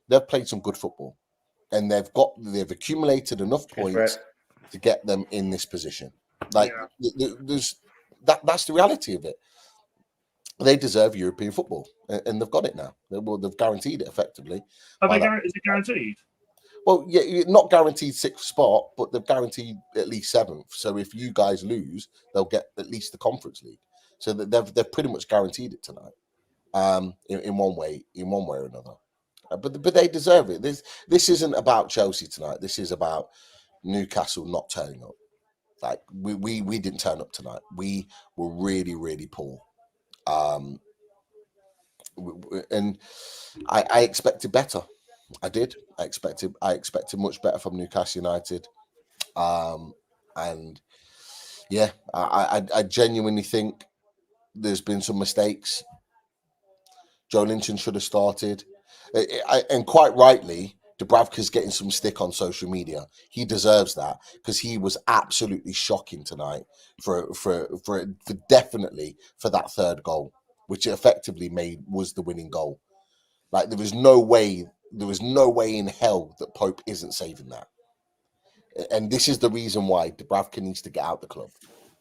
they've played some good football, and they've accumulated enough points to get them in this position. Like, that's the reality of it. They deserve European football, and they've got it now. They've guaranteed it effectively. Is it guaranteed? Well, yeah, you're not guaranteed 6th spot, but they're guaranteed at least 7th. So if you guys lose, they'll get at least the Conference League. So that they're pretty much guaranteed it tonight. In one way or another. But they deserve it. This isn't about Chelsea tonight. This is about Newcastle not turning up. Like we didn't turn up tonight. We were really, really poor. And I expected better. I did. I expected much better from Newcastle United. And yeah, I genuinely think there's been some mistakes. Joe Linton should have started. And quite rightly, Dubravka's getting some stick on social media. He deserves that because he was absolutely shocking tonight for definitely for that 3rd goal, which effectively was the winning goal. Like there was no way in hell that Pope isn't saving that. And this is the reason why Dubravka needs to get out the club.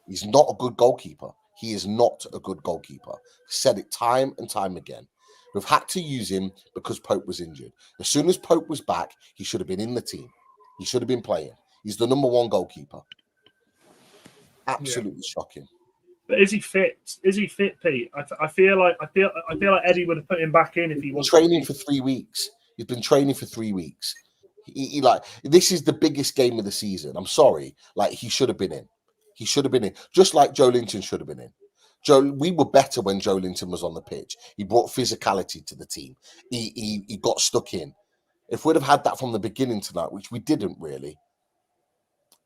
He's not a good goalkeeper. He is not a good goalkeeper. Said it time and time again. We've had to use him because Pope was injured. As soon as Pope was back, he should have been in the team. He should have been playing. He's the number 1 goalkeeper. Absolutely shocking. But is he fit? Is he fit, Pete? I feel like Eddie would have put him back in if he was training for 3 weeks. He's been training for 3 weeks. He like this is the biggest game of the season. I'm sorry. Like he should have been in. He should have been in. Just like Joe Linton should have been in. We were better when Joe Linton was on the pitch. He brought physicality to the team. He got stuck in. If we'd have had that from the beginning tonight, which we didn't really,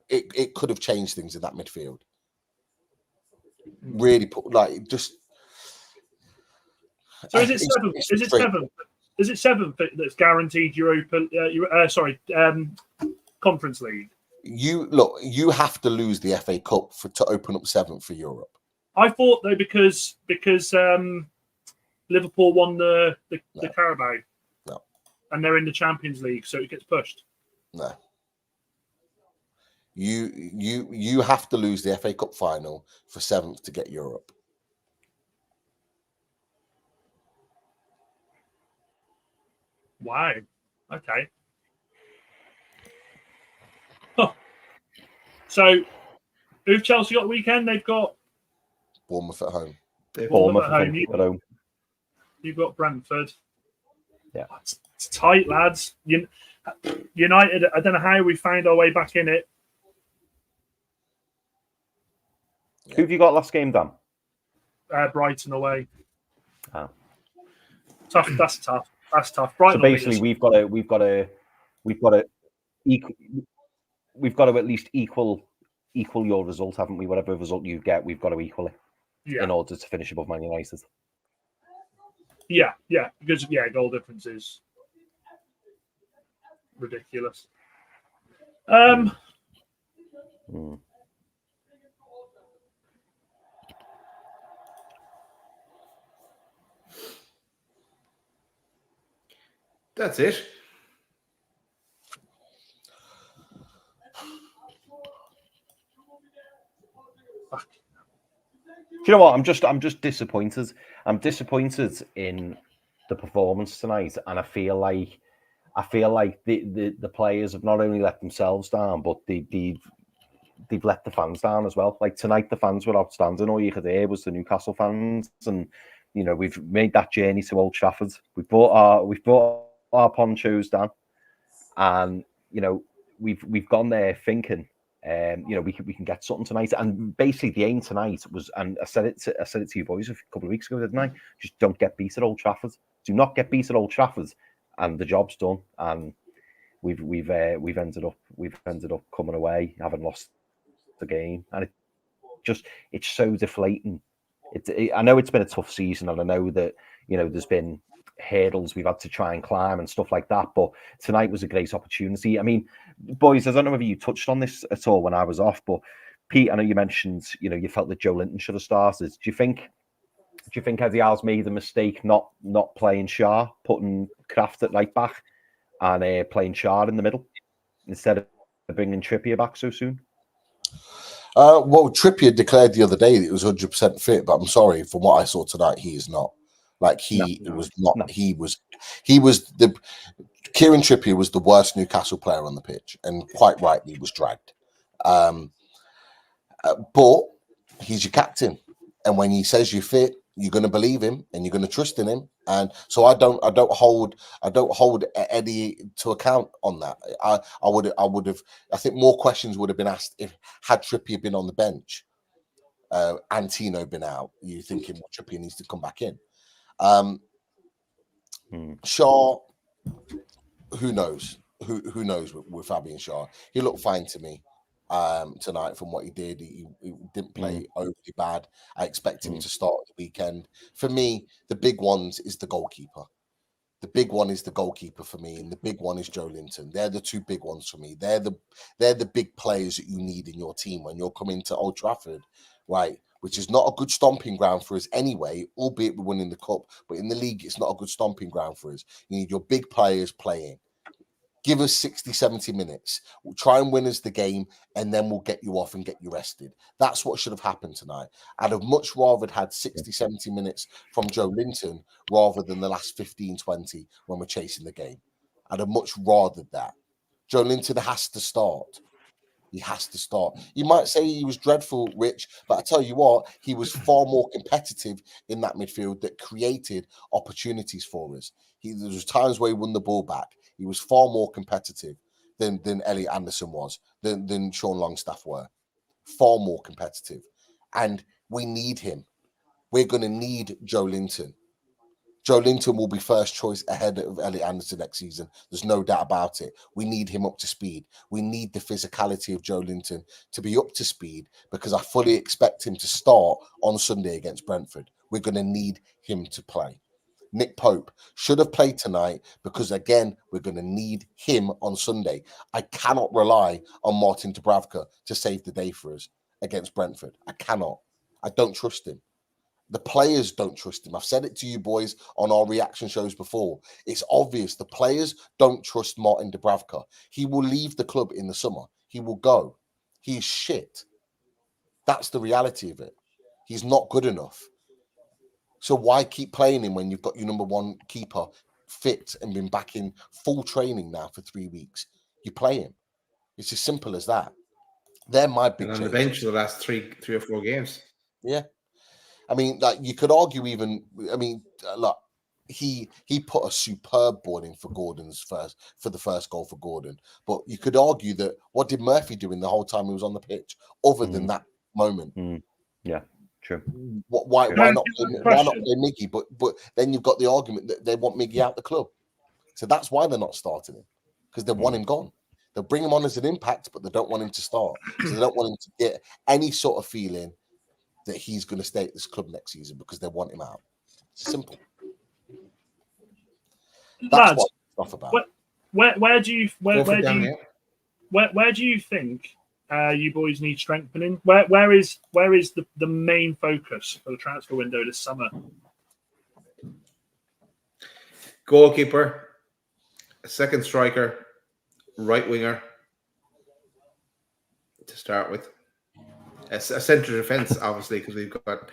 it could have changed things in that midfield. Really put like just. So is it 7th? Is it 7th? Is it 7th that's guaranteed Conference League? You have to lose the FA Cup to open up 7th for Europe. I thought though because Liverpool won the Carabao, and they're in the Champions League, so it gets pushed. No, you have to lose the FA Cup final for 7th to get Europe. Wow. Okay. Huh. So, who've Chelsea got weekend? They've got Bournemouth at home. Bournemouth at home. You've got Brentford. Yeah. It's tight, lads. United, I don't know how we found our way back in it. Yeah. Who have you got last game, Dan? Brighton away. Oh. Tough. That's tough. That's tough. Brighton. So basically, we've got to at least equal your result, haven't we? Whatever result you get, we've got to equal it in order to finish above Man United. Yeah, because goal difference is ridiculous. That's it. Do you know what? I'm just disappointed. I'm disappointed in the performance tonight, and I feel like the players have not only let themselves down, but they've let the fans down as well. Like tonight, the fans were outstanding. All you could hear was the Newcastle fans, and we've made that journey to Old Trafford. We've brought our ponchos down, and we've gone there thinking. We can get something tonight, and basically the aim tonight was, and I said it to you boys a couple of weeks ago, didn't I? Just don't get beat at Old Trafford. Do not get beat at Old Trafford, and the job's done. And we've ended up coming away having lost the game, and it's so deflating. I know it's been a tough season, and I know that there's been hurdles we've had to try and climb and stuff like that, but tonight was a great opportunity. I mean, boys, I don't know whether you touched on this at all when I was off, but Pete, I know you mentioned you felt that Joe Linton should have started. Do you think Eddie Howe's made a mistake not playing Shaw, putting Kraft at right back and playing Shaw in the middle instead of bringing Trippier back so soon? Well, Trippier declared the other day that he was 100% fit, but I'm sorry, from what I saw tonight, he is not. Like he was not. No. He was Kieran Trippier was the worst Newcastle player on the pitch, and quite rightly was dragged. But he's your captain, and when he says you're fit, you're going to believe him and you're going to trust in him. And so I don't hold Eddie to account on that. I think more questions would have been asked if had Trippier been on the bench, and Tino been out. You're thinking, well, Trippier needs to come back in. Shaw, who knows? Who knows with Fabian Shaw? He looked fine to me tonight from what he did. He didn't play overly bad. I expect him to start the weekend. For me, the big ones is the goalkeeper. The big one is the goalkeeper for me, and the big one is Joe Linton. They're the two big ones for me. They're the big players that you need in your team when you're coming to Old Trafford, right? Which is not a good stomping ground for us anyway, albeit we're winning the cup. But in the league, it's not a good stomping ground for us. You need your big players playing. Give us 60, 70 minutes. We'll try and win us the game, and then we'll get you off and get you rested. That's what should have happened tonight. I'd have much rather had 60, 70 minutes from Joe Linton rather than the last 15, 20 when we're chasing the game. I'd have much rather that. Joe Linton has to start. He has to start. You might say he was dreadful, Rich, but I tell you what, he was far more competitive in that midfield that created opportunities for us. There was times where he won the ball back. He was far more competitive than Elliot Anderson was, than Sean Longstaff were. Far more competitive. And we need him. We're going to need Joe Linton. Joe Linton will be first choice ahead of Elliot Anderson next season. There's no doubt about it. We need him up to speed. We need the physicality of Joe Linton to be up to speed, because I fully expect him to start on Sunday against Brentford. We're going to need him to play. Nick Pope should have played tonight, because, again, we're going to need him on Sunday. I cannot rely on Martin Dubravka to save the day for us against Brentford. I cannot. I don't trust him. The players don't trust him. I've said it to you boys on our reaction shows before. It's obvious the players don't trust Martin Dubravka. He will leave the club in the summer. He will go. He is shit. That's the reality of it. He's not good enough. So why keep playing him when you've got your number one keeper fit and been back in full training now for 3 weeks? You play him. It's as simple as that. They're my big and on changes. the bench for the last three or four games. Yeah. I mean, like, you could argue even, I mean, look, he put a superb ball in for the first goal for Gordon. But you could argue that what did Murphy do in the whole time he was on the pitch, other than that moment? Yeah, true. Why not play Miggy? But then you've got the argument that they want Miggy out the club. So that's why they're not starting him, because they want him gone. They'll bring him on as an impact, but they don't want him to start. So they don't want him to get any sort of feeling that he's going to stay at this club next season, because they want him out. It's simple. That's Lads, what stuff about. Where do you think you boys need strengthening? Where is the main focus for the transfer window this summer? Goalkeeper, a second striker, right winger to start with. A centre defence, obviously, because we've got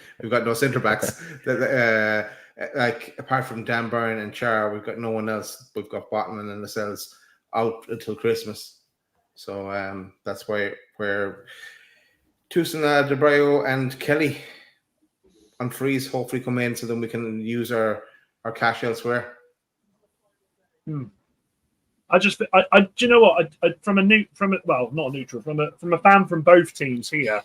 no centre backs. Like, apart from Dan Byrne and Char, we've got no one else. We've got Botman and Lascelles out until Christmas, so that's why we're Toussaint, Debreo, and Kelly on freeze. Hopefully, come in so then we can use our cash elsewhere. I do you know what? From a fan from both teams here,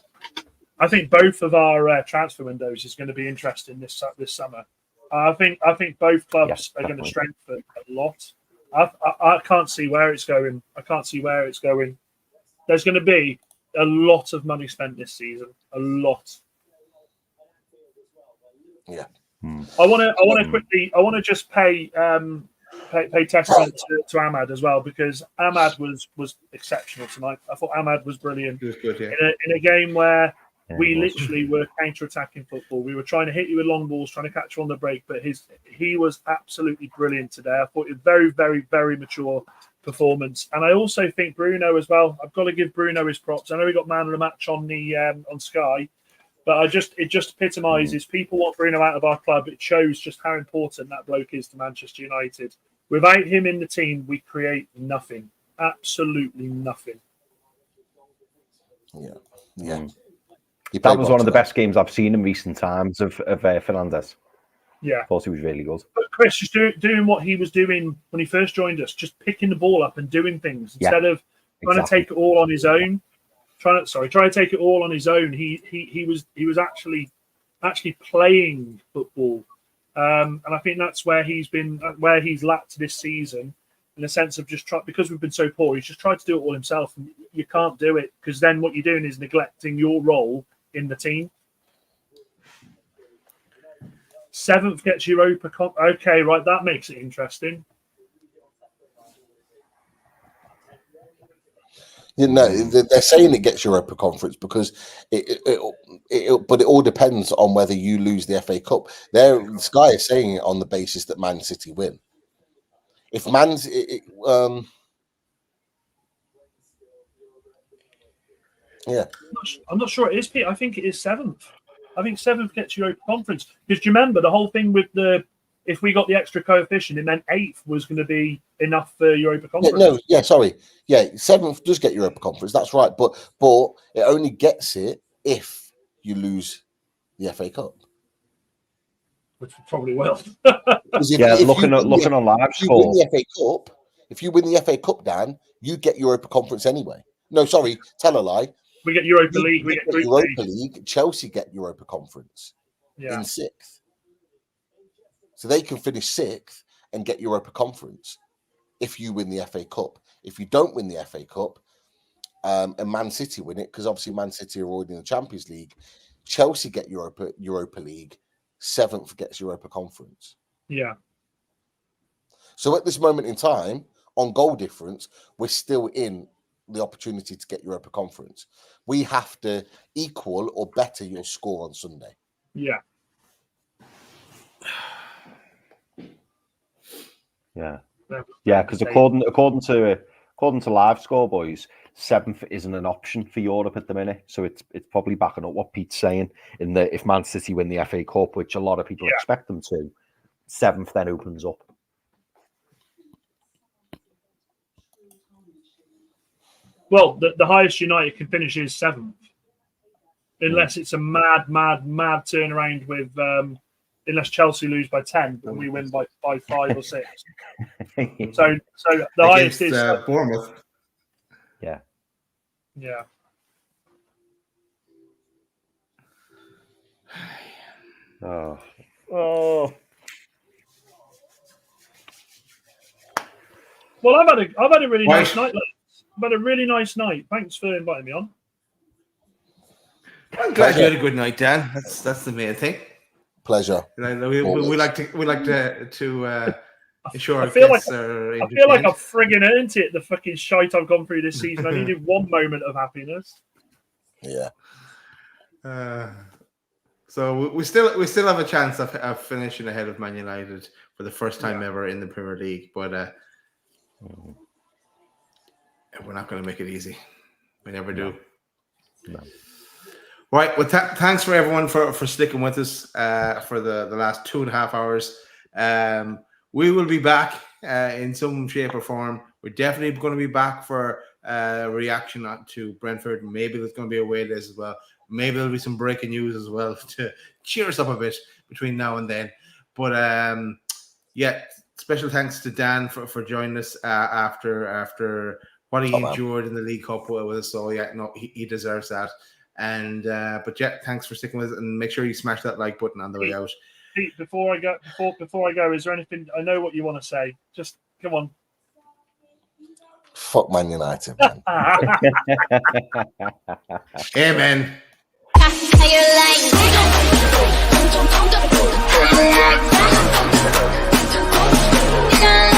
I think both of our transfer windows is going to be interesting this summer. I think both clubs are going to strengthen a lot. I can't see where it's going. There's going to be a lot of money spent this season. A lot. Yeah. I want to just pay testament to Ahmad as well, because Ahmad was exceptional tonight. I thought Ahmad was brilliant. He was good, yeah. In a game where we literally were counter-attacking football. We were trying to hit you with long balls, trying to catch you on the break, but he was absolutely brilliant today. I thought it was very, very, very mature performance. And I also think Bruno as well. I've got to give Bruno his props. I know he got man of the match on Sky, but it just epitomises, people want Bruno out of our club. It shows just how important that bloke is to Manchester United. Without him in the team, we create nothing. Absolutely nothing. Yeah. That was one of the best games I've seen in recent times of Fernandez. Yeah. I thought he was really good. But Chris, just doing what he was doing when he first joined us, just picking the ball up and doing things instead of trying to take it all on his own. Trying to take it all on his own. He was actually playing football, and I think that's where he's lacked this season, in the sense of just because we've been so poor. He's just tried to do it all himself, and you can't do it because then what you're doing is neglecting your role in the team. 7th gets Europa. Okay, right, that makes it interesting. You know, they're saying it gets Europa Conference because but it all depends on whether you lose the FA Cup. Sky is saying it on the basis that Man City win. If I'm not sure it is, Pete. I think it is 7th. I think 7th gets Europa Conference because do you remember the whole thing with if we got the extra coefficient, and then 8th was going to be enough for Europa Conference. Sorry. Yeah, 7th does get Europa Conference. That's right. But it only gets it if you lose the FA Cup. Which we probably will. Looking on live score. If you win the FA Cup, Dan, you get Europa Conference anyway. No, sorry, tell a lie. We get Europa League. We get Europa League. Chelsea get Europa Conference in 6th. So they can finish 6th and get Europa Conference if you win the FA Cup. If you don't win the FA Cup and Man City win it, because obviously Man City are already in the Champions League, Chelsea get Europa League, 7th gets Europa Conference. Yeah. So at this moment in time, on goal difference, we're still in the opportunity to get Europa Conference. We have to equal or better your score on Sunday. Yeah. Yeah, because according to live score, boys, 7th isn't an option for Europe at the minute. So it's probably backing up what Pete's saying in that if Man City win the FA Cup, which a lot of people expect them to, 7th then opens up. Well, the highest United can finish is 7th, unless it's a mad turnaround with. Unless Chelsea lose by 10 and we win by 5 or 6. So the highest is Bournemouth. Yeah. Oh. Well, I've had a really nice night, lads. I've had a really nice night. Thanks for inviting me on. I'm glad you had a good night, Dan. That's the main thing. Pleasure. We like to ensure. I feel like I've frigging earned it. The fucking shite I've gone through this season. I needed one moment of happiness. Yeah. So we still have a chance of finishing ahead of Man United for the first time ever in the Premier League, but we're not going to make it easy. We never do. No. Right. Well, thanks for everyone for sticking with us for the last 2.5 hours. We will be back in some shape or form. We're definitely going to be back for reaction to Brentford. Maybe there's going to be away days as well. Maybe there'll be some breaking news as well to cheer us up a bit between now and then. But special thanks to Dan for joining us after what he endured in the League Cup with us. So he deserves that. And thanks for sticking with it, and make sure you smash that like button on the way out. Pete, before I go, is there anything? I know what you want to say. Just come on. Fuck Man United, man. Amen. How you like